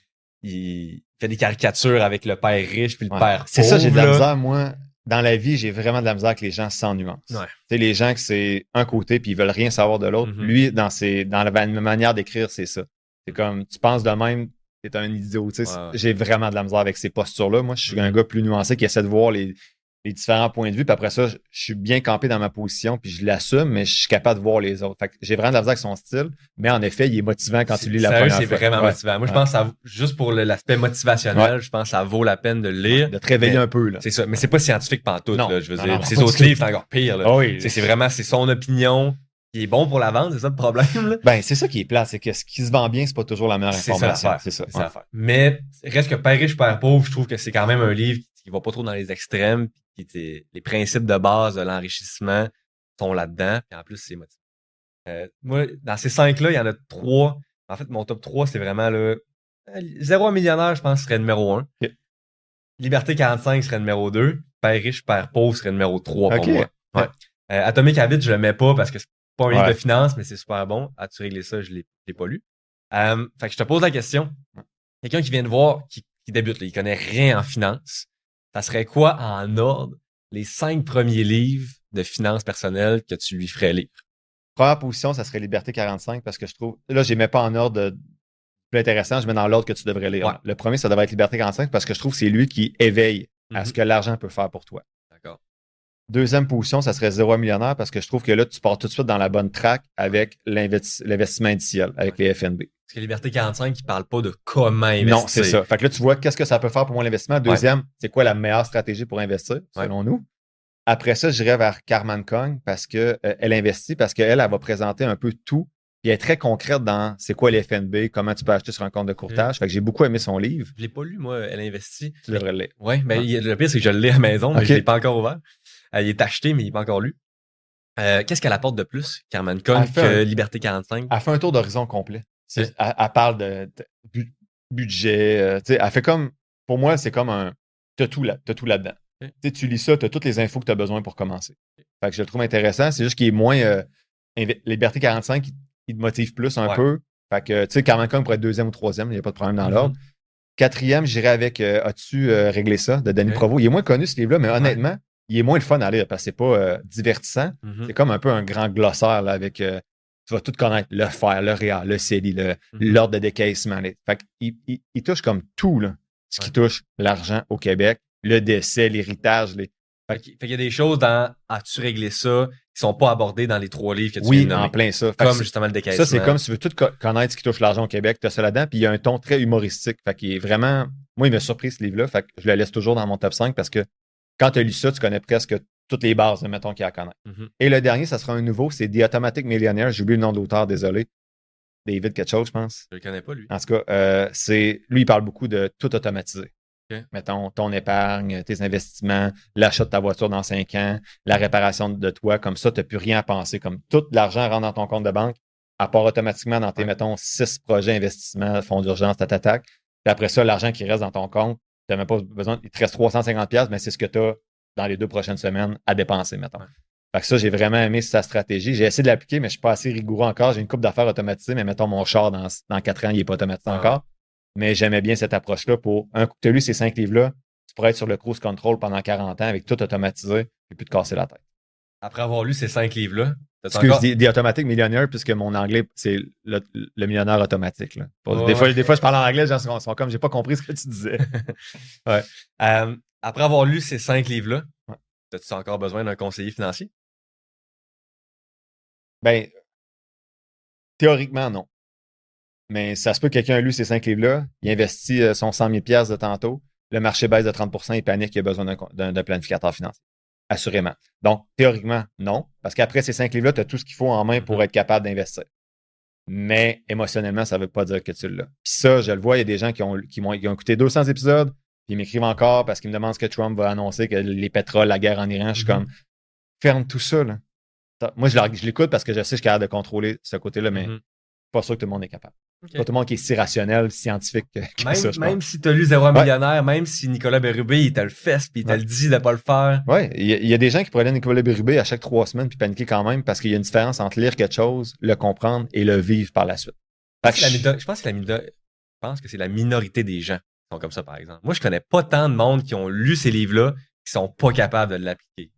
il fait des caricatures avec le père riche puis le père pauvre. C'est ça, j'ai de la misère, moi. Dans la vie, j'ai vraiment de la misère que les gens sans nuance. Ouais. Tu sais, les gens que c'est un côté puis ils veulent rien savoir de l'autre. Lui, dans la manière d'écrire, c'est ça. C'est comme, tu penses de même, t'es un idiot. Tu sais, j'ai vraiment de la misère avec ces postures-là. Moi, je suis un gars plus nuancé qui essaie de voir les différents points de vue. Puis après ça, je suis bien campé dans ma position, puis je l'assume, mais je suis capable de voir les autres. Fait que j'ai vraiment de la misère avec son style, mais en effet, il est motivant quand tu lis la première fois. C'est vraiment motivant. Moi, je pense juste pour l'aspect motivationnel, je pense que ça vaut la peine de le lire. De te réveiller un peu, là. C'est ça. Mais c'est pas scientifique pantoute, là. Je veux dire. Ces autres livres, c'est encore pire, là. Oh oui. C'est vraiment, c'est son opinion qui est bon pour la vente, c'est ça le problème, là. Ben, c'est ça qui est plat, c'est que ce qui se vend bien, c'est pas toujours la meilleure information. C'est ça. Mais, reste que Père riche, Père pauvre, je trouve que c'est quand même un livre qui va pas trop dans les extrêmes. Les principes de base de l'enrichissement sont là-dedans. Puis en plus, c'est motivant. Moi, dans ces 5-là, il y en a 3. En fait, mon top 3, c'est vraiment là. 0 à millionnaire, je pense, serait numéro 1. Okay. Liberté 45 serait numéro 2. Père riche, Père pauvre serait numéro 3 pour moi. Ouais. Atomic Habits, je le mets pas parce que c'est pas un livre de finance, mais c'est super bon. As-tu réglé ça? Je l'ai pas lu. Fait que je te pose la question. Quelqu'un qui vient de voir, qui débute, là, il connaît rien en finance. Ça serait quoi, en ordre, les 5 premiers livres de finances personnelles que tu lui ferais lire? Première position, ça serait Liberté 45 parce que je trouve, là, je les mets pas en ordre plus intéressant, je mets dans l'ordre que tu devrais lire. Ouais. Le premier, ça devrait être Liberté 45 parce que je trouve que c'est lui qui éveille à ce que l'argent peut faire pour toi. D'accord. Deuxième position, ça serait 0 à millionnaire parce que je trouve que là, tu pars tout de suite dans la bonne track avec l'investissement indiciel, avec les FNB. Parce que Liberté 45, il parle pas de comment investir. Non, c'est ça. Fait que là, tu vois qu'est-ce que ça peut faire pour moi l'investissement. Deuxième, c'est quoi la meilleure stratégie pour investir, selon nous. Après ça, j'irais vers Carmen Kong parce que elle investit, parce qu'elle va présenter un peu tout. Puis elle est très concrète dans c'est quoi les FNB, comment tu peux acheter sur un compte de courtage. Fait que j'ai beaucoup aimé son livre. Je l'ai pas lu, moi, elle investit. Tu devrais le lire. Oui, mais le pire, c'est que je le lis à la maison, mais je l'ai pas encore ouvert. Il est acheté, mais il n'est pas encore lu. Qu'est-ce qu'elle apporte de plus, Carmen Kong, que Liberté 45? Elle fait un tour d'horizon complet. Elle parle de budget. Elle fait comme, pour moi, c'est comme t'as tout là-dedans. Tu lis ça, tu as toutes les infos que tu as besoin pour commencer. Fait que je le trouve intéressant. C'est juste qu'il est moins Liberté 45, il te motive plus un peu. Fait que, tu sais, Carmen Kong pourrait être deuxième ou troisième, il n'y a pas de problème dans l'ordre. Quatrième, j'irais avec As-tu réglé ça de Danny Provost. Il est moins connu ce livre-là, mais honnêtement, il est moins le fun à lire parce que c'est pas divertissant. C'est comme un peu un grand glossaire là, avec tu vas tout connaître, le fer, le réal, le CELI, l'ordre de décaissement. Fait qu'il touche comme tout là, ce qui touche l'argent au Québec, le décès, l'héritage. Fait qu'il y a des choses dans As-tu réglé ça qui sont pas abordées dans les 3 livres que tu viens de nommer. Oui, en plein ça. Comme justement le décaissement. Ça, c'est comme si tu veux tout connaître ce qui touche l'argent au Québec, tu as ça là-dedans, puis il y a un ton très humoristique. Fait qu'il est vraiment... Moi, il m'a surpris ce livre-là, fait que je le laisse toujours dans mon top 5 parce que quand tu as lu ça, tu connais presque toutes les bases, mettons, qu'il y a à connaître. Et le dernier, ça sera un nouveau, c'est The Automatic Millionaire. J'ai oublié le nom de l'auteur, désolé. David quelque chose, je pense. Je le connais pas, lui. En tout cas, lui, il parle beaucoup de tout automatiser. Okay. Mettons, ton épargne, tes investissements, l'achat de ta voiture dans 5 ans, la réparation de toi, comme ça, tu n'as plus rien à penser. Comme tout l'argent rentre dans ton compte de banque, à part automatiquement dans tes, mettons, 6 projets investissements, fonds d'urgence, t'attaques. Puis après ça, l'argent qui reste dans ton compte, tu n'as même pas besoin, il te reste 350$, mais c'est ce que tu as dans les 2 prochaines semaines à dépenser, mettons. Fait que ça, j'ai vraiment aimé sa stratégie. J'ai essayé de l'appliquer, mais je suis pas assez rigoureux encore. J'ai une couple d'affaires automatisées, mais mettons, mon char dans 4 ans, il n'est pas automatisé encore. Mais j'aimais bien cette approche-là pour un coup que tu as lu ces 5 livres-là, tu pourrais être sur le cruise control pendant 40 ans avec tout automatisé et puis te casser la tête. Après avoir lu ces 5 livres-là, excuse, des automatiques millionnaires, puisque mon anglais, c'est le millionnaire automatique. Là. Des fois, je parle en anglais, les gens sont comme, j'ai pas compris ce que tu disais. Après avoir lu ces 5 livres-là, as-tu encore besoin d'un conseiller financier? Ben, théoriquement, non. Mais ça se peut que quelqu'un a lu ces 5 livres-là, il investit son 100 000$ de tantôt, le marché baisse de 30%, il panique, il a besoin d'un planificateur financier. Assurément. Donc, théoriquement, non. Parce qu'après ces 5 livres-là, tu as tout ce qu'il faut en main pour être capable d'investir. Mais émotionnellement, ça ne veut pas dire que tu l'as. Puis ça, je le vois, il y a des gens qui ont écouté 200 épisodes, puis ils m'écrivent encore parce qu'ils me demandent ce que Trump va annoncer, que les pétroles, la guerre en Iran. Je suis comme, ferme tout ça, là. Moi, je l'écoute parce que je sais que je suis capable de contrôler ce côté-là, mais pas sûr que tout le monde est capable. Okay. Pas tout le monde qui est si rationnel, scientifique que ça. Même si tu as lu Zéro Millionnaire, même si Nicolas Bérubé, il te le fait, puis il te le dit de pas le faire. Oui, il y a des gens qui pourraient lire Nicolas Bérubé à chaque 3 semaines puis paniquer quand même parce qu'il y a une différence entre lire quelque chose, le comprendre et le vivre par la suite. Je pense que c'est la minorité des gens qui sont comme ça, par exemple. Moi, je connais pas tant de monde qui ont lu ces livres-là qui sont pas capables de l'appliquer.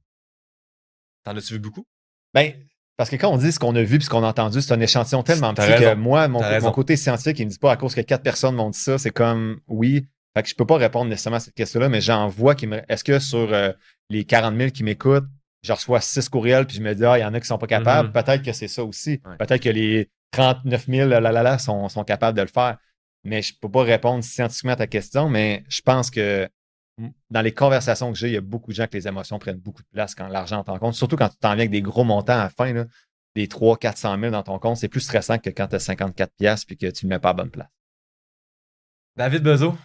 T'en as-tu vu beaucoup? Ben, parce que quand on dit ce qu'on a vu et ce qu'on a entendu, c'est un échantillon tellement petit que moi, mon côté scientifique, il me dit pas à cause que 4 personnes m'ont dit ça, c'est comme oui. Fait que je peux pas répondre nécessairement à cette question-là, mais j'en vois est-ce que sur les 40 000 qui m'écoutent, je reçois 6 courriels puis je me dis, il y en a qui sont pas capables. Peut-être que c'est ça aussi. Ouais. Peut-être que les 39 000 sont capables de le faire. Mais je peux pas répondre scientifiquement à ta question, mais je pense que dans les conversations que j'ai, il y a beaucoup de gens que les émotions prennent beaucoup de place quand l'argent entre en compte. Surtout quand tu t'en viens avec des gros montants à la fin, là, des 300-400 000 dans ton compte, c'est plus stressant que quand tu as 54 piastres et que tu ne le mets pas à bonne place. David Bezeau,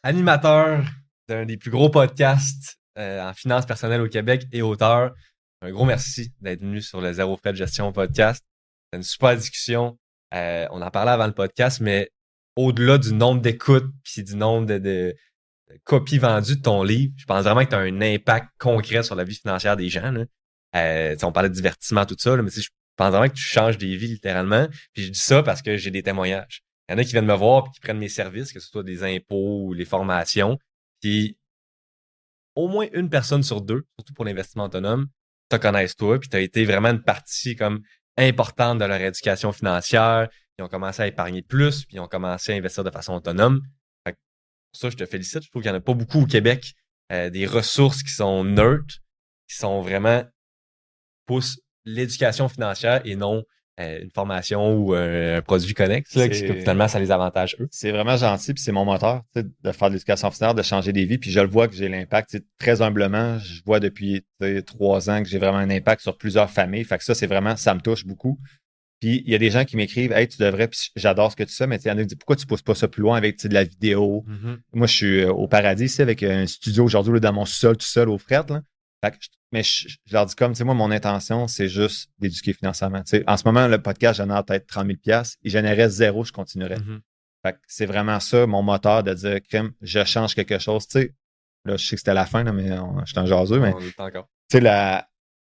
animateur d'un des plus gros podcasts en finances personnelles au Québec et auteur. Un gros merci d'être venu sur le Zéro Frais de Gestion podcast. C'est une super discussion. On en parlait avant le podcast, mais au-delà du nombre d'écoutes puis du nombre de copies vendues de ton livre, je pense vraiment que tu as un impact concret sur la vie financière des gens. Là. On parlait de divertissement, tout ça, là, mais je pense vraiment que tu changes des vies littéralement. Puis je dis ça parce que j'ai des témoignages. Il y en a qui viennent me voir et qui prennent mes services, que ce soit des impôts ou les formations. Puis au moins une personne sur 2, surtout pour l'investissement autonome, te connaissent toi, puis tu as été vraiment une partie comme importante de leur éducation financière. Ils ont commencé à épargner plus, puis ils ont commencé à investir de façon autonome. Fait que pour ça, je te félicite. Je trouve qu'il n'y en a pas beaucoup au Québec. Des ressources qui sont neutres, qui sont vraiment poussent l'éducation financière et non une formation ou un produit connexe, là, qui finalement, ça les avantage eux. C'est vraiment gentil, puis c'est mon moteur, de faire de l'éducation financière, de changer des vies, puis je le vois que j'ai l'impact. Très humblement, je vois depuis 3 ans que j'ai vraiment un impact sur plusieurs familles. Fait que ça, c'est vraiment, ça me touche beaucoup. Puis il y a des gens qui m'écrivent, hey, tu devrais, puis j'adore ce que tu fais, mais il y en a qui disent, pourquoi tu pousses pas ça plus loin avec de la vidéo? Moi, je suis au paradis ici avec un studio aujourd'hui là, dans mon sol, tout seul aux frettes. Là. Fait que mais je leur dis comme, tu sais, moi, mon intention, c'est juste d'éduquer financièrement. Tu sais, en ce moment, le podcast, j'en ai peut-être 30 000 $. Il générait 0, je continuerais. Fait que c'est vraiment ça, mon moteur, de dire, crème, je change quelque chose. Tu sais, là, je sais que c'était la fin, là, mais je suis un jaseux, mais tu sais,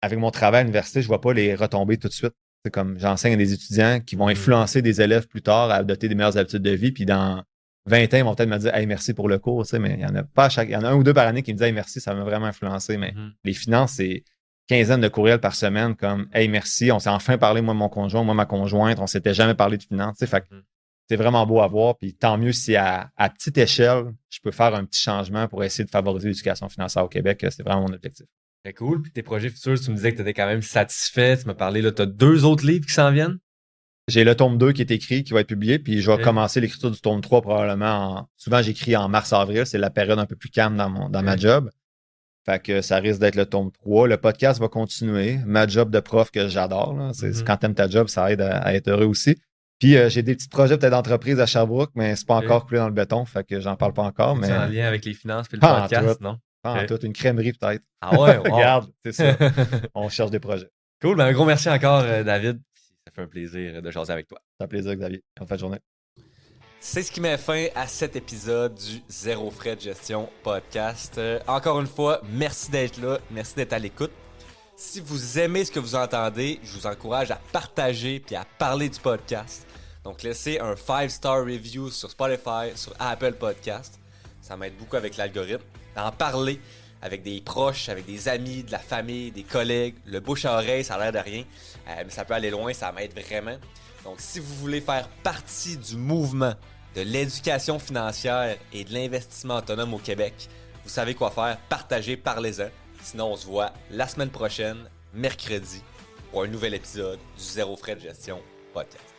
avec mon travail à l'université, je vois pas les retombées tout de suite. C'est comme, j'enseigne à des étudiants qui vont influencer des élèves plus tard à adopter des meilleures habitudes de vie, puis dans 20 ans, ils vont peut-être me dire, hey, merci pour le cours, tu sais, mais il y en a pas il y en a 1 ou 2 par année qui me disent, hey, merci, ça m'a vraiment influencé. Mais les finances, c'est quinzaine de courriels par semaine comme, hey, merci, on s'est enfin parlé, moi, mon conjoint, moi, ma conjointe, on s'était jamais parlé de finances, tu sais, fait que c'est vraiment beau à voir. Puis tant mieux si à petite échelle, je peux faire un petit changement pour essayer de favoriser l'éducation financière au Québec. C'est vraiment mon objectif. Très cool. Puis tes projets futurs, tu me disais que tu étais quand même satisfait. Tu m'as parlé, là, tu as 2 autres livres qui s'en viennent? J'ai le tome 2 qui est écrit, qui va être publié, puis je vais commencer l'écriture du tome 3 probablement souvent j'écris en mars-avril, c'est la période un peu plus calme dans ma job. Fait que ça risque d'être le tome 3. Le podcast va continuer. Ma job de prof que j'adore, là. Quand t'aimes ta job, ça aide à être heureux aussi. Puis j'ai des petits projets peut-être d'entreprise à Sherbrooke, mais c'est pas encore coulé dans le béton, fait que j'en parle pas encore. Mais c'est en lien avec les finances puis le podcast, non? Pas en tout, une crèmerie peut-être. Ah ouais, regarde, c'est ça. On cherche des projets. Cool, ben un gros merci encore, David. Ça fait un plaisir de jaser avec toi. Ça fait plaisir, Xavier. En fin de journée. C'est ce qui met fin à cet épisode du Zéro Frais de Gestion podcast. Encore une fois, merci d'être là, merci d'être à l'écoute. Si vous aimez ce que vous entendez, je vous encourage à partager puis à parler du podcast. Donc, laissez un 5-star review sur Spotify, sur Apple Podcast. Ça m'aide beaucoup avec l'algorithme. En parler avec des proches, avec des amis, de la famille, des collègues. Le bouche à oreille, ça a l'air de rien, mais ça peut aller loin, ça m'aide vraiment. Donc, si vous voulez faire partie du mouvement de l'éducation financière et de l'investissement autonome au Québec, vous savez quoi faire, partagez, parlez-en. Sinon, on se voit la semaine prochaine, mercredi, pour un nouvel épisode du Zéro Frais de Gestion podcast.